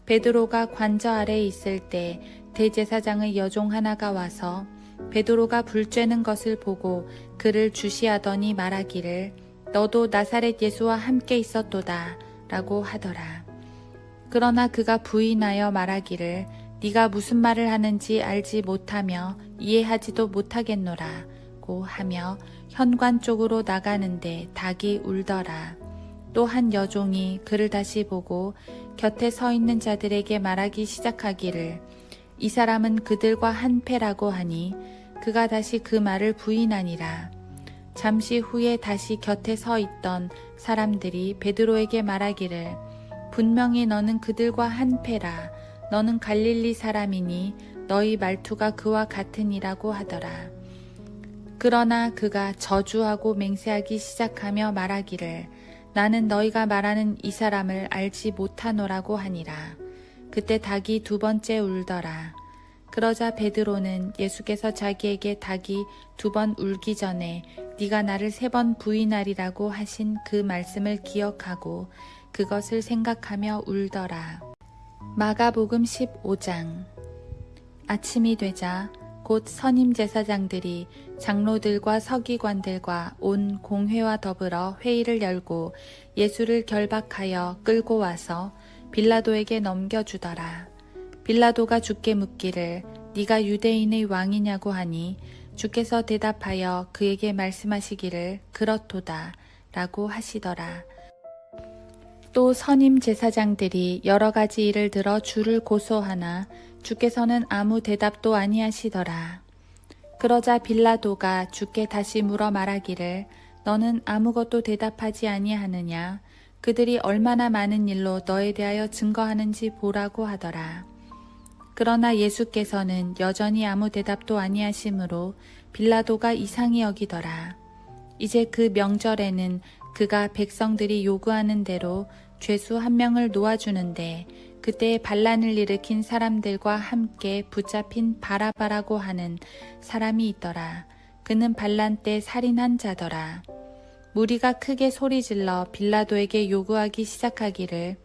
베드로가 관저 아래에 있을 때 대제사장의 여종 하나가 와서 베드로가 불 쬐는 것을 보고 그를 주시하더니 말하기를 너도 나사렛 예수와 함께 있었도다 라고 하더라. 그러나 그가 부인하여 말하기를 네가 무슨 말을 하는지 알지 못하며 이해하지도 못하겠노라 고 하며 현관 쪽으로 나가는데 닭이 울더라. 또 한 여종이 그를 다시 보고 곁에 서 있는 자들에게 말하기 시작하기를 이 사람은 그들과 한패라고 하니 그가 다시 그 말을 부인하니라. 잠시 후에 다시 곁에 서 있던 사람들이 베드로에게 말하기를 분명히 너는 그들과 한패라. 너는 갈릴리 사람이니 너희 말투가 그와 같으니라고 하더라. 그러나 그가 저주하고 맹세하기 시작하며 말하기를 나는 너희가 말하는 이 사람을 알지 못하노라고 하니라. 그때 닭이 두 번째 울더라. 그러자 베드로는 예수께서 자기에게 닭이 두 번 울기 전에 네가 나를 3번 부인하리라고 하신 그 말씀을 기억하고 그것을 생각하며 울더라. 마가복음 15장. 아침이 되자 곧 선임 제사장들이 장로들과 서기관들과 온 공회와 더불어 회의를 열고 예수를 결박하여 끌고 와서 빌라도에게 넘겨주더라. 빌라도가 주께 묻기를 네가 유대인의 왕이냐고 하니 주께서 대답하여 그에게 말씀하시기를 그렇도다 라고 하시더라. 또 선임 제사장들이 여러 가지 일을 들어 주를 고소하나 주께서는 아무 대답도 아니하시더라. 그러자 빌라도가 주께 다시 물어 말하기를 너는 아무것도 대답하지 아니하느냐? 그들이 얼마나 많은 일로 너에 대하여 증거하는지 보라고 하더라. 그러나 예수께서는 여전히 아무 대답도 아니하시므로 빌라도가 이상히 여기더라. 이제 그 명절에는 그가 백성들이 요구하는 대로 죄수 1명을 놓아주는데 그때 반란을 일으킨 사람들과 함께 붙잡힌 바라바라고 하는 사람이 있더라. 그는 반란 때 살인한 자더라. 무리가 크게 소리질러 빌라도에게 요구하기 시작하기를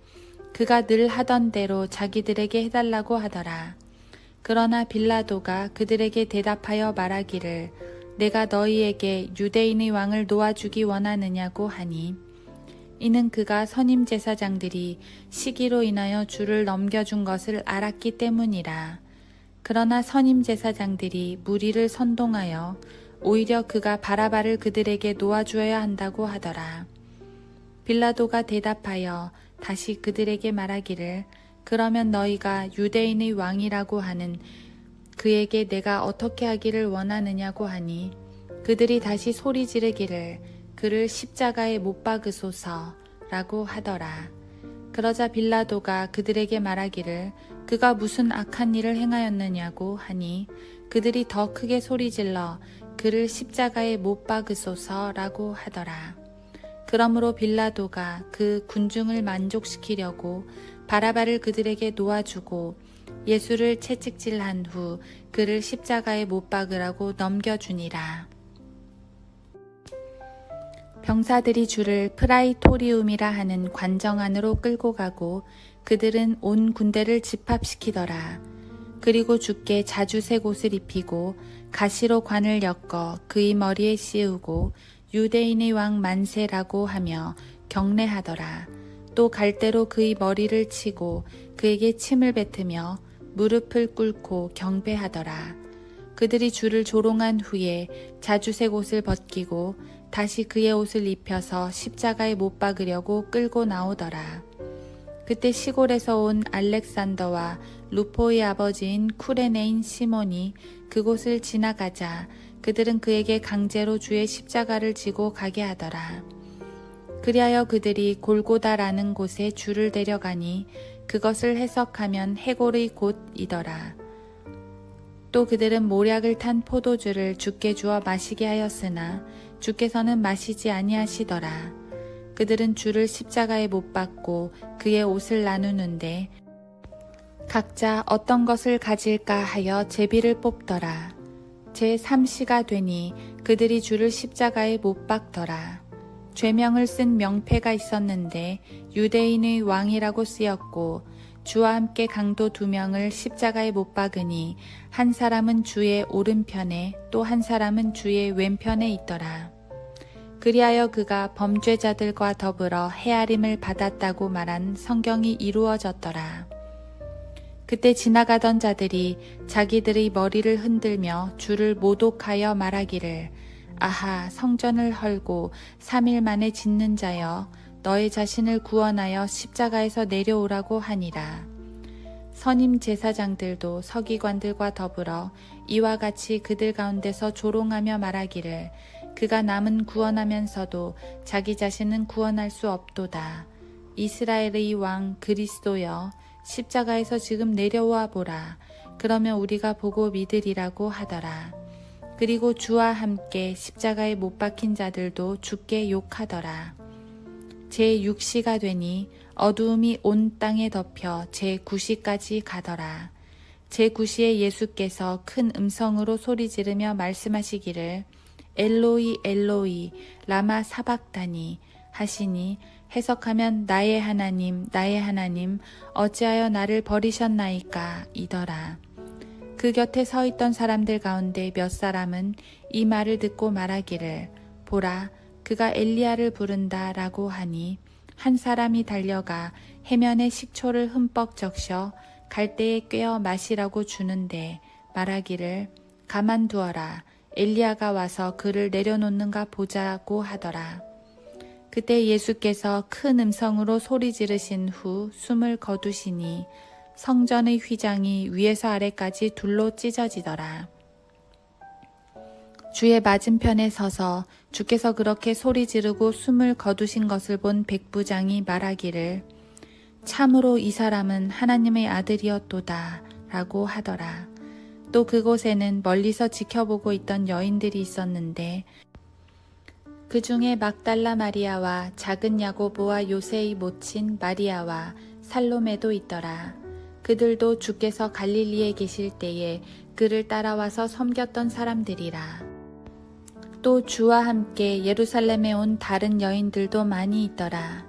그가 늘 하던 대로 자기들에게 해달라고 하더라. 그러나 빌라도가 그들에게 대답하여 말하기를 내가 너희에게 유대인의 왕을 놓아주기 원하느냐고 하니 이는 그가 선임 제사장들이 시기로 인하여 주를 넘겨준 것을 알았기 때문이라. 그러나 선임 제사장들이 무리를 선동하여 오히려 그가 바라바를 그들에게 놓아주어야 한다고 하더라. 빌라도가 대답하여 다시 그들에게 말하기를 그러면 너희가 유대인의 왕이라고 하는 그에게 내가 어떻게 하기를 원하느냐고 하니 그들이 다시 소리 지르기를 그를 십자가에 못 박으소서 라고 하더라. 그러자 빌라도가 그들에게 말하기를 그가 무슨 악한 일을 행하였느냐고 하니 그들이 더 크게 소리질러 그를 십자가에 못 박으소서 라고 하더라. 그러므로 빌라도가 그 군중을 만족시키려고 바라바를 그들에게 놓아주고 예수를 채찍질한 후 그를 십자가에 못 박으라고 넘겨주니라. 병사들이 주를 프라이토리움이라 하는 관정 안으로 끌고 가고 그들은 온 군대를 집합시키더라. 그리고 주께 자주색 옷을 입히고 가시로 관을 엮어 그의 머리에 씌우고 유대인의 왕 만세라고 하며 경례하더라. 또 갈대로 그의 머리를 치고 그에게 침을 뱉으며 무릎을 꿇고 경배하더라. 그들이 주를 조롱한 후에 자주색 옷을 벗기고 다시 그의 옷을 입혀서 십자가에 못 박으려고 끌고 나오더라. 그때 시골에서 온 알렉산더와 루포의 아버지인 쿠레네인 시몬이 그곳을 지나가자 그들은 그에게 강제로 주의 십자가를 지고 가게 하더라. 그리하여 그들이 골고다라는 곳에 주를 데려가니 그것을 해석하면 해골의 곳이더라. 또 그들은 모략을 탄 포도주를 주께 주어 마시게 하였으나 주께서는 마시지 아니하시더라. 그들은 주를 십자가에 못 박고 그의 옷을 나누는데 각자 어떤 것을 가질까 하여 제비를 뽑더라. 제3시가 되니 그들이 주를 십자가에 못 박더라. 죄명을 쓴 명패가 있었는데 유대인의 왕이라고 쓰였고 주와 함께 강도 2명을 십자가에 못 박으니 한 사람은 주의 오른편에 또 한 사람은 주의 왼편에 있더라. 그리하여 그가 범죄자들과 더불어 헤아림을 받았다고 말한 성경이 이루어졌더라. 그때 지나가던 자들이 자기들의 머리를 흔들며 주를 모독하여 말하기를 아하 성전을 헐고 3일 만에 짓는 자여 너의 자신을 구원하여 십자가에서 내려오라고 하니라. 선임 제사장들도 서기관들과 더불어 이와 같이 그들 가운데서 조롱하며 말하기를 그가 남은 구원하면서도 자기 자신은 구원할 수 없도다. 이스라엘의 왕 그리스도여 십자가에서 지금 내려와 보라. 그러면 우리가 보고 믿으리라고 하더라. 그리고 주와 함께 십자가에 못 박힌 자들도 주께 욕하더라. 제6시가 되니 어두움이 온 땅에 덮여 제9시까지 가더라. 제9시에 예수께서 큰 음성으로 소리 지르며 말씀하시기를 엘로이 엘로이 라마 사박다니 하시니 해석하면 나의 하나님 어찌하여 나를 버리셨나이까 이더라. 그 곁에 서 있던 사람들 가운데 몇 사람은 이 말을 듣고 말하기를 보라 그가 엘리야를 부른다 라고 하니 한 사람이 달려가 해면에 식초를 흠뻑 적셔 갈대에 꿰어 마시라고 주는데 말하기를 가만두어라 엘리야가 와서 그를 내려놓는가 보자고 하더라. 그때 예수께서 큰 음성으로 소리 지르신 후 숨을 거두시니 성전의 휘장이 위에서 아래까지 둘로 찢어지더라. 주의 맞은편에 서서 주께서 그렇게 소리 지르고 숨을 거두신 것을 본 백부장이 말하기를 참으로 이 사람은 하나님의 아들이었도다 라고 하더라. 또 그곳에는 멀리서 지켜보고 있던 여인들이 있었는데 그 중에 막달라 마리아와 작은 야고보와 요새의 모친 마리아와 살로메도 있더라. 그들도 주께서 갈릴리에 계실 때에 그를 따라와서 섬겼던 사람들이라. 또 주와 함께 예루살렘에 온 다른 여인들도 많이 있더라.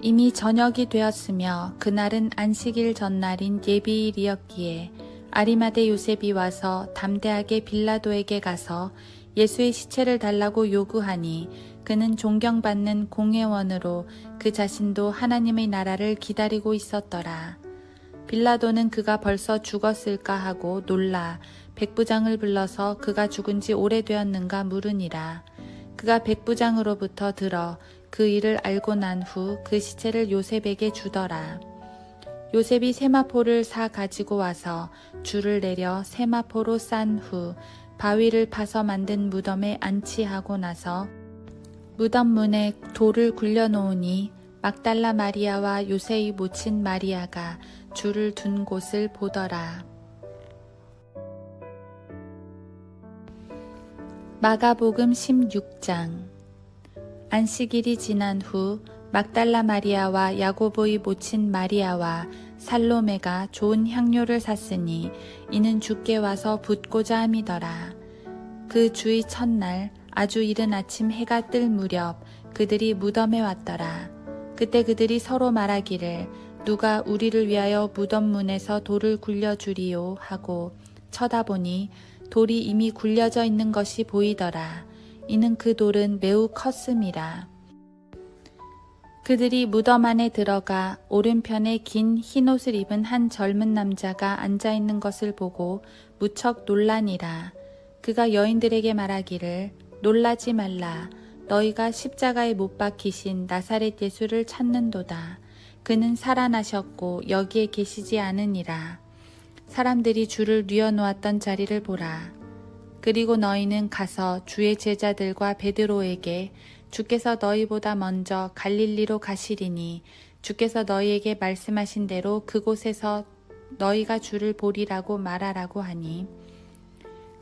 이미 저녁이 되었으며 그날은 안식일 전날인 예비일이었기에 아리마대 요셉이 와서 담대하게 빌라도에게 가서 예수의 시체를 달라고 요구하니 그는 존경받는 공회원으로 그 자신도 하나님의 나라를 기다리고 있었더라. 빌라도는 그가 벌써 죽었을까 하고 놀라 백부장을 불러서 그가 죽은 지 오래되었는가 물으니라. 그가 백부장으로부터 들어 그 일을 알고 난 후 그 시체를 요셉에게 주더라. 요셉이 세마포를 사 가지고 와서 줄을 내려 세마포로 싼 후 바위를 파서 만든 무덤에 안치하고 나서 무덤 문에 돌을 굴려 놓으니 막달라 마리아와 요새의 모친 마리아가 줄을 둔 곳을 보더라. 마가복음 16장. 안식일이 지난 후 막달라 마리아와 야고보의 모친 마리아와 살로메가 좋은 향료를 샀으니 이는 주께 와서 붓고자 함이더라. 그 주의 첫날 아주 이른 아침 해가 뜰 무렵 그들이 무덤에 왔더라. 그때 그들이 서로 말하기를 누가 우리를 위하여 무덤 문에서 돌을 굴려주리요 하고 쳐다보니 돌이 이미 굴려져 있는 것이 보이더라. 이는 그 돌은 매우 컸음이라. 그들이 무덤 안에 들어가 오른편에 긴 흰옷을 입은 한 젊은 남자가 앉아 있는 것을 보고 무척 놀라니라. 그가 여인들에게 말하기를 놀라지 말라. 너희가 십자가에 못 박히신 나사렛 예수를 찾는도다. 그는 살아나셨고 여기에 계시지 않으니라. 사람들이 줄을 뉘어놓았던 자리를 보라. 그리고 너희는 가서 주의 제자들과 베드로에게 주께서 너희보다 먼저 갈릴리로 가시리니 주께서 너희에게 말씀하신 대로 그곳에서 너희가 주를 보리라고 말하라고 하니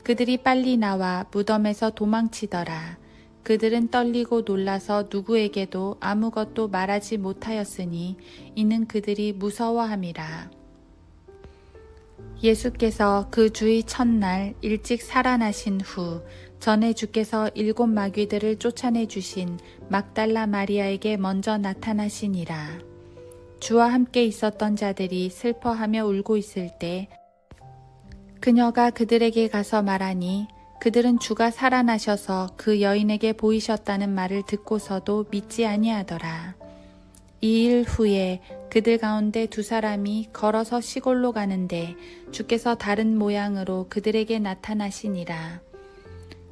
그들이 빨리 나와 무덤에서 도망치더라. 그들은 떨리고 놀라서 누구에게도 아무것도 말하지 못하였으니 이는 그들이 무서워함이라. 예수께서 그 주의 첫날 일찍 살아나신 후 전에 주께서 7 마귀들을 쫓아내 주신 막달라 마리아에게 먼저 나타나시니라. 주와 함께 있었던 자들이 슬퍼하며 울고 있을 때 그녀가 그들에게 가서 말하니 그들은 주가 살아나셔서 그 여인에게 보이셨다는 말을 듣고서도 믿지 아니하더라. 2일 후에 그들 가운데 2 사람이 걸어서 시골로 가는데 주께서 다른 모양으로 그들에게 나타나시니라.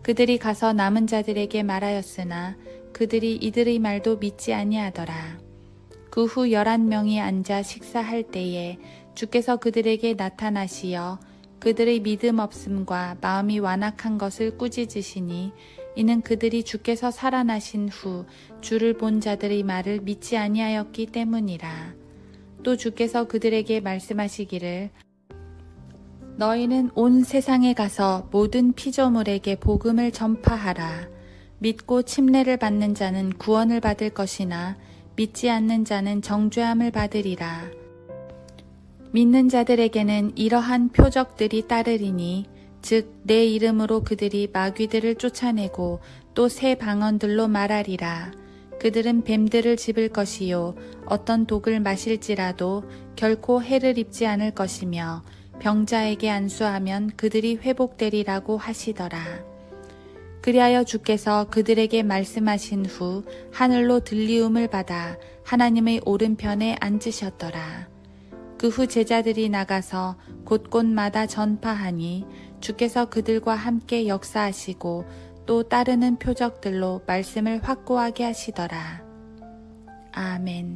그들이 가서 남은 자들에게 말하였으나 그들이 이들의 말도 믿지 아니하더라. 그 후 11명이 앉아 식사할 때에 주께서 그들에게 나타나시어 그들의 믿음 없음과 마음이 완악한 것을 꾸짖으시니 이는 그들이 주께서 살아나신 후 주를 본 자들의 말을 믿지 아니하였기 때문이라. 또 주께서 그들에게 말씀하시기를 너희는 온 세상에 가서 모든 피조물에게 복음을 전파하라. 믿고 침례를 받는 자는 구원을 받을 것이나 믿지 않는 자는 정죄함을 받으리라. 믿는 자들에게는 이러한 표적들이 따르리니 즉 내 이름으로 그들이 마귀들을 쫓아내고 또 새 방언들로 말하리라. 그들은 뱀들을 집을 것이요 어떤 독을 마실지라도 결코 해를 입지 않을 것이며 병자에게 안수하면 그들이 회복되리라고 하시더라. 그리하여 주께서 그들에게 말씀하신 후 하늘로 들리움을 받아 하나님의 오른편에 앉으셨더라. 그 후 제자들이 나가서 곳곳마다 전파하니 주께서 그들과 함께 역사하시고 또 따르는 표적들로 말씀을 확고하게 하시더라. 아멘.